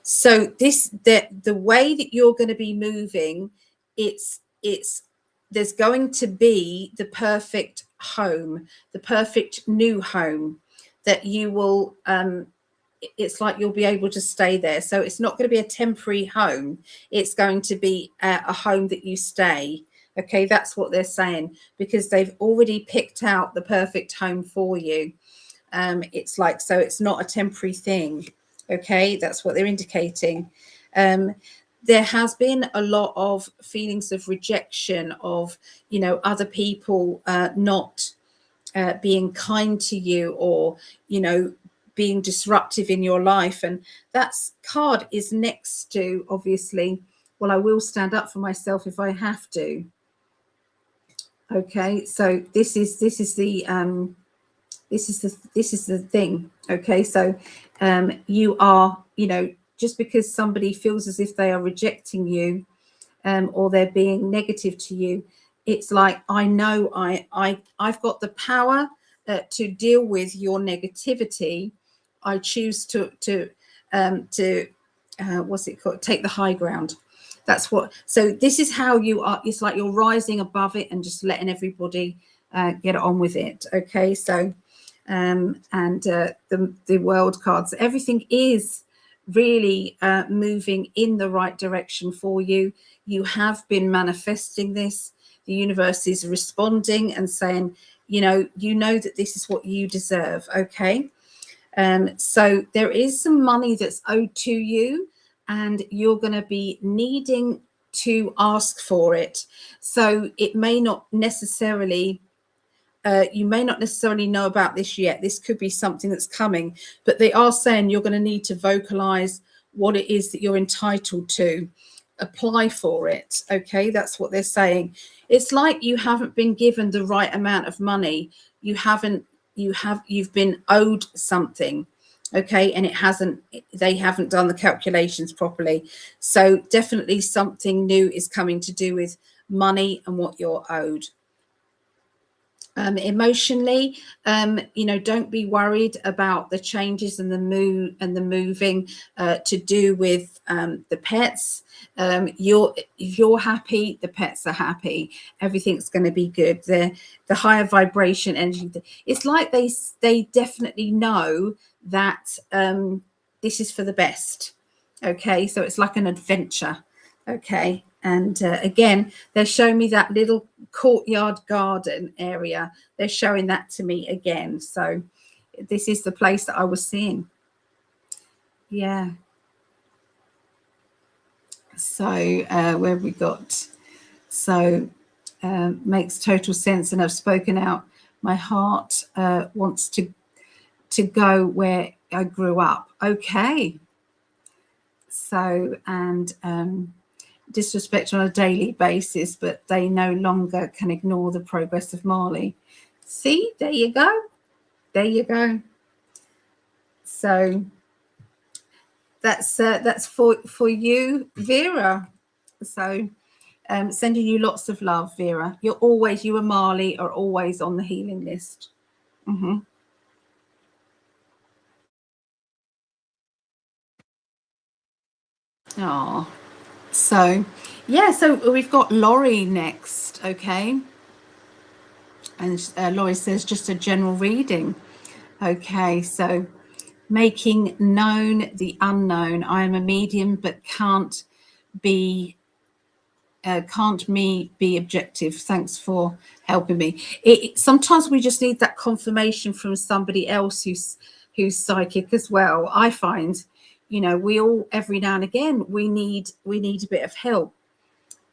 So the way that you're going to be moving, it's there's going to be the perfect home, the perfect new home that you will it's like you'll be able to stay there. So it's not going to be a temporary home. It's going to be a home that you stay. Okay, that's what they're saying, because they've already picked out the perfect home for you. It's like, so it's not a temporary thing. Okay, that's what they're indicating. There has been a lot of feelings of rejection, of, you know, other people not being kind to you, or, you know, being disruptive in your life. And that card is next to, obviously, well, I will stand up for myself if I have to. Okay, so this is the thing. Okay, so you are, you know, just because somebody feels as if they are rejecting you or they're being negative to you, it's like, I know I've got the power to deal with your negativity. I choose to what's it called? Take the high ground. That's what. So this is how you are. It's like you're rising above it and just letting everybody get on with it. Okay, so and the world cards, everything is really moving in the right direction for you. You have been manifesting this. The universe is responding and saying, you know that this is what you deserve. Okay. So there is some money that's owed to you, and you're going to be needing to ask for it. So it may not necessarily, you may not necessarily know about this yet. This could be something that's coming, but they are saying you're going to need to vocalize what it is that you're entitled to. Apply for it. Okay, that's what they're saying. It's like you haven't been given the right amount of money. You've been owed something. Okay, and they haven't done the calculations properly. So definitely something new is coming to do with money and what you're owed. Emotionally, don't be worried about the changes and the moving to do with the pets. If you're happy, the pets are happy. Everything's going to be good. The higher vibration energy. It's like they definitely know that this is for the best. Okay, so it's like an adventure. Okay, and again, they're showing me that little courtyard garden area. They're showing that to me again. So this is the place that I was seeing. Yeah. So where have we got? So makes total sense, and I've spoken out. My heart wants to go where I grew up. Okay. So, and disrespect on a daily basis, but they no longer can ignore the progress of Marley. See, there you go. There you go. So that's for you, Vera. So sending you lots of love, Vera. You and Marley are always on the healing list. Mm-hmm. Oh, so yeah, so we've got Laurie next. Okay. And Laurie says just a general reading. Okay, so making known the unknown. I am a medium, but can't be objective. Thanks for helping me. Sometimes we just need that confirmation from somebody else who's psychic as well. I find, we all every now and again we need a bit of help.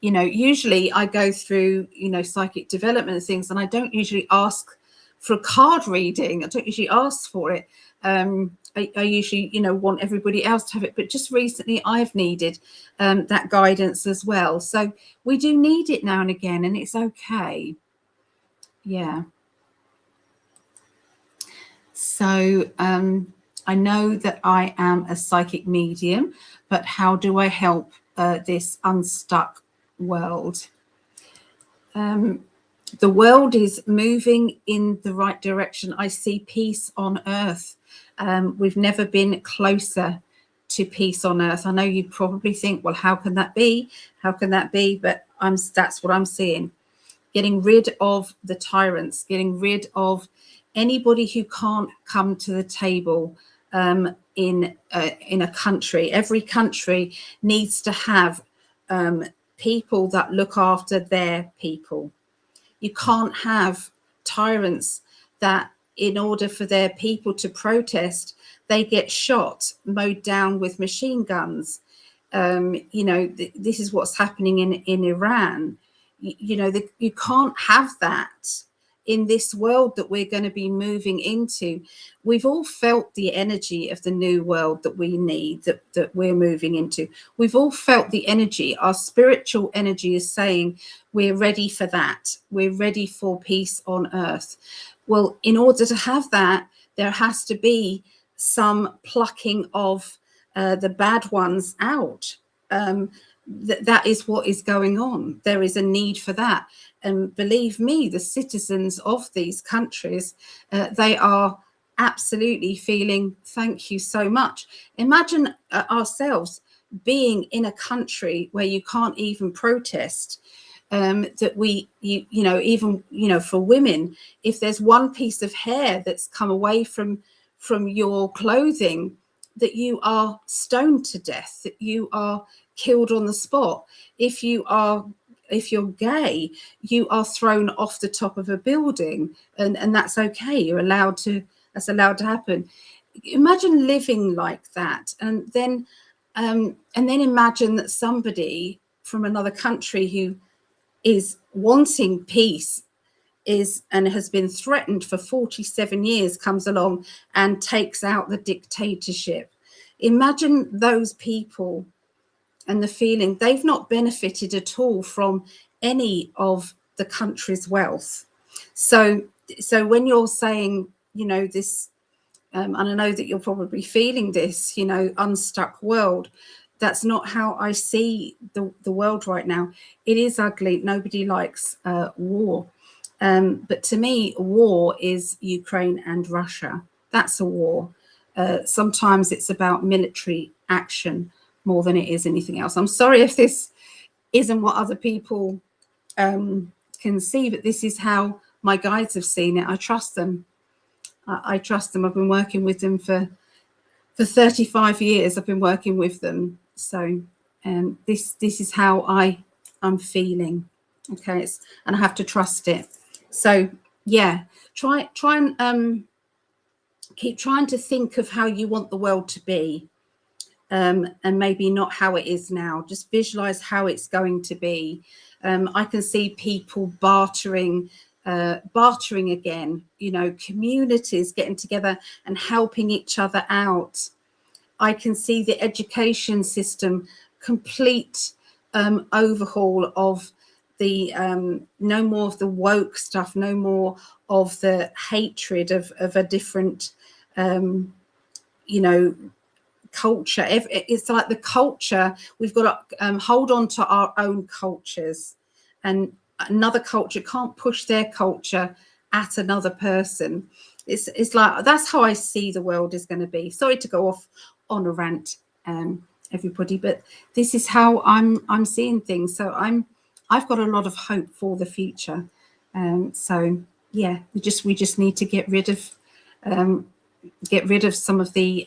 Usually I go through, psychic development and things, and I don't usually ask for a card reading. I don't usually ask for it. I usually, want everybody else to have it. But just recently I've needed that guidance as well. So we do need it now and again, and it's okay. Yeah. So I know that I am a psychic medium, but how do I help this unstuck world? The world is moving in the right direction. I see peace on earth. We've never been closer to peace on earth. I know you'd probably think, well, how can that be? How can that be? But that's what I'm seeing. Getting rid of the tyrants, getting rid of anybody who can't come to the table in a country. Every country needs to have people that look after their people. You can't have tyrants that, in order for their people to protest, they get shot, mowed down with machine guns. This is what's happening in Iran. You can't have that in this world that we're going to be moving into. We've all felt the energy of the new world that we need, that we're moving into. We've all felt the energy. Our spiritual energy is saying we're ready for that. We're ready for peace on earth. Well, in order to have that, there has to be some plucking of the bad ones out. That is what is going on. There is a need for that. And believe me, the citizens of these countries, they are absolutely feeling, thank you so much. Imagine ourselves being in a country where you can't even protest. That even for women, if there's one piece of hair that's come away from your clothing, that you are stoned to death, that you are killed on the spot. If you're gay, you are thrown off the top of a building, and that's okay. That's allowed to happen. Imagine living like that, and then imagine that somebody from another country who is wanting peace and has been threatened for 47 years comes along and takes out the dictatorship. Imagine those people and the feeling they've not benefited at all from any of the country's wealth. So when you're saying, this, and I know that you're probably feeling this, unstuck world, that's not how I see the world right now. It is ugly. Nobody likes war. But to me, war is Ukraine and Russia. That's a war. Sometimes it's about military action more than it is anything else. I'm sorry if this isn't what other people can see, but this is how my guides have seen it. I trust them. I trust them. I've been working with them for 35 years. I've been working with them. So this is how I'm feeling. Okay, and I have to trust it. So yeah, try and keep trying to think of how you want the world to be, and maybe not how it is now. Just visualize how it's going to be. I can see people bartering again, communities getting together and helping each other out. I can see the education system complete overhaul of the no more of the woke stuff, no more of the hatred of a different culture. It's like the culture, we've got to hold on to our own cultures, and another culture can't push their culture at another person. It's like, that's how I see the world is going to be. Sorry to go off on a rant, everybody, but this is how I'm seeing things. So I've got a lot of hope for the future. So yeah, we just need to get rid of some of the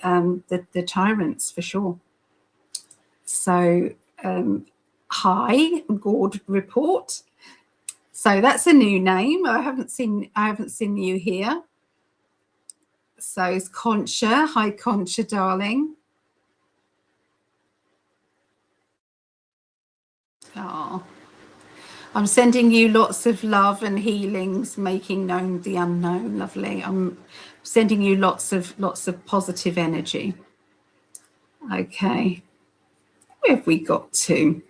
tyrants, for sure. So hi, Gord Report. So that's a new name. I haven't seen you here. So it's Concha. Hi, Concha, darling. Oh, I'm sending you lots of love and healings, making known the unknown. Lovely. I'm sending you lots of positive energy. Okay. Where have we got to?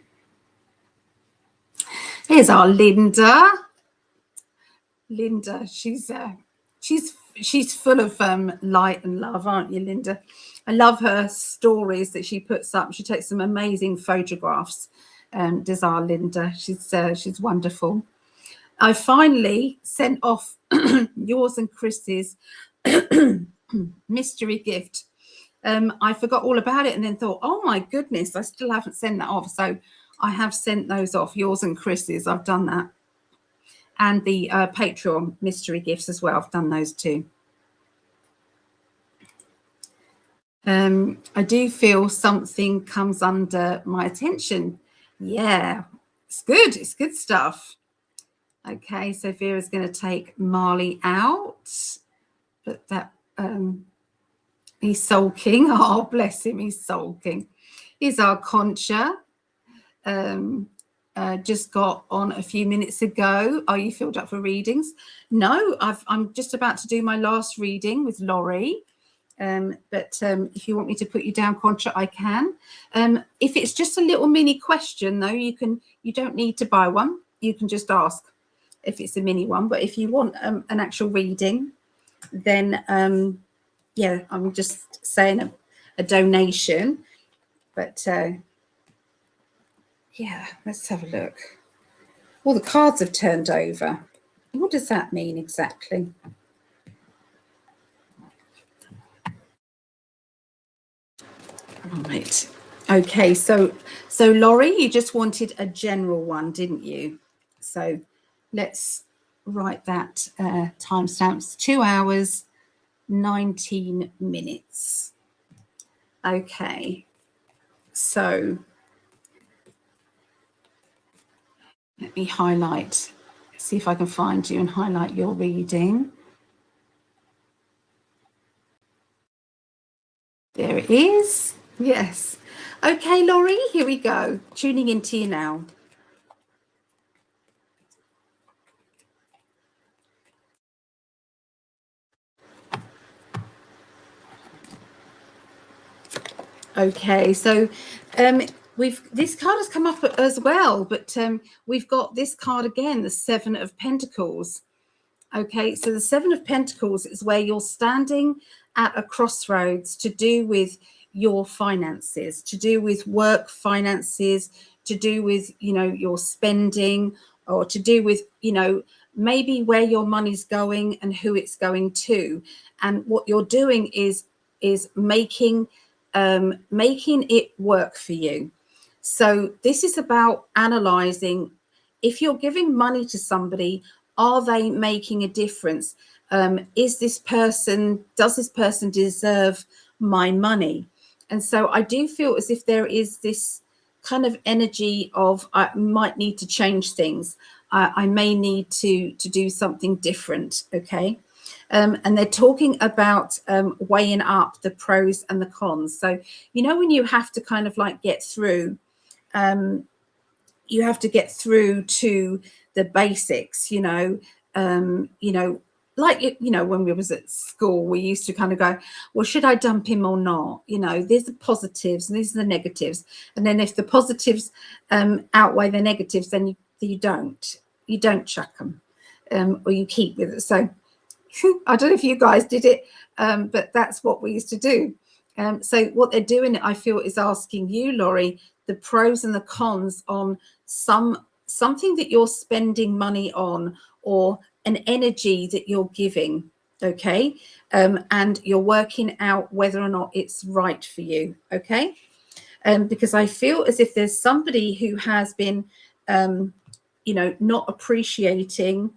Here's our Linda. Linda, she's full of light and love, aren't you, Linda? I love her stories that she puts up. She takes some amazing photographs. Does our Linda? She's wonderful. I finally sent off yours and Chris's mystery gift. I forgot all about it and then thought, oh my goodness, I still haven't sent that off. So I have sent those off, yours and Chris's. I've done that. And the Patreon mystery gifts as well. I've done those too. I do feel something comes under my attention. Yeah, it's good. It's good stuff. Okay, so Vera's going to take Marley out. But that he's sulking. Oh, bless him. He's sulking. Here's our Concha. Just got on a few minutes ago. Are you filled up for readings? No, I'm just about to do my last reading with Laurie. But if you want me to put you down, Concha, I can. If it's just a little mini question, though, you don't need to buy one. You can just ask if it's a mini one. But if you want an actual reading, then yeah, I'm just saying a donation. But yeah, let's have a look. All the cards have turned over. What does that mean exactly? Right. Okay, so Laurie, you just wanted a general one, didn't you? So let's write that timestamps. 2 hours, 19 minutes. Okay, so let me highlight, see if I can find you and highlight your reading. There it is. Yes. Okay, Laurie, here we go. Tuning into you now. Okay, so this card has come up as well, but we've got this card again, the Seven of Pentacles. Okay, so the Seven of Pentacles is where you're standing at a crossroads to do with your finances, to do with work finances, to do with, you know, your spending, or to do with, you know, maybe where your money's going and who it's going to. And what you're doing is making it work for you. So this is about analyzing, if you're giving money to somebody, are they making a difference? Does this person deserve my money? And so I do feel as if there is this kind of energy of, I might need to change things. I may need to do something different. Okay. And they're talking about weighing up the pros and the cons. So, you know, when you have to kind of like get through, you have to get through to the basics, you know, like, you know, when we was at school, we used to kind of go, well, should I dump him or not? You know, there's the positives and these are the negatives. And then if the positives outweigh the negatives, then you don't chuck them, or you keep with it. So I don't know if you guys did it, but that's what we used to do. So what they're doing, I feel, is asking you, Laurie, the pros and the cons on something that you're spending money on, or an energy that you're giving. Okay. And you're working out whether or not it's right for you. Okay. Because I feel as if there's somebody who has been, you know, not appreciating,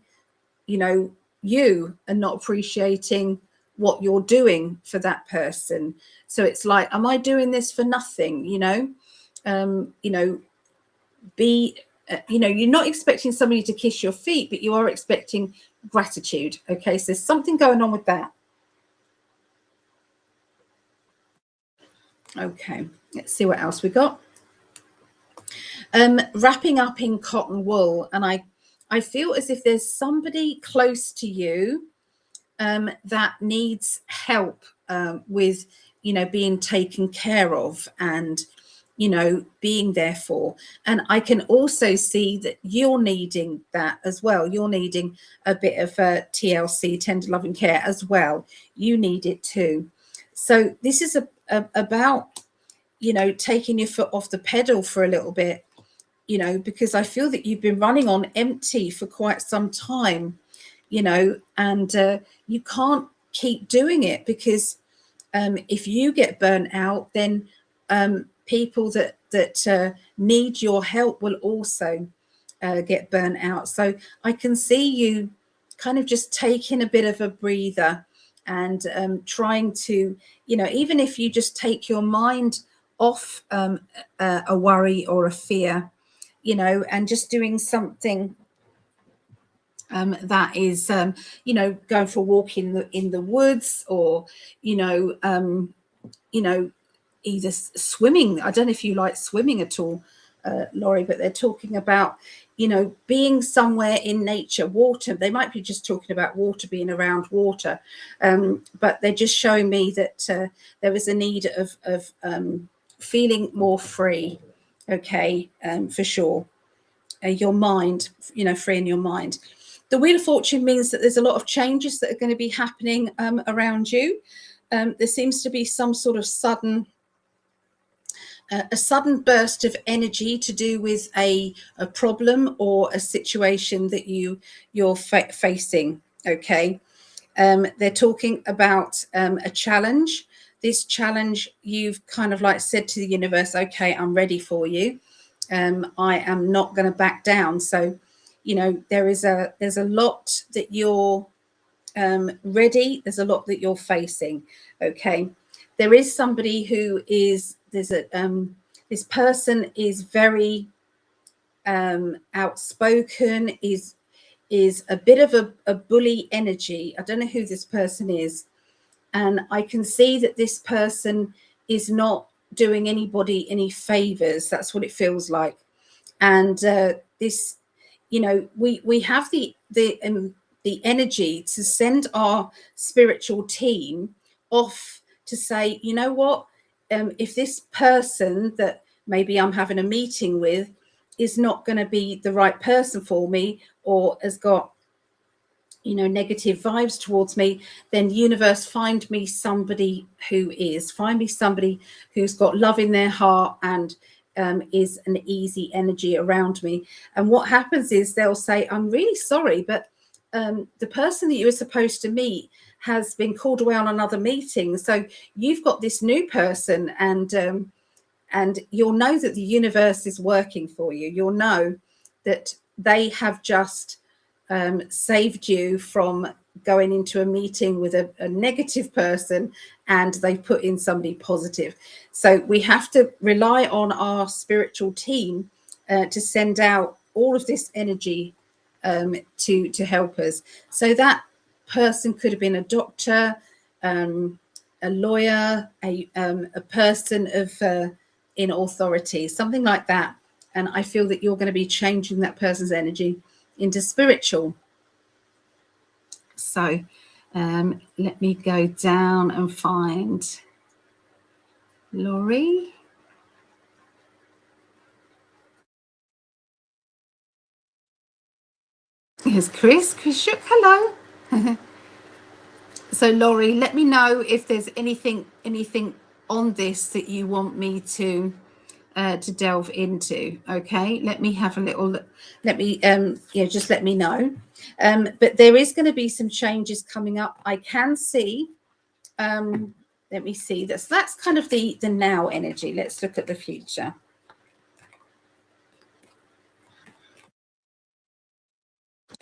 you know, you, and not appreciating what you're doing for that person. So it's like, am I doing this for nothing? You know, you know, you know, you're not expecting somebody to kiss your feet, but you are expecting gratitude. Okay, so there's something going on with that. Okay, let's see what else we got. Wrapping up in cotton wool, and I feel as if there's somebody close to you that needs help with, you know, being taken care of and, you know, being there for. And I can also see that you're needing that as well. You're needing a bit of TLC, tender loving care, as well. You need it too. So this is about, you know, taking your foot off the pedal for a little bit, you know, because I feel that you've been running on empty for quite some time, you know, and you can't keep doing it, because if you get burnt out, then people that need your help will also get burnt out. So I can see you kind of just taking a bit of a breather and trying to, you know, even if you just take your mind off a worry or a fear, you know, and just doing something that is, you know, going for a walk in the woods, or, you know, either swimming. I don't know if you like swimming at all, Laurie, but they're talking about, you know, being somewhere in nature, water. They might be just talking about water, being around water, but they're just showing me that there is a need of feeling more free. Okay, for sure. Your mind, you know, free in your mind. The Wheel of Fortune means that there's a lot of changes that are going to be happening around you. There seems to be some sort of sudden burst of energy to do with a problem or a situation that you're facing. Okay, they're talking about a challenge. This challenge, you've kind of like said to the universe, okay, I'm ready for you. I am not going to back down. So, you know, there's a lot that you're ready. There's a lot that you're facing. Okay. there is somebody who is, there's a this person is very outspoken, is a bit of a bully energy. I don't know who this person is, and I can see that this person is not doing anybody any favors. That's what it feels like. And this, you know, we have the energy to send our spiritual team off to say, you know what, if this person that maybe I'm having a meeting with is not going to be the right person for me, or has got, you know, negative vibes towards me, then universe, find me somebody who is, find me somebody who's got love in their heart and is an easy energy around me. And what happens is they'll say, I'm really sorry, but the person that you were supposed to meet has been called away on another meeting, so you've got this new person, and you'll know that the universe is working for you. You'll know that they have just saved you from going into a meeting with a negative person, and they put in somebody positive. So we have to rely on our spiritual team to send out all of this energy to help us. So that person could have been a doctor, a lawyer, a person of in authority, something like that. And I feel that you're going to be changing that person's energy into spiritual. So let me go down and find Laurie. Here's Chris. Chris Shook, hello. So Laurie, let me know if there's anything on this that you want me to delve into. Okay, let me have a little, let me just let me know. But there is going to be some changes coming up. I can see, let me see, that's kind of the now energy. Let's look at the future.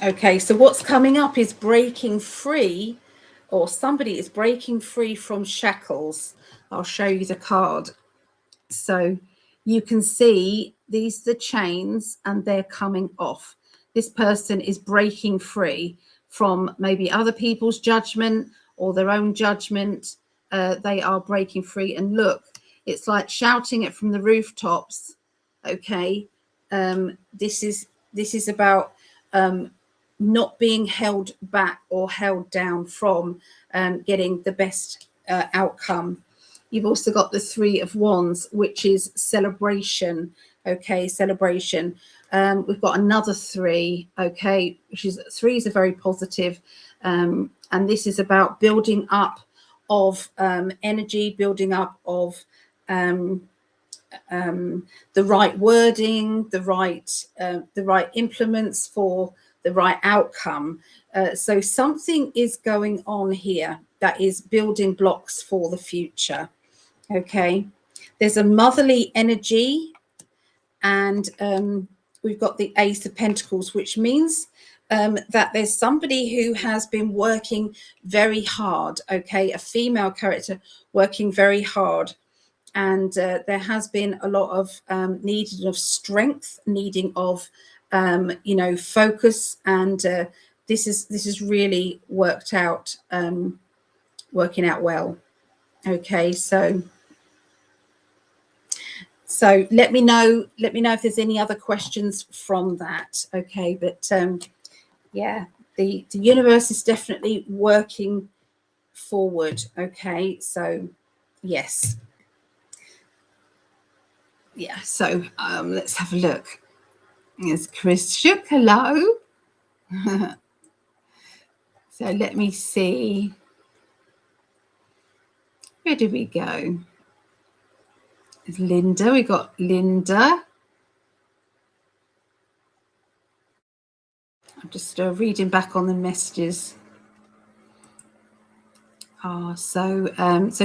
Okay, so what's coming up is breaking free, or somebody is breaking free from shackles. I'll show you the card. So you can see these are the chains, and they're coming off. This person is breaking free from maybe other people's judgment or their own judgment. They are breaking free. And look, it's like shouting it from the rooftops. Okay, this is about not being held back or held down from getting the best outcome. You've also got the Three of Wands, which is celebration. Okay, celebration. We've got another three. Okay, which is, threes are very positive, and this is about building up of energy, building up of the right wording, the right implements for the right outcome. So something is going on here that is building blocks for the future. Okay, there's a motherly energy, and we've got the Ace of Pentacles, which means that there's somebody who has been working very hard. Okay, a female character working very hard, and there has been a lot of needing of strength, needing of focus, and this is really working out well. Okay, so let me know if there's any other questions from that. Okay, but yeah, the universe is definitely working forward. Okay, so yes. Yeah, so let's have a look. There's Chris Shook, hello. So let me see. Where did we go? There's Linda, we got Linda. I'm just reading back on the messages. So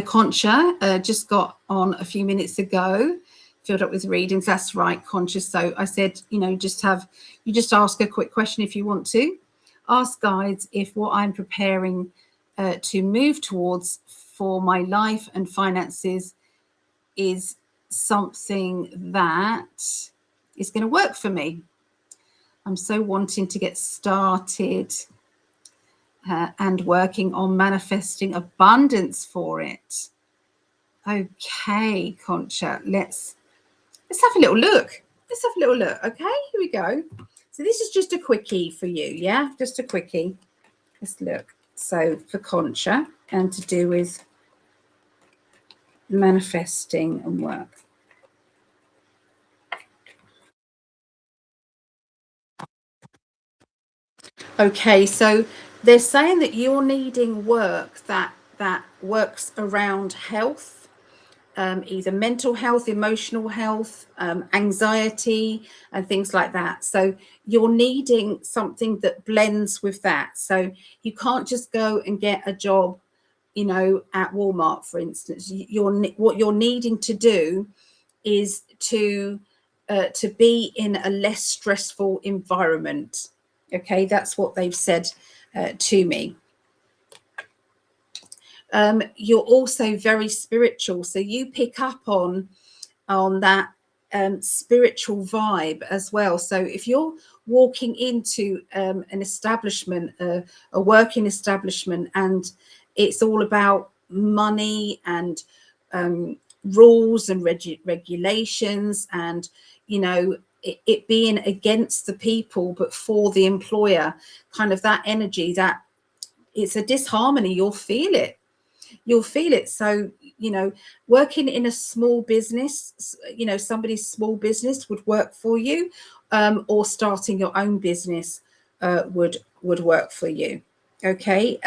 Concha just got on a few minutes ago, filled up with readings. That's right, Concha. So I said, just ask a quick question if you want to. Ask guides if what I'm preparing to move towards for my life and finances is something that is going to work for me. I'm so wanting to get started and working on manifesting abundance for it. Okay, Concha, let's have a little look. Let's have a little look. Okay, here we go. So this is just a quickie for you. Yeah, just a quickie. Let's look. So for Concha, and to do with manifesting and work. Okay, so they're saying that you're needing work that works around health, either mental health, emotional health, anxiety, and things like that. So you're needing something that blends with that. So you can't just go and get a job, you know, at Walmart, for instance. What you're needing to do is to be in a less stressful environment. Okay, that's what they've said to me. You're also very spiritual, so you pick up on that spiritual vibe as well. So if you're walking into an establishment, a working establishment, and it's all about money and rules and regulations, and you know, it being against the people but for the employer, kind of that energy, that it's a disharmony, you'll feel it. So, you know, working in a small business, you know, somebody's small business would work for you, or starting your own business would work for you. Okay.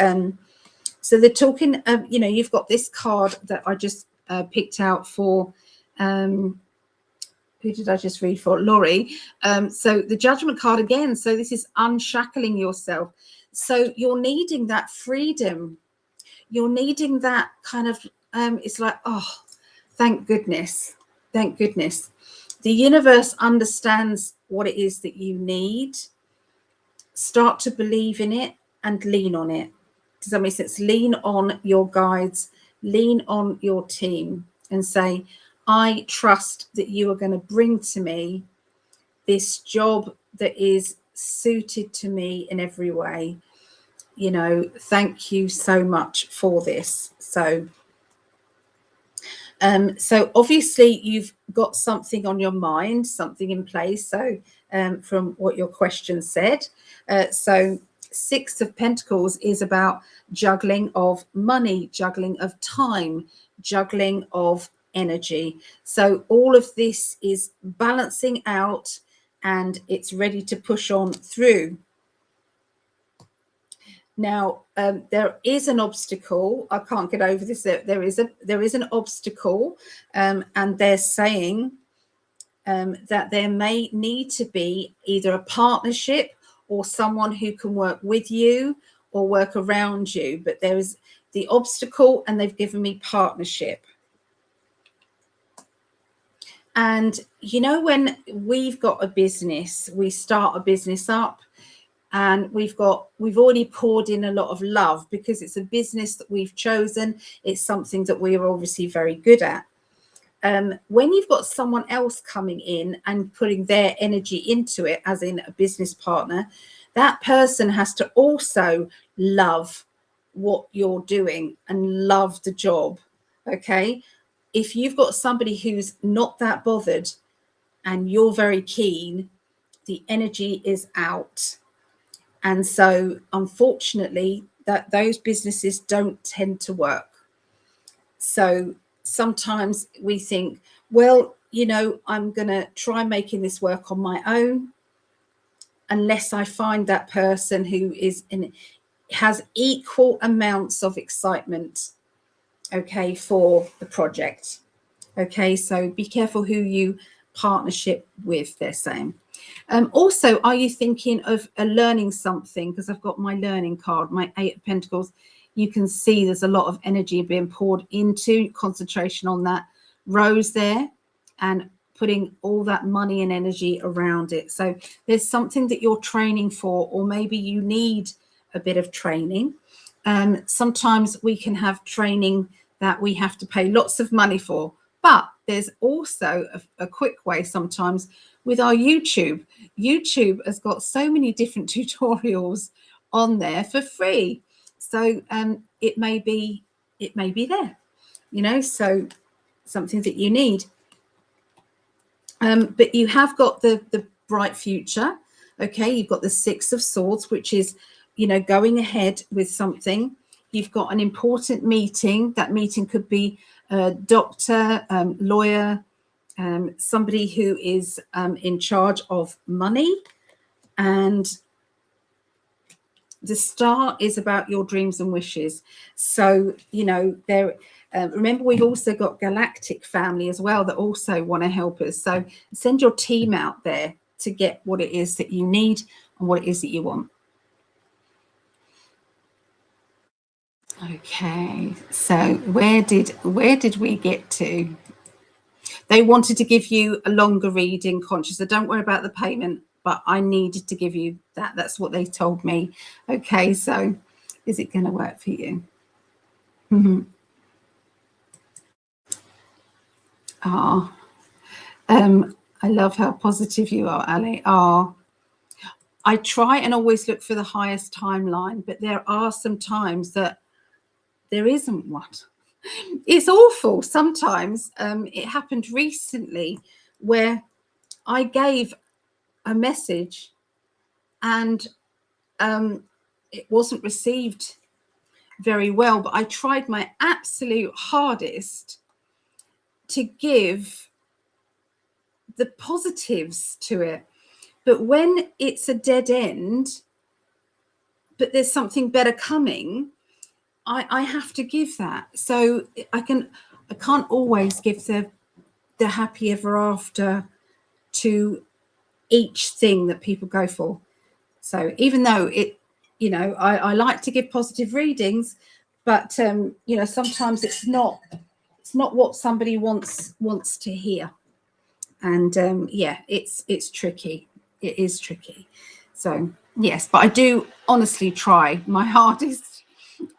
So they're talking, you know, you've got this card that I just picked out for, who did I just read for? Laurie. So the Judgment card again. So this is unshackling yourself. So you're needing that freedom. You're needing that kind of, it's like, oh, thank goodness. Thank goodness. The universe understands what it is that you need. Start to believe in it and lean on it. Does that make sense? Lean on your guides, lean on your team, and say, I trust that you are going to bring to me this job that is suited to me in every way. You know, thank you so much for this. So obviously you've got something on your mind, something in place. So from what your question said, so Six of Pentacles is about juggling of money, juggling of time, juggling of energy. So all of this is balancing out, and it's ready to push on through. Now, there is an obstacle. I can't get over this. There is an obstacle, and they're saying that there may need to be either a partnership or someone who can work with you or work around you. But there is the obstacle, and they've given me partnership. And you know, when we've got a business, we start a business up, and we've already poured in a lot of love because it's a business that we've chosen. It's something that we are obviously very good at. When you've got someone else coming in and putting their energy into it, as in a business partner, that person has to also love what you're doing and love the job. Okay. If you've got somebody who's not that bothered and you're very keen, the energy is out. And so, unfortunately, those businesses don't tend to work. So sometimes we think, well, you know, I'm going to try making this work on my own, unless I find that person who has equal amounts of excitement, okay, for the project. Okay, so be careful who you partnership with, they're saying. Also, are you thinking of learning something? Because I've got my learning card, my Eight of Pentacles. You can see there's a lot of energy being poured into concentration on that rose there, and putting all that money and energy around it. So there's something that you're training for, or maybe you need a bit of training. Sometimes we can have training that we have to pay lots of money for. But there's also a quick way sometimes with our YouTube. YouTube has got so many different tutorials on there for free. So it may be there, you know, so something that you need. But you have got the bright future. Okay, you've got the Six of Swords, which is, you know, going ahead with something. You've got an important meeting. That meeting could be a doctor, lawyer, somebody who is in charge of money. And the Star is about your dreams and wishes. So, you know, there. Remember, we've also got Galactic Family as well that also want to help us. So send your team out there to get what it is that you need and what it is that you want. Okay, so where did we get to? They wanted to give you a longer reading, Conscious. So don't worry about the payment, but I needed to give you that. That's what they told me. Okay, so is it going to work for you? I love how positive you are, Ali. I try and always look for the highest timeline, but there are some times that there isn't one. It's awful sometimes. It happened recently where I gave a message and it wasn't received very well, but I tried my absolute hardest to give the positives to it. But when it's a dead end, but there's something better coming, I have to give that. So I can't always give the happy ever after to each thing that people go for. So even though it, you know, I like to give positive readings, but you know, sometimes it's not what somebody wants to hear. And yeah, it's tricky. It is tricky. So yes, but I do honestly try my hardest.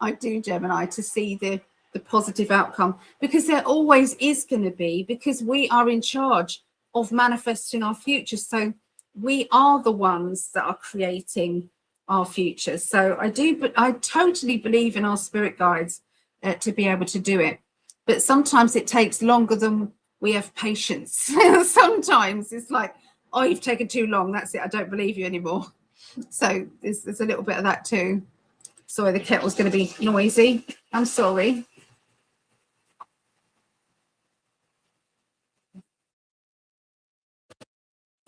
I do, Gemini, to see the positive outcome, because there always is going to be, because we are in charge of manifesting our future. So we are the ones that are creating our future. So I do, but I totally believe in our spirit guides to be able to do it. But sometimes it takes longer than we have patience. Sometimes it's like, oh, you've taken too long. That's it. I don't believe you anymore. So there's a little bit of that too. Sorry, the kettle's going to be noisy. I'm sorry.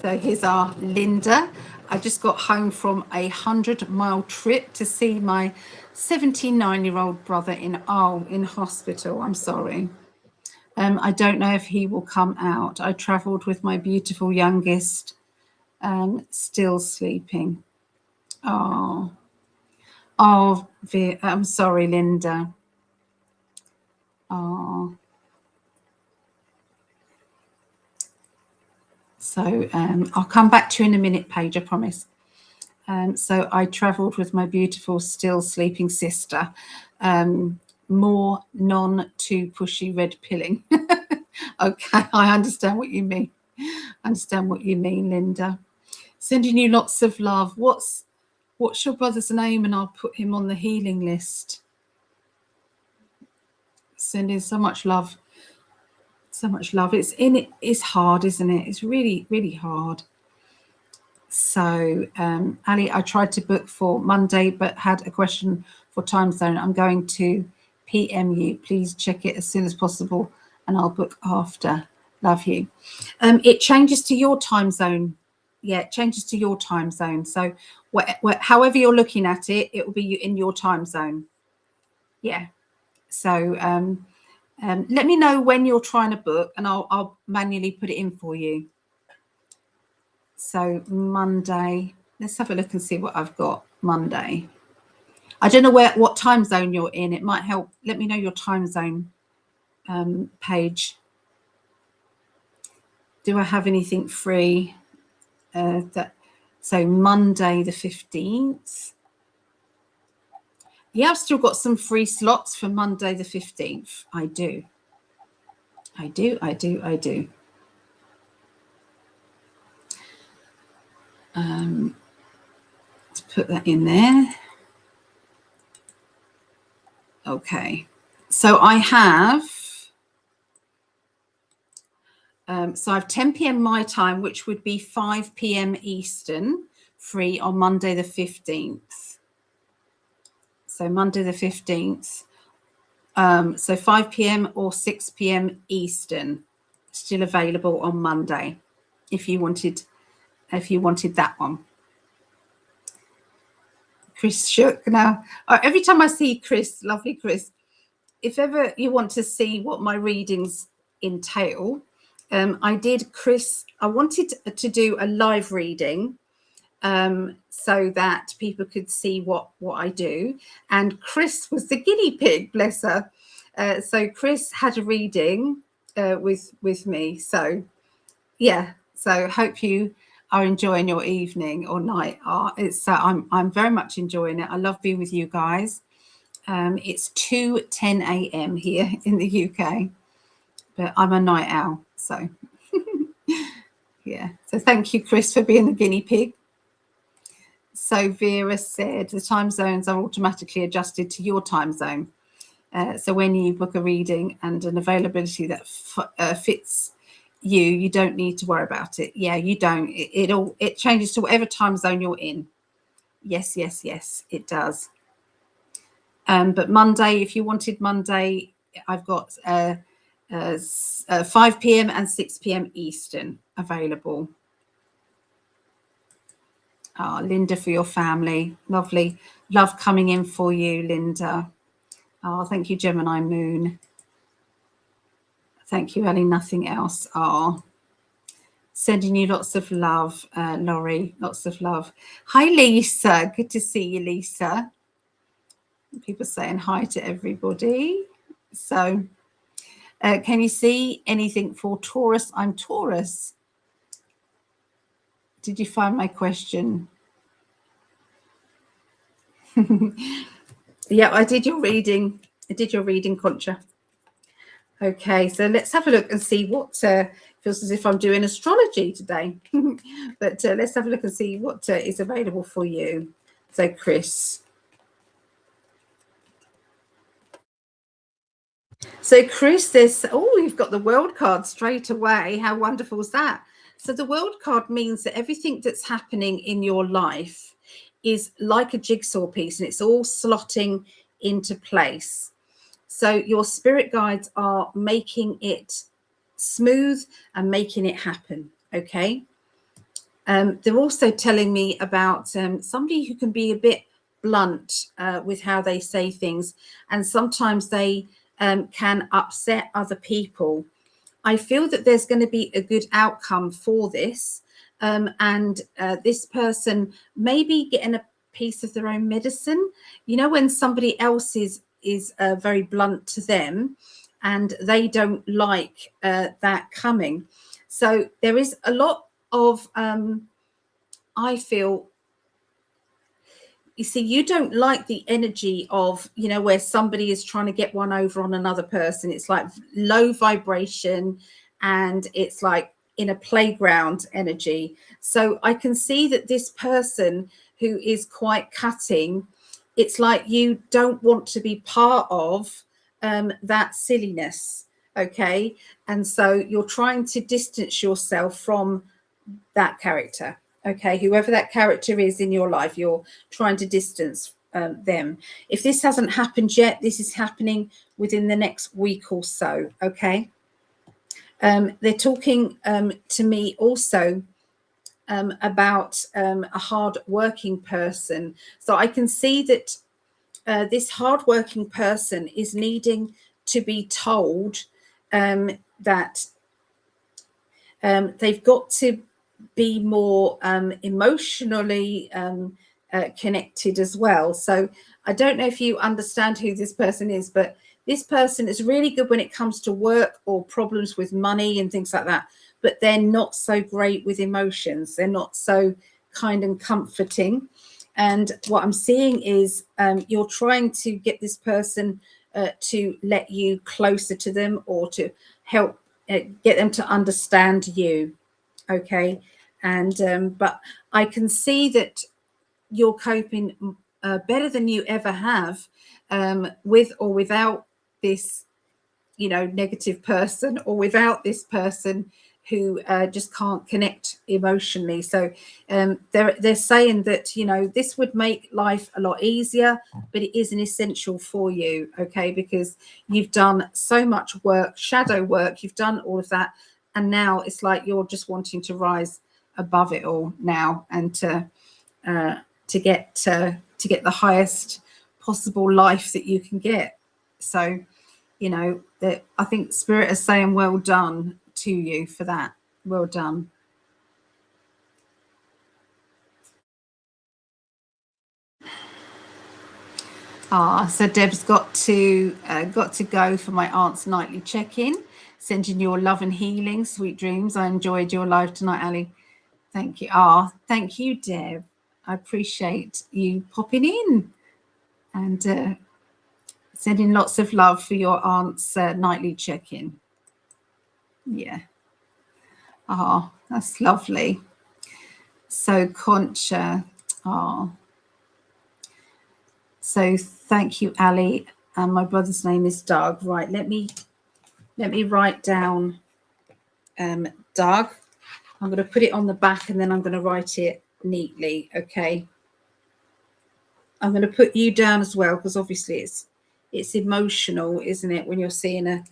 So here's our Linda. I just got home from a 100-mile trip to see my 79-year-old brother in hospital. I'm sorry. I don't know if he will come out. I travelled with my beautiful youngest, still sleeping. Oh, I'm sorry, Linda. Oh. So I'll come back to you in a minute, Paige, I promise. So I travelled with my beautiful, still sleeping sister. More too pushy red pilling. Okay, I understand what you mean. Linda. Sending you lots of love. What's your brother's name? And I'll put him on the healing list. Sending so much love. So much love. It's hard, isn't it? It's really, really hard. So, Ali, I tried to book for Monday, but had a question for time zone. I'm going to PM you. Please check it as soon as possible, and I'll book after. Love you. It changes to your time zone. Yeah, it changes to your time zone. So, however you're looking at it, it will be in your time zone. Yeah. So, let me know when you're trying to book, and I'll manually put it in for you. So Monday, let's have a look and see what I've got Monday. I don't know what time zone you're in. It might help. Let me know your time zone, Paige. Do I have anything free? So Monday the 15th. Yeah, I've still got some free slots for Monday the 15th. I do. Let's put that in there. Okay. So I have so I have 10 p.m. my time, which would be 5 p.m. Eastern, free on Monday the 15th. So Monday the 15th. So 5 p.m. or 6 p.m. Eastern, still available on Monday, if you wanted that one. Chris shook now. Every time I see Chris, lovely Chris, if ever you want to see what my readings entail, I wanted to do a live reading so that people could see what I do. And Chris was the guinea pig, bless her. So Chris had a reading with me. So yeah, so hope you are enjoying your evening or night. I'm very much enjoying it. I love being with you guys. It's 2:10 a.m. here in the UK, but I'm a night owl, so yeah. So thank you, Chris, for being the guinea pig. So Vera said the time zones are automatically adjusted to your time zone. So when you book a reading and an availability that fits you don't need to worry about it. Yeah, you don't. It changes to whatever time zone you're in. Yes, it does. But Monday, if you wanted Monday, I've got 5 p.m. and 6 p.m. Eastern available. Oh, Linda, for your family. Lovely. Love coming in for you, Linda. Oh, thank you, Gemini Moon. Thank you, Ellie. Nothing else. Oh, sending you lots of love, Laurie. Lots of love. Hi, Lisa. Good to see you, Lisa. People saying hi to everybody. So can you see anything for Taurus? I'm Taurus. Did you find my question? Yeah, I did your reading. Concha. Okay, so let's have a look and see what feels as if I'm doing astrology today. But let's have a look and see what is available for you. So, Chris. So, Chris, you've got the world card straight away. How wonderful is that? So the world card means that everything that's happening in your life is like a jigsaw piece and it's all slotting into place. So your spirit guides are making it smooth and making it happen. Okay. They're also telling me about somebody who can be a bit blunt with how they say things, and sometimes they can upset other people. I feel that there's going to be a good outcome for this, and this person may be getting a piece of their own medicine. You know, when somebody else is very blunt to them and they don't like that coming. So there is a lot of I feel, you see, you don't like the energy of, you know, where somebody is trying to get one over on another person. It's like low vibration and it's like in a playground energy. So I can see that this person who is quite cutting, it's like you don't want to be part of that silliness. Okay. And so you're trying to distance yourself from that character. Okay, whoever that character is in your life, you're trying to distance them. If this hasn't happened yet, this is happening within the next week or so. Okay. They're talking to me also about a hard-working person. So I can see that this hard-working person is needing to be told that they've got to be more emotionally connected as well. So I don't know if you understand who this person is, but this person is really good when it comes to work or problems with money and things like that, but they're not so great with emotions. They're not so kind and comforting. And what I'm seeing is you're trying to get this person to let you closer to them, or to help get them to understand you. Okay. And but I can see that you're coping better than you ever have, with or without this, you know, negative person, or without this person who just can't connect emotionally. So they're saying that, you know, this would make life a lot easier, but it isn't essential for you. Okay, because you've done so much work, shadow work, you've done all of that, and now it's like you're just wanting to rise above it all now, and to get the highest possible life that you can get. So, you know, that I think Spirit is saying well done to you for that. Well done. So Deb's got to go for my aunt's nightly check-in. Sending your love and healing, sweet dreams. I enjoyed your live tonight, Ali. Thank you. Thank you, Deb. I appreciate you popping in and sending lots of love for your aunt's nightly check-in. Yeah. That's lovely. So Concha. So thank you, Ali. And my brother's name is Doug. Right, let me write down Doug. I'm going to put it on the back, and then I'm going to write it neatly. Okay. I'm going to put you down as well, because obviously it's emotional, isn't it, when you're seeing a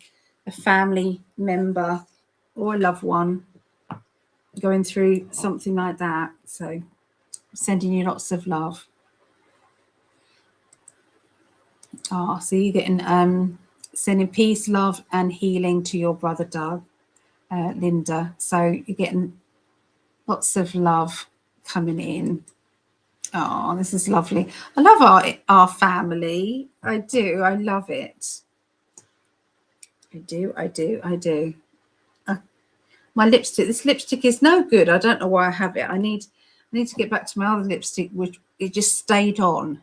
family member or a loved one going through something like that. So I'm sending you lots of love. So you're getting sending peace, love, and healing to your brother Doug, Linda. So you're getting lots of love coming in. This is lovely. I love our family. I do. I love it. I do. My lipstick. This lipstick is no good. I don't know why I have it. I need to get back to my other lipstick, which it just stayed on.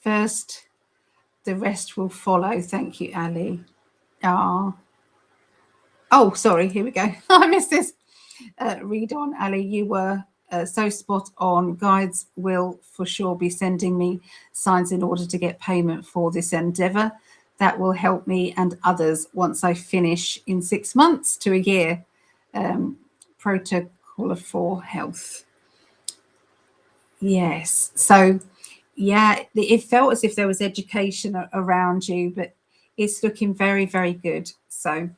First, the rest will follow. Thank you, Ali. Sorry. Here we go. I missed this. Read on, Ali. You were so spot on. Guides will for sure be sending me signs in order to get payment for this endeavor. That will help me and others once I finish in 6 months to a year. Protocol for health. Yes. So, yeah, it felt as if there was education around you, but it's looking very, very good. So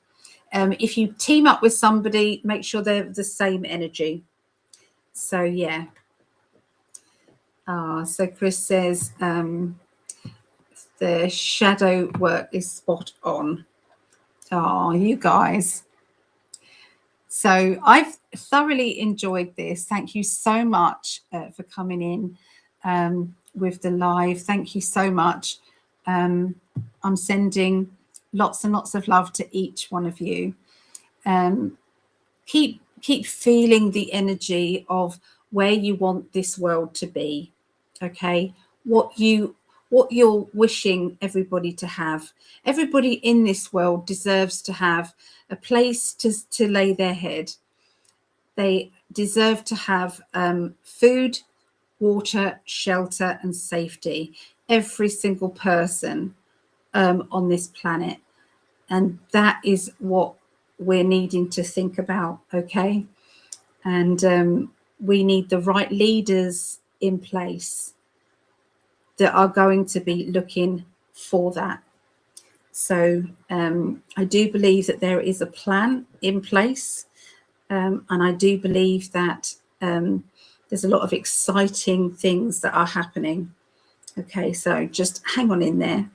if you team up with somebody, make sure they're the same energy. So, yeah. So Chris says the shadow work is spot on. You guys. So I've thoroughly enjoyed this. Thank you so much for coming in with the live. Thank you so much. I'm sending lots and lots of love to each one of you. Keep feeling the energy of where you want this world to be. Okay, what you're wishing everybody to have. Everybody in this world deserves to have a place to lay their head. They deserve to have food, water, shelter, and safety. Every single person on this planet. And that is what we're needing to think about, okay? And we need the right leaders in place that are going to be looking for that. So I do believe that there is a plan in place, and I do believe that there's a lot of exciting things that are happening. Okay, so just hang on in there.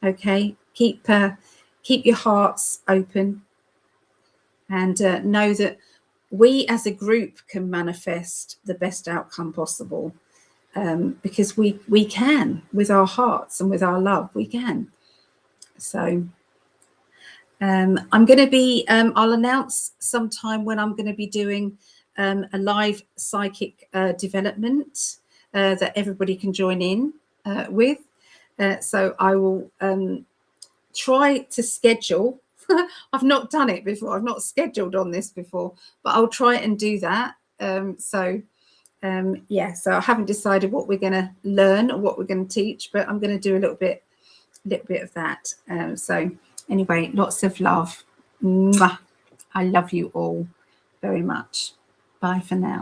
Okay, keep your hearts open, and know that we as a group can manifest the best outcome possible, because we can, with our hearts and with our love, we can. So I'm going to be I'll announce sometime when I'm going to be doing a live psychic development that everybody can join in with. So I will try to schedule. I've not done it before. I've not scheduled on this before, but I'll try and do that. So I haven't decided what we're going to learn or what we're going to teach, but I'm going to do a little bit of that. So anyway, lots of love. Mwah. I love you all very much. Bye for now.